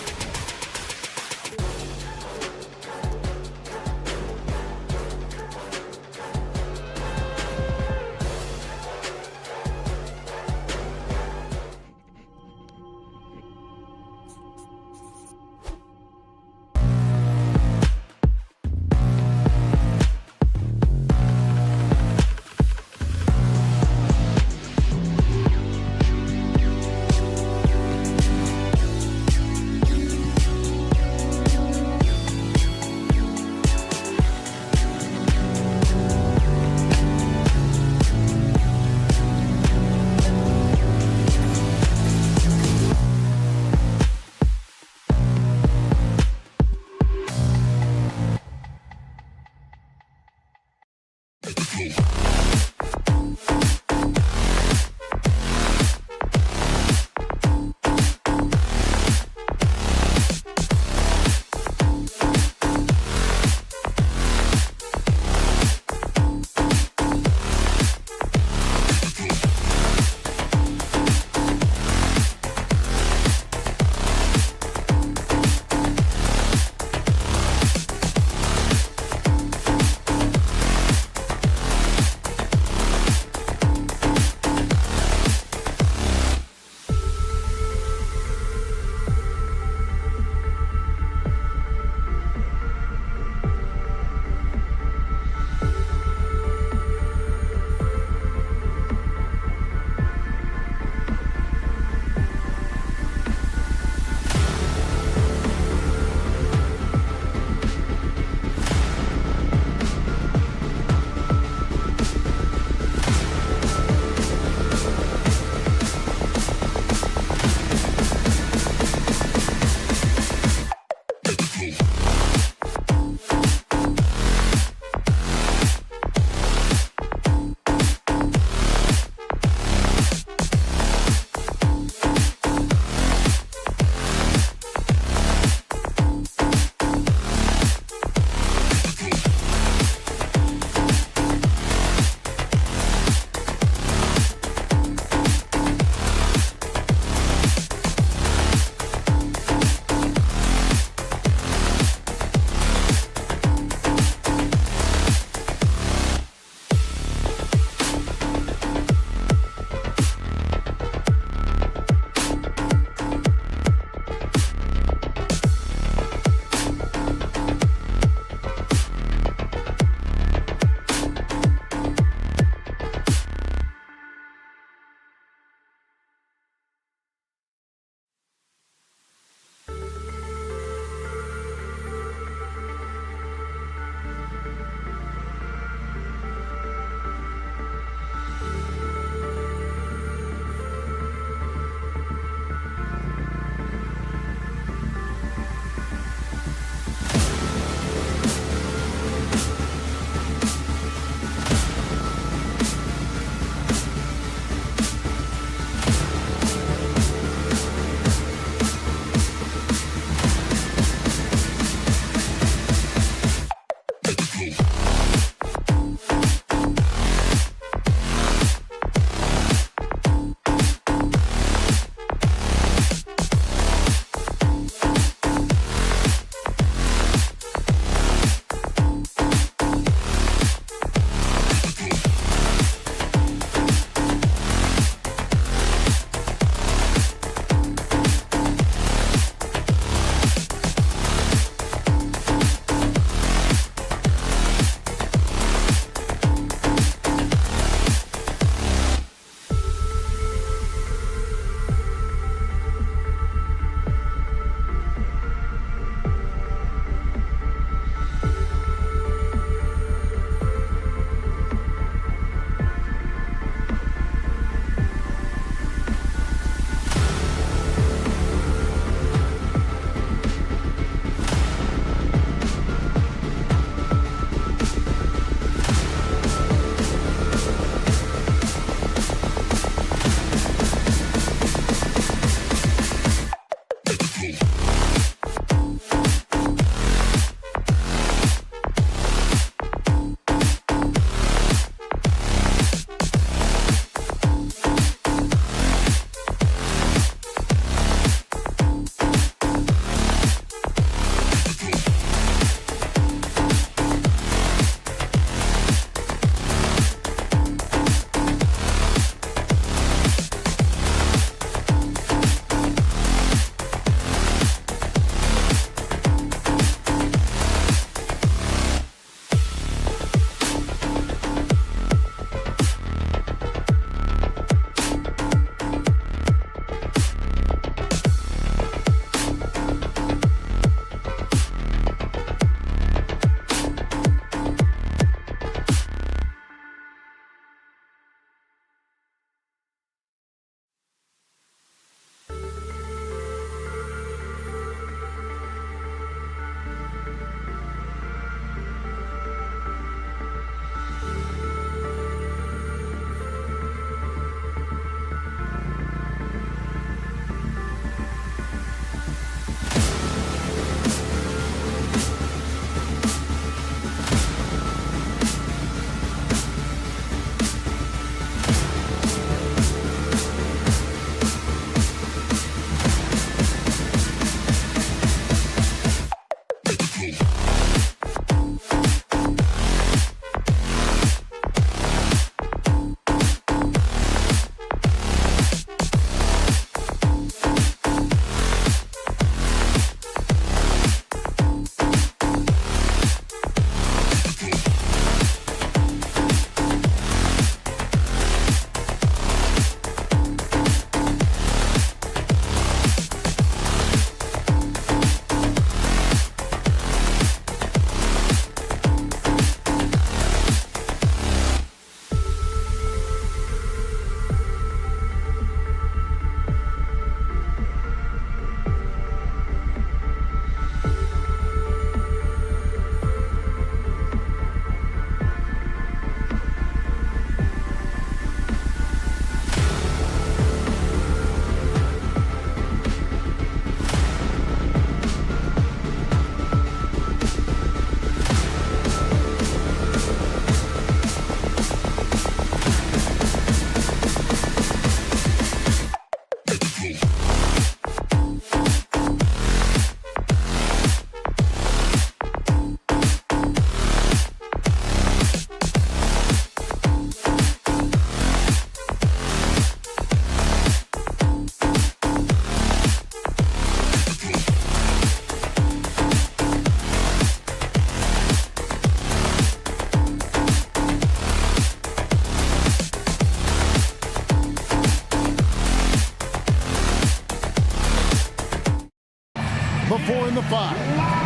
in the 5.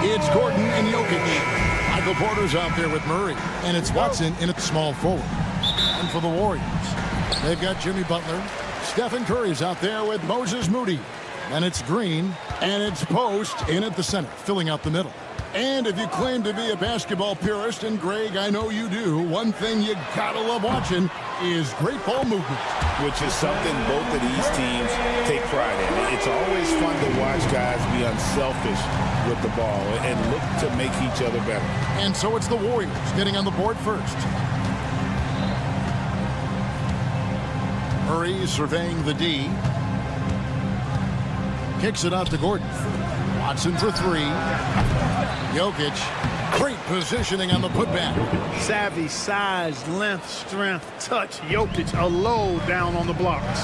It's Gordon and Jokic. Michael Porter's out there with Murray. And it's Watson in at small forward. And for the Warriors, they've got Jimmy Butler. Stephen Curry's out there with Moses Moody. And it's Green. And it's Post in at the center, filling out the middle. And if you claim to be a basketball purist, and Greg, I know you do, one thing you gotta love watching is great ball movement. Which is something both of these teams take pride in. It's always fun to watch guys be unselfish with the ball and look to make each other better. And so it's the Warriors getting on the board first. Murray surveying the D. Kicks it out to Gordon. Watson for 3. Jokic, great positioning on the putback. Savvy, size, length, strength, touch. Jokic, a low down on the blocks.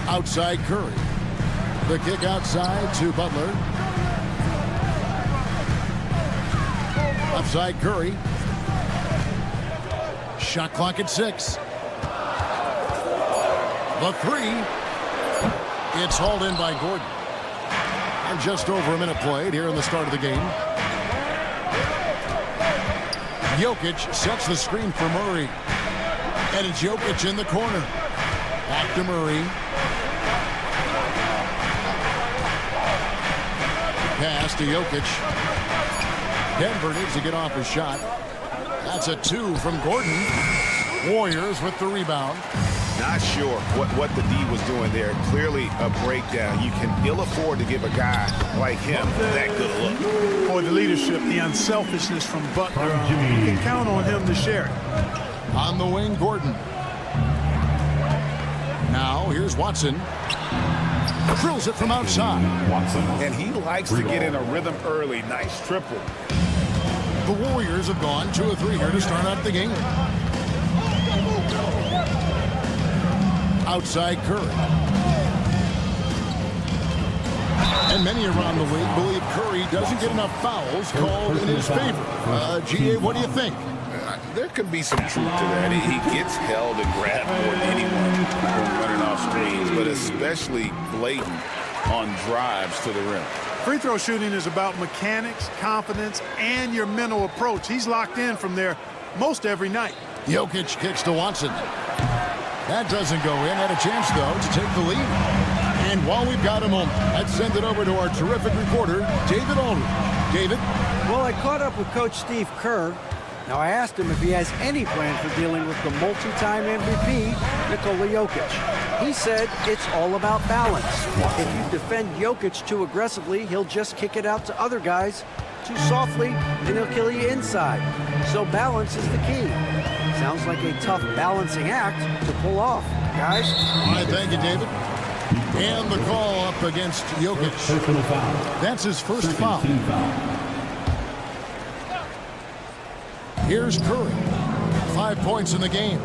Outside Curry. The kick outside to Butler. Upside Curry. Shot clock at 6. The 3. It's hauled in by Gordon. And just over a minute played here in the start of the game. Jokic sets the screen for Murray. And it's Jokic in the corner. Back to Murray. Pass to Jokic. Denver needs to get off his shot. That's a 2 from Gordon. Warriors with the rebound. Not sure what the D was doing there. Clearly a breakdown. You can ill afford to give a guy like him that good a look. For the leadership, the unselfishness from Butler. You can count on him to share it. On the wing, Gordon. Now here's Watson. Drills it from outside. Watson. And he likes to get in a rhythm early. Nice triple. The Warriors have gone 2 of 3 here to start out the game. Outside Curry. And many around the league believe Curry doesn't get enough fouls called in his favor. GA, what do you think? There could be some truth to that. He gets held and grabbed more than anyone when running off screens, but especially blatant on drives to the rim. Free throw shooting is about mechanics, confidence, and your mental approach. He's locked in from there most every night. Jokic kicks to Watson. That doesn't go in. Had a chance, though, to take the lead. And while we've got a moment, let's send it over to our terrific reporter, David Aldridge. David? Well, I caught up with Coach Steve Kerr. Now, I asked him if he has any plan for dealing with the multi-time MVP, Nikola Jokic. He said it's all about balance. If you defend Jokic too aggressively, he'll just kick it out to other guys too softly, and he'll kill you inside. So balance is the key. Sounds like a tough balancing act to pull off, guys. All right, thank you, David. And the call up against Jokic. That's his first foul. Here's Curry. 5 points in the game.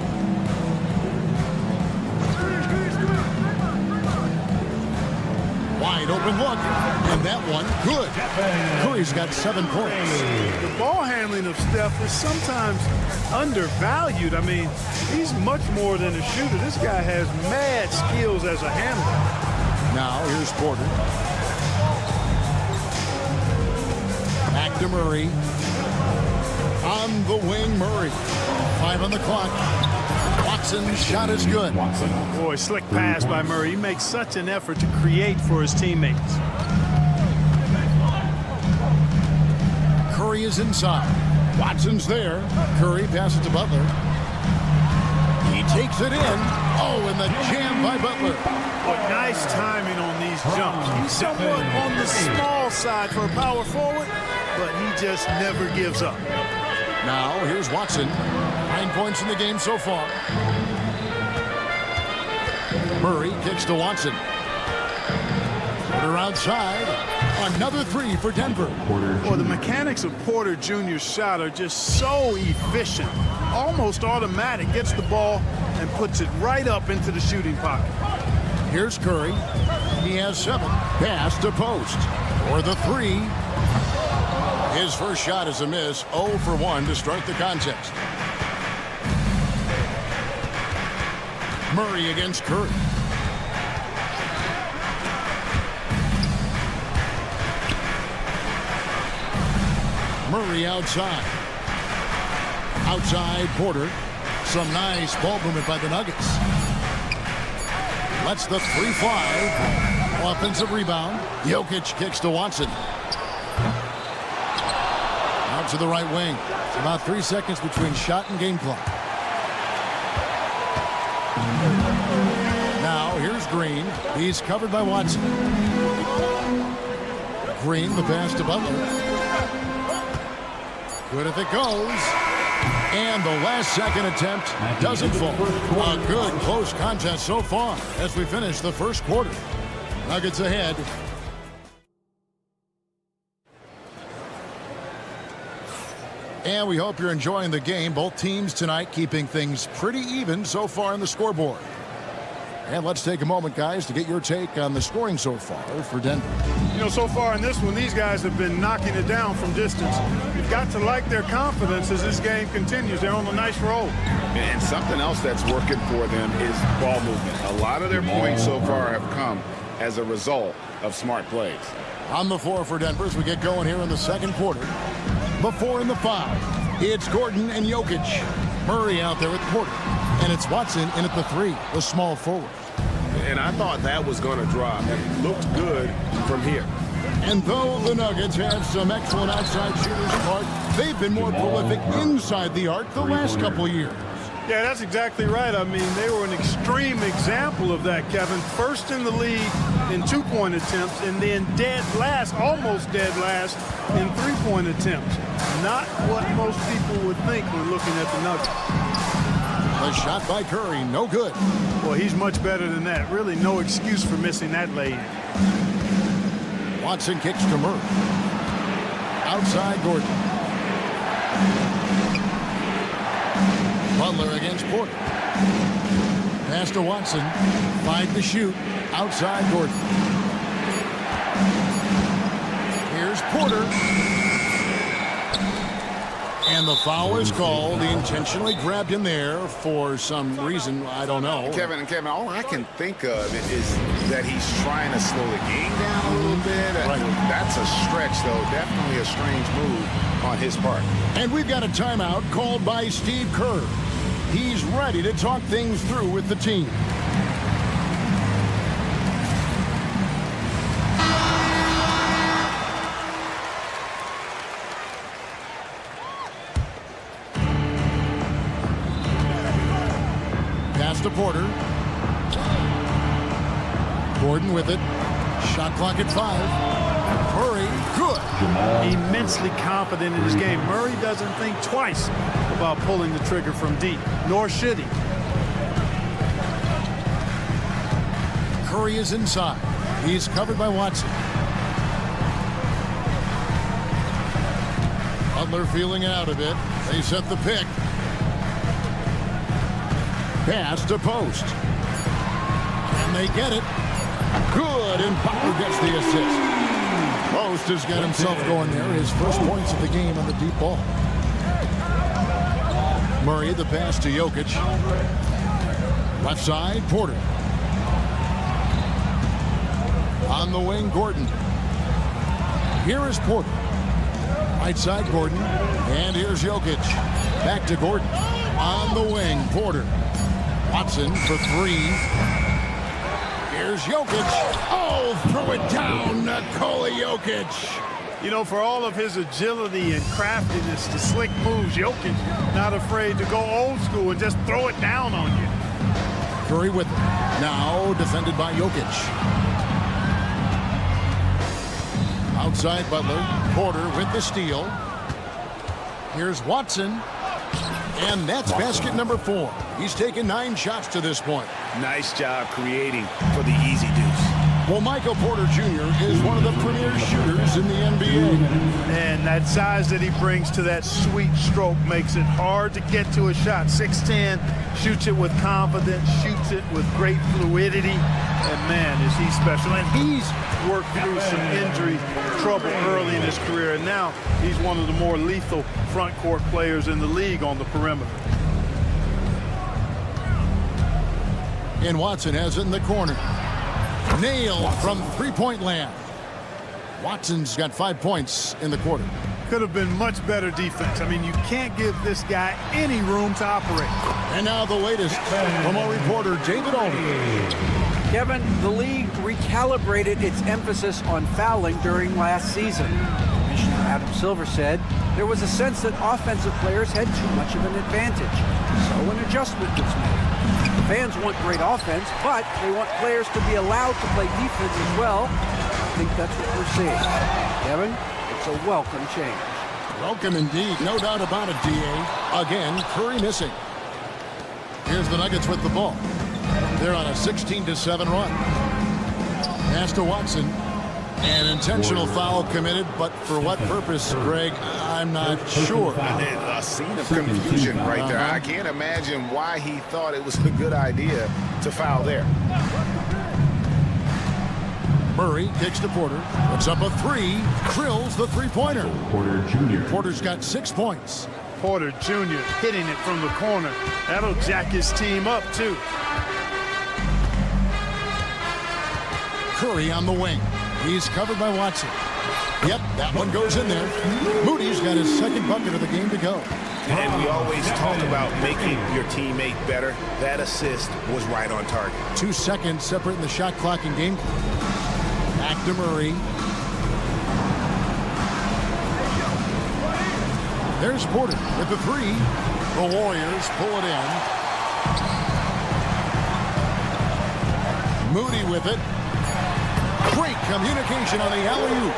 Wide open look. And that one, good. Curry's got 7 points. The ball handling of Steph is sometimes undervalued. I mean, he's much more than a shooter. This guy has mad skills as a handler. Now, here's Porter. Back to Murray. On the wing, Murray. 5 on the clock. Watson's shot is good. Boy, slick pass by Murray. He makes such an effort to create for his teammates. Curry is inside. Watson's there. Curry passes to Butler. He takes it in. Oh, and the jam by Butler. But nice timing on these jumps. He's somewhat on the small side for a power forward, but he just never gives up. Now, here's Watson. 9 points in the game so far. Murray kicks to Watson. Porter outside. Another 3 for Denver. Well, the mechanics of Porter Jr.'s shot are just so efficient. Almost automatic. Gets the ball and puts it right up into the shooting pocket. Here's Curry. He has 7. Pass to Post. For the 3. His first shot is a miss. 0 for 1 to start the contest. Murray against Curry. Murray outside. Outside, Porter. Some nice ball movement by the Nuggets. Lets the three fly. Offensive rebound. Jokic kicks to Watson. Out to the right wing. About 3 seconds between shot and game clock. Now, here's Green. He's covered by Watson. Green, the pass to Butler. Good if it goes. And the last second attempt doesn't fall. A good close contest so far as we finish the first quarter. Nuggets ahead. And we hope you're enjoying the game. Both teams tonight keeping things pretty even so far in the scoreboard. And let's take a moment, guys, to get your take on the scoring so far for Denver. You know, so far in this one, these guys have been knocking it down from distance. You've got to like their confidence as this game continues. They're on a nice roll. And something else that's working for them is ball movement. A lot of their points so far have come as a result of smart plays. On the floor for Denver as we get going here in the second quarter. The 4 and the 5. It's Gordon and Jokic. Murray out there with Porter. And it's Watson in at the 3, the small forward. And I thought that was going to drop. It looked good from here. And though the Nuggets have some excellent outside shooters apart, they've been more prolific inside the arc the last couple years. Yeah, that's exactly right. I mean, they were an extreme example of that, Kevin. First in the league in 2-point attempts, and then dead last, almost dead last, in 3-point attempts. Not what most people would think when looking at the Nuggets. A shot by Curry, no good. Well, he's much better than that. Really no excuse for missing that lay-in. Watson kicks to Murray. Outside Gordon. Butler against Porter. Pass to Watson. 5 to shoot. Outside Gordon. Here's Porter. And the foul is called. He intentionally grabbed him there for some reason. I don't know. Kevin, all I can think of is that he's trying to slow the game down a little bit. Right. That's a stretch, though. Definitely a strange move on his part. And we've got a timeout called by Steve Kerr. He's ready to talk things through with the team. Pass to Porter. Gordon with it. Shot clock at 5. Murray, good. Immensely confident in his game. Murray doesn't think twice about pulling the trigger from deep, nor should he. Curry is inside. He's covered by Watson. Butler feeling it out a bit. They set the pick. Pass to post. And they get it. Good, and Butler gets the assist. Post has got himself going there. His first points of the game on the deep ball. Murray, the pass to Jokic. Left side, Porter. On the wing, Gordon. Here is Porter. Right side, Gordon. And here's Jokic. Back to Gordon. On the wing, Porter. Watson for 3. Here's Jokic. Oh, throw it down, Nikola Jokic. You know, for all of his agility and craftiness, the slick moves, Jokic not afraid to go old school and just throw it down on you. Curry with it. Now defended by Jokic. Outside Butler. Porter with the steal. Here's Watson. And that's basket number 4. He's taken 9 shots to this point. Nice job creating for the easy deuce. Well, Michael Porter Jr. is one of the premier shooters in the NBA. And that size that he brings to that sweet stroke makes it hard to get to a shot. 6'10", shoots it with confidence, shoots it with great fluidity. And man, is he special. And he's worked through some injury trouble early in his career. And now he's one of the more lethal front court players in the league on the perimeter. And Watson has it in the corner. Nailed from 3-point land. Watson's got 5 points in the quarter. Could have been much better defense. I mean, you can't give this guy any room to operate. And now the latest from our reporter, David Alden. Kevin, the league recalibrated its emphasis on fouling during last season. Commissioner Adam Silver said there was a sense that offensive players had too much of an advantage, so an adjustment was made. The fans want great offense, but they want players to be allowed to play defense as well. I think that's what we're seeing. Kevin, it's a welcome change. Welcome indeed, no doubt about it, D.A. Again, Curry missing. Here's the Nuggets with the ball. They're on a 16-7 run. Pass to Watson. An intentional foul committed, but for what purpose, Greg, I'm not sure. A scene of confusion right there. I can't imagine why he thought it was a good idea to foul there. Murray kicks to Porter. Puts up a three. Drills the three-pointer. Porter Jr. Porter's got 6 points. Porter Jr. hitting it from the corner. That'll jack his team up, too. Curry on the wing. He's covered by Watson. Yep, that one goes in there. Moody's got his second bucket of the game to go. And we always talk about making your teammate better. That assist was right on target. 2 seconds separating the shot clock and game clock. Back to Murray. There's Porter with the three. The Warriors pull it in. Moody with it. Great communication on the alley-oop.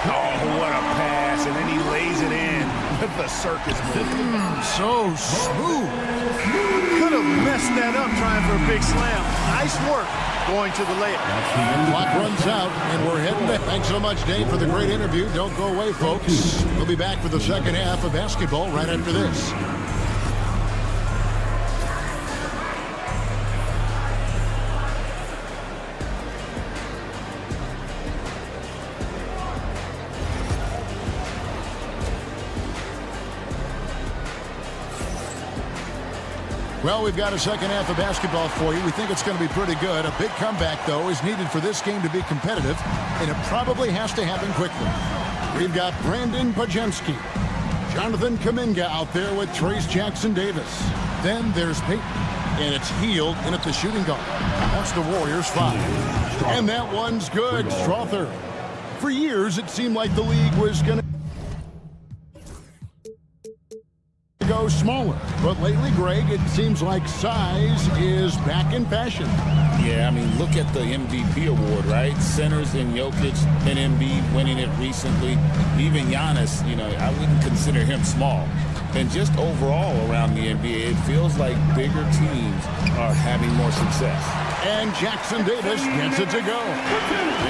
Oh, what a pass. And then he lays it in with the circus move. So smooth. Could have messed that up trying for a big slam. Nice work going to the layup. Clock runs out, and we're heading back. Thanks so much, Dave, for the great interview. Don't go away, folks. We'll be back for the second half of basketball right after this. Well, we've got a second half of basketball for you. We think it's going to be pretty good. A big comeback, though, is needed for this game to be competitive, and it probably has to happen quickly. We've got Brandon Pajemski, Jonathan Kuminga out there with Trace Jackson-Davis. Then there's Peyton, and it's Heald in at the shooting guard. That's the Warriors' 5. And that one's good, Strother. For years, it seemed like the league was going to go smaller, but lately, Greg, it seems like size is back in fashion. Yeah, I mean, look at the MVP award, right? Centers in Jokic and Embiid winning it recently. Even Giannis, you know, I wouldn't consider him small. And just overall around the NBA, it feels like bigger teams are having more success. And Jackson-Davis gets it to go.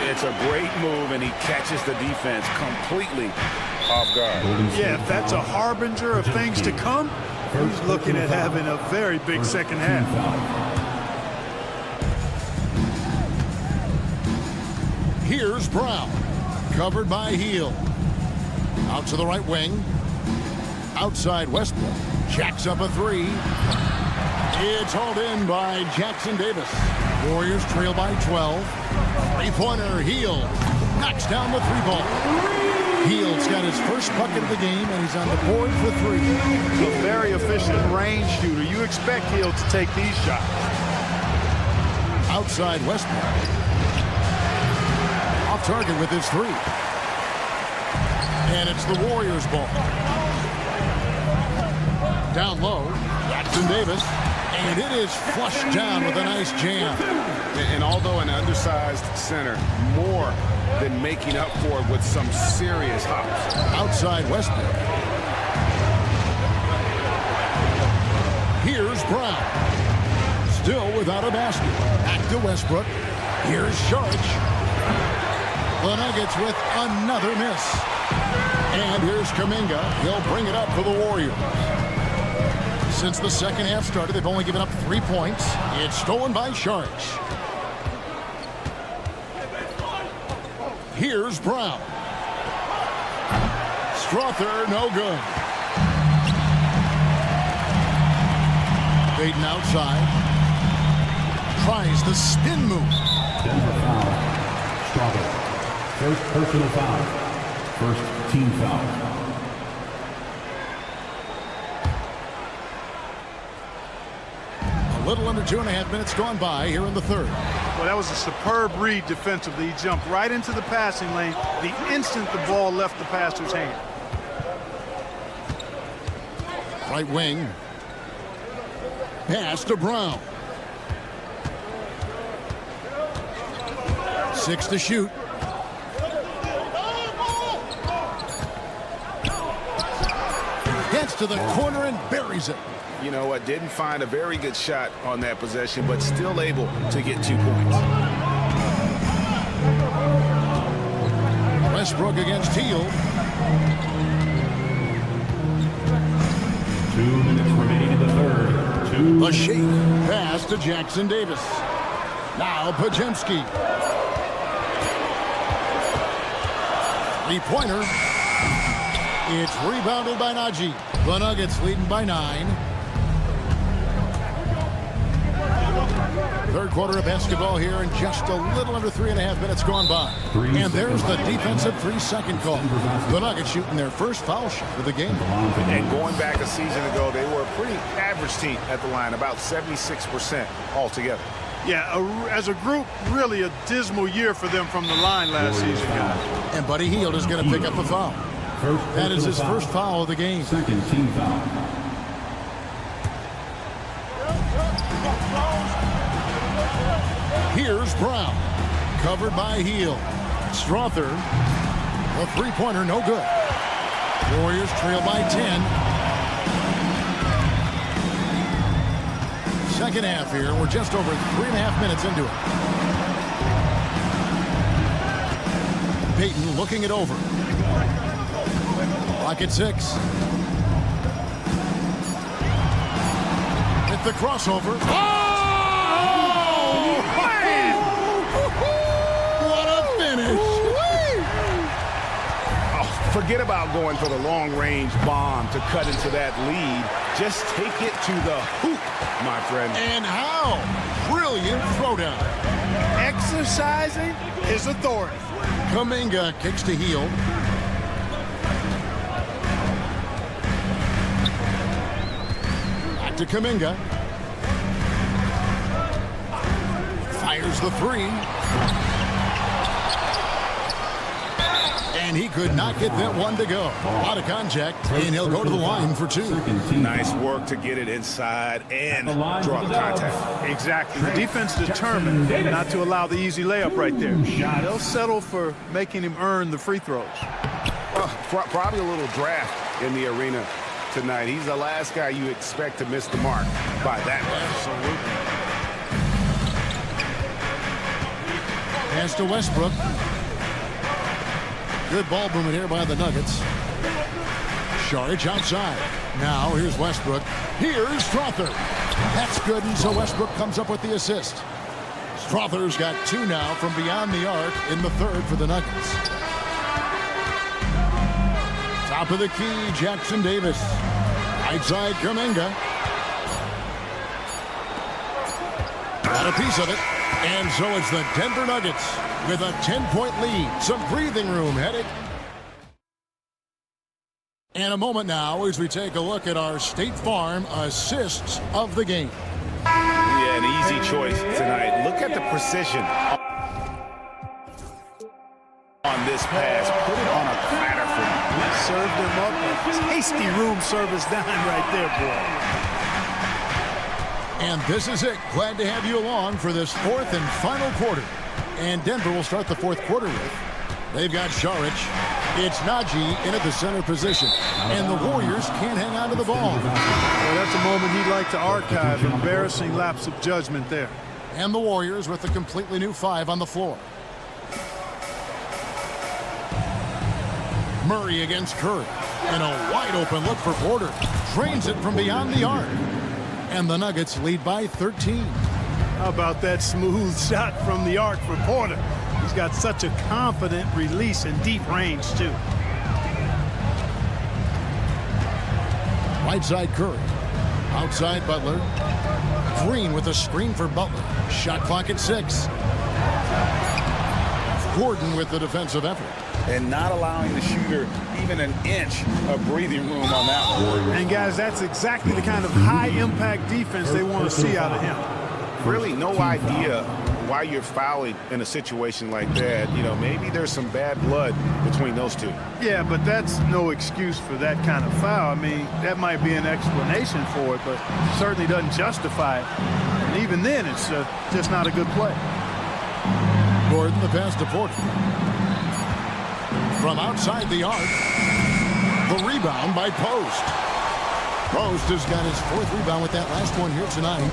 It's a great move, and he catches the defense completely off guard. Yeah, if that's a harbinger of things to come, he's looking at having a very big second half. Here's Brown, covered by Heald. Out to the right wing. Outside Westbrook. Jacks up a three. It's hauled in by Jackson-Davis. Warriors trail by 12. Three-pointer, Heald. Knocks down the three ball. Heald's got his first bucket of the game, and he's on the board for three. A very efficient range shooter. You expect Heald to take these shots. Outside Westbrook. Off target with his three. And it's the Warriors' ball. Down low, Jackson-Davis. And it is flushed down with a nice jam. And although an undersized center, more than making up for it with some serious hops. Outside Westbrook. Here's Brown. Still without a basket. Back to Westbrook. Here's Saric. The Nuggets with another miss. And here's Kuminga. He'll bring it up for the Warriors. Since the second half started, they've only given up 3 points. It's stolen by Saric. Here's Brown. Strother, no good. Baden outside. Tries the spin move. Denver foul. Strother. First personal foul. First team foul. little under 2.5 minutes gone by here in the third. Well, that was a superb read defensively. He jumped right into the passing lane the instant the ball left the passer's hand. Right wing. Pass to Brown. 6 to shoot. Gets to the corner and buries it. You know what? Didn't find a very good shot on that possession, but still able to get 2 points. Westbrook against Teal. 2 minutes remaining in the third. A shake pass to Jackson Davis. Now Pajemski. 3-pointer. It's rebounded by Najee. The Nuggets leading by 9. Third quarter of basketball here, and just a little under 3.5 minutes gone by. And there's the defensive 3-second call. The Nuggets shooting their first foul shot of the game. And going back a season ago, they were a pretty average team at the line, about 76% altogether. Yeah, as a group, really a dismal year for them from the line last season, guys. And Buddy Hield is going to pick up a foul. That is his first foul of the game. Second team foul. Here's Brown. Covered by Hield. Strother. A 3-pointer, no good. Warriors trail by 10. Second half here. We're just over 3.5 minutes into it. Payton looking it over. Clock at 6. Hit the crossover. Oh! Man! What a finish! Oh, forget about going for the long-range bomb to cut into that lead. Just take it to the hoop, my friend. And how? Brilliant throwdown. Exercising his authority. Kuminga kicks to Hield. Back to Kuminga. Fires the 3. And he could not get that one to go. A lot of contact, and he'll go to the line for 2. Nice work to get it inside and draw the contact. Exactly. The defense determined not to allow the easy layup right there. They'll settle for making him earn the free throws. Probably a little draft in the arena tonight. He's the last guy you expect to miss the mark by that much. Absolutely. Pass to Westbrook. Good ball movement here by the Nuggets. Saric outside. Now here's Westbrook. Here's Strother. That's good, and so Westbrook comes up with the assist. Strother's got 2 now from beyond the arc in the third for the Nuggets. Top of the key, Jackson Davis. Right side, Kuminga. Got a piece of it. And so it's the Denver Nuggets with a 10-point lead. Some breathing room headache. And a moment now as we take a look at our State Farm assists of the game. Yeah, an easy choice tonight. Look at the precision on this pass. Put it on a platter for him. Served him up a tasty room service dime right there, boy. And this is it. Glad to have you along for this fourth and final quarter. And Denver will start the fourth quarter with. They've got Saric. It's Najee in at the center position. And the Warriors can't hang on to the ball. Well, that's a moment he'd like to archive. Embarrassing lapse of judgment there. And the Warriors with a completely new 5 on the floor. Murray against Curry. And a wide open look for Porter. Drains it from beyond the arc. And the Nuggets lead by 13. How about that smooth shot from the arc for Porter? He's got such a confident release in deep range, too. Right side Curry. Outside Butler. Green with a screen for Butler. Shot clock at 6. Gordon with the defensive effort. and not allowing the shooter even an inch of breathing room on that one. And guys, that's exactly the kind of high-impact defense they want to see out of him. Really no idea why you're fouling in a situation like that. You know, maybe there's some bad blood between those two. Yeah, but that's no excuse for that kind of foul. I mean, that might be an explanation for it, but certainly doesn't justify it. And even then, it's just not a good play. Gordon, the pass to Porter. From outside the arc, the rebound by Post. Post has got his 4th rebound with that last one here tonight.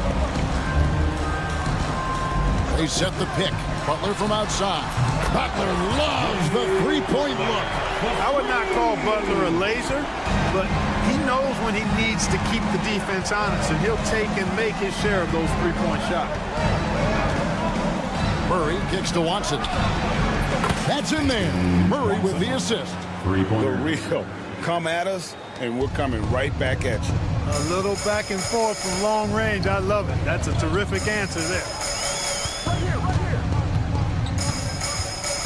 They set the pick. Butler from outside. Butler loves the three-point look. I would not call Butler a laser, but he knows when he needs to keep the defense honest, and he'll take and make his share of those three-point shots. Murray kicks to Watson. That's in there. Murray with the assist. The real come at us, and we're coming right back at you. A little back and forth from long range. I love it. That's a terrific answer there.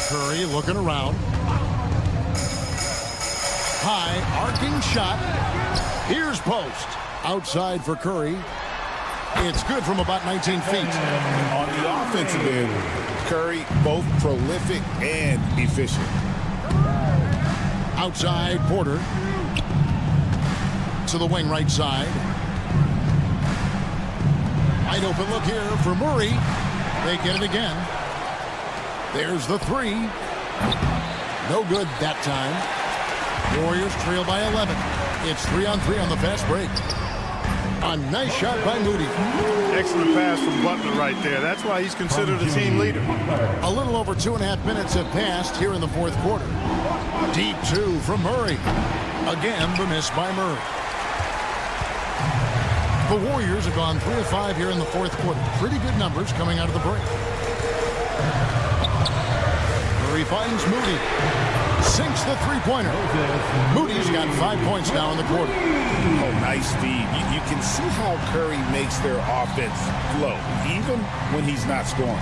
Curry looking around. High arcing shot. Here's Post. Outside for Curry. It's good from about 19 feet. On the offensive end, Curry both prolific and efficient. Outside Porter. To the wing right side. Wide open look here for Murray. They get it again. There's the three. No good that time. Warriors trail by 11. It's 3-on-3 on the fast break. A nice shot by Moody. Excellent pass from Butler right there. That's why he's considered a team leader. A little over 2.5 minutes have passed here in the 4th quarter. Deep 2 from Murray. Again, the miss by Murray. The Warriors have gone 3 of 5 here in the 4th quarter. Pretty good numbers coming out of the break. Murray finds Moody. Sinks the three-pointer. Moody's got 5 points now in the quarter. Oh, nice feed. You can see how Curry makes their offense flow, even when he's not scoring.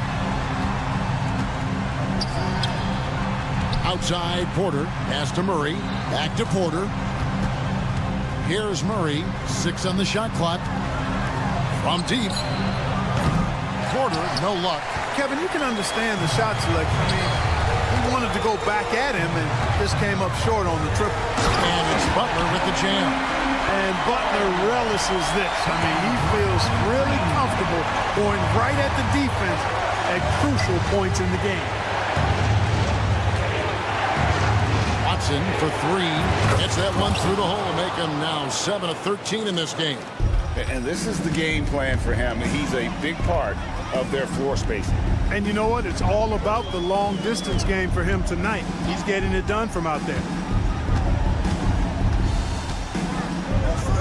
Outside Porter. Pass to Murray. Back to Porter. Here's Murray. 6 on the shot clock. From deep. Porter, no luck. Kevin, you can understand the shot selection. I mean, he wanted to go back at him and just came up short on the triple. And it's Butler with the jam. And Butler relishes this. I mean, he feels really comfortable going right at the defense at crucial points in the game. Watson for 3. Gets that one through the hole to make him now 7 of 13 in this game. And this is the game plan for him. He's a big part of their floor spacing. And you know what? It's all about the long distance game for him tonight. He's getting it done from out there.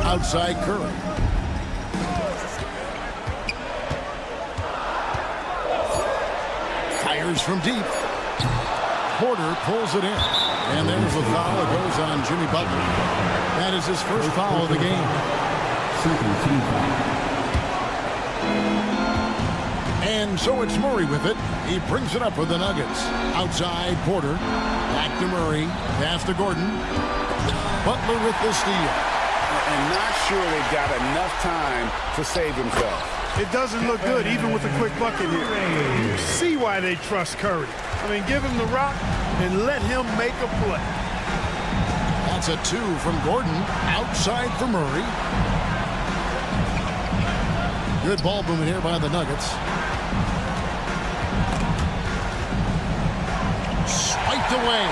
Outside Curry. Fires from deep. Porter pulls it in. And there's the foul that goes on Jimmy Butler. That is his first foul of the game. And so it's Murray with it. He brings it up with the Nuggets. Outside Porter. Back to Murray. Pass to Gordon. Butler with the steal. And not sure they've got enough time to save themselves. It doesn't look good, even with a quick bucket here. You see why they trust Curry. I mean, give him the rock and let him make a play. That's a 2 from Gordon. Outside for Murray. Good ball movement here by the Nuggets. Swiped away.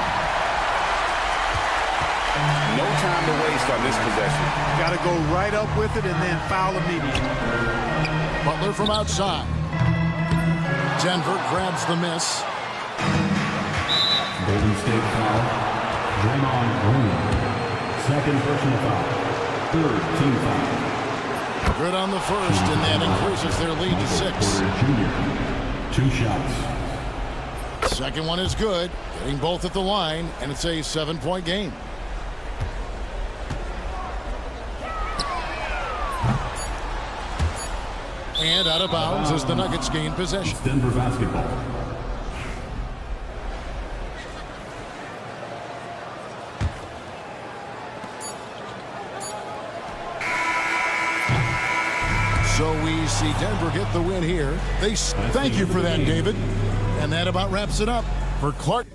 No time to waste on this possession. Got to go right up with it and then foul immediately. Butler from outside. Denver grabs the miss. Golden State foul. Draymond Green. Second personal foul. Third team foul. Good on the first, and that increases their lead to 6. Junior. 2 shots. Second one is good. Getting both at the line, and it's a 7-point game. And out of bounds as the Nuggets gain possession. Denver basketball. So we see Denver get the win here. Thank you for that, David. And that about wraps it up for Clark.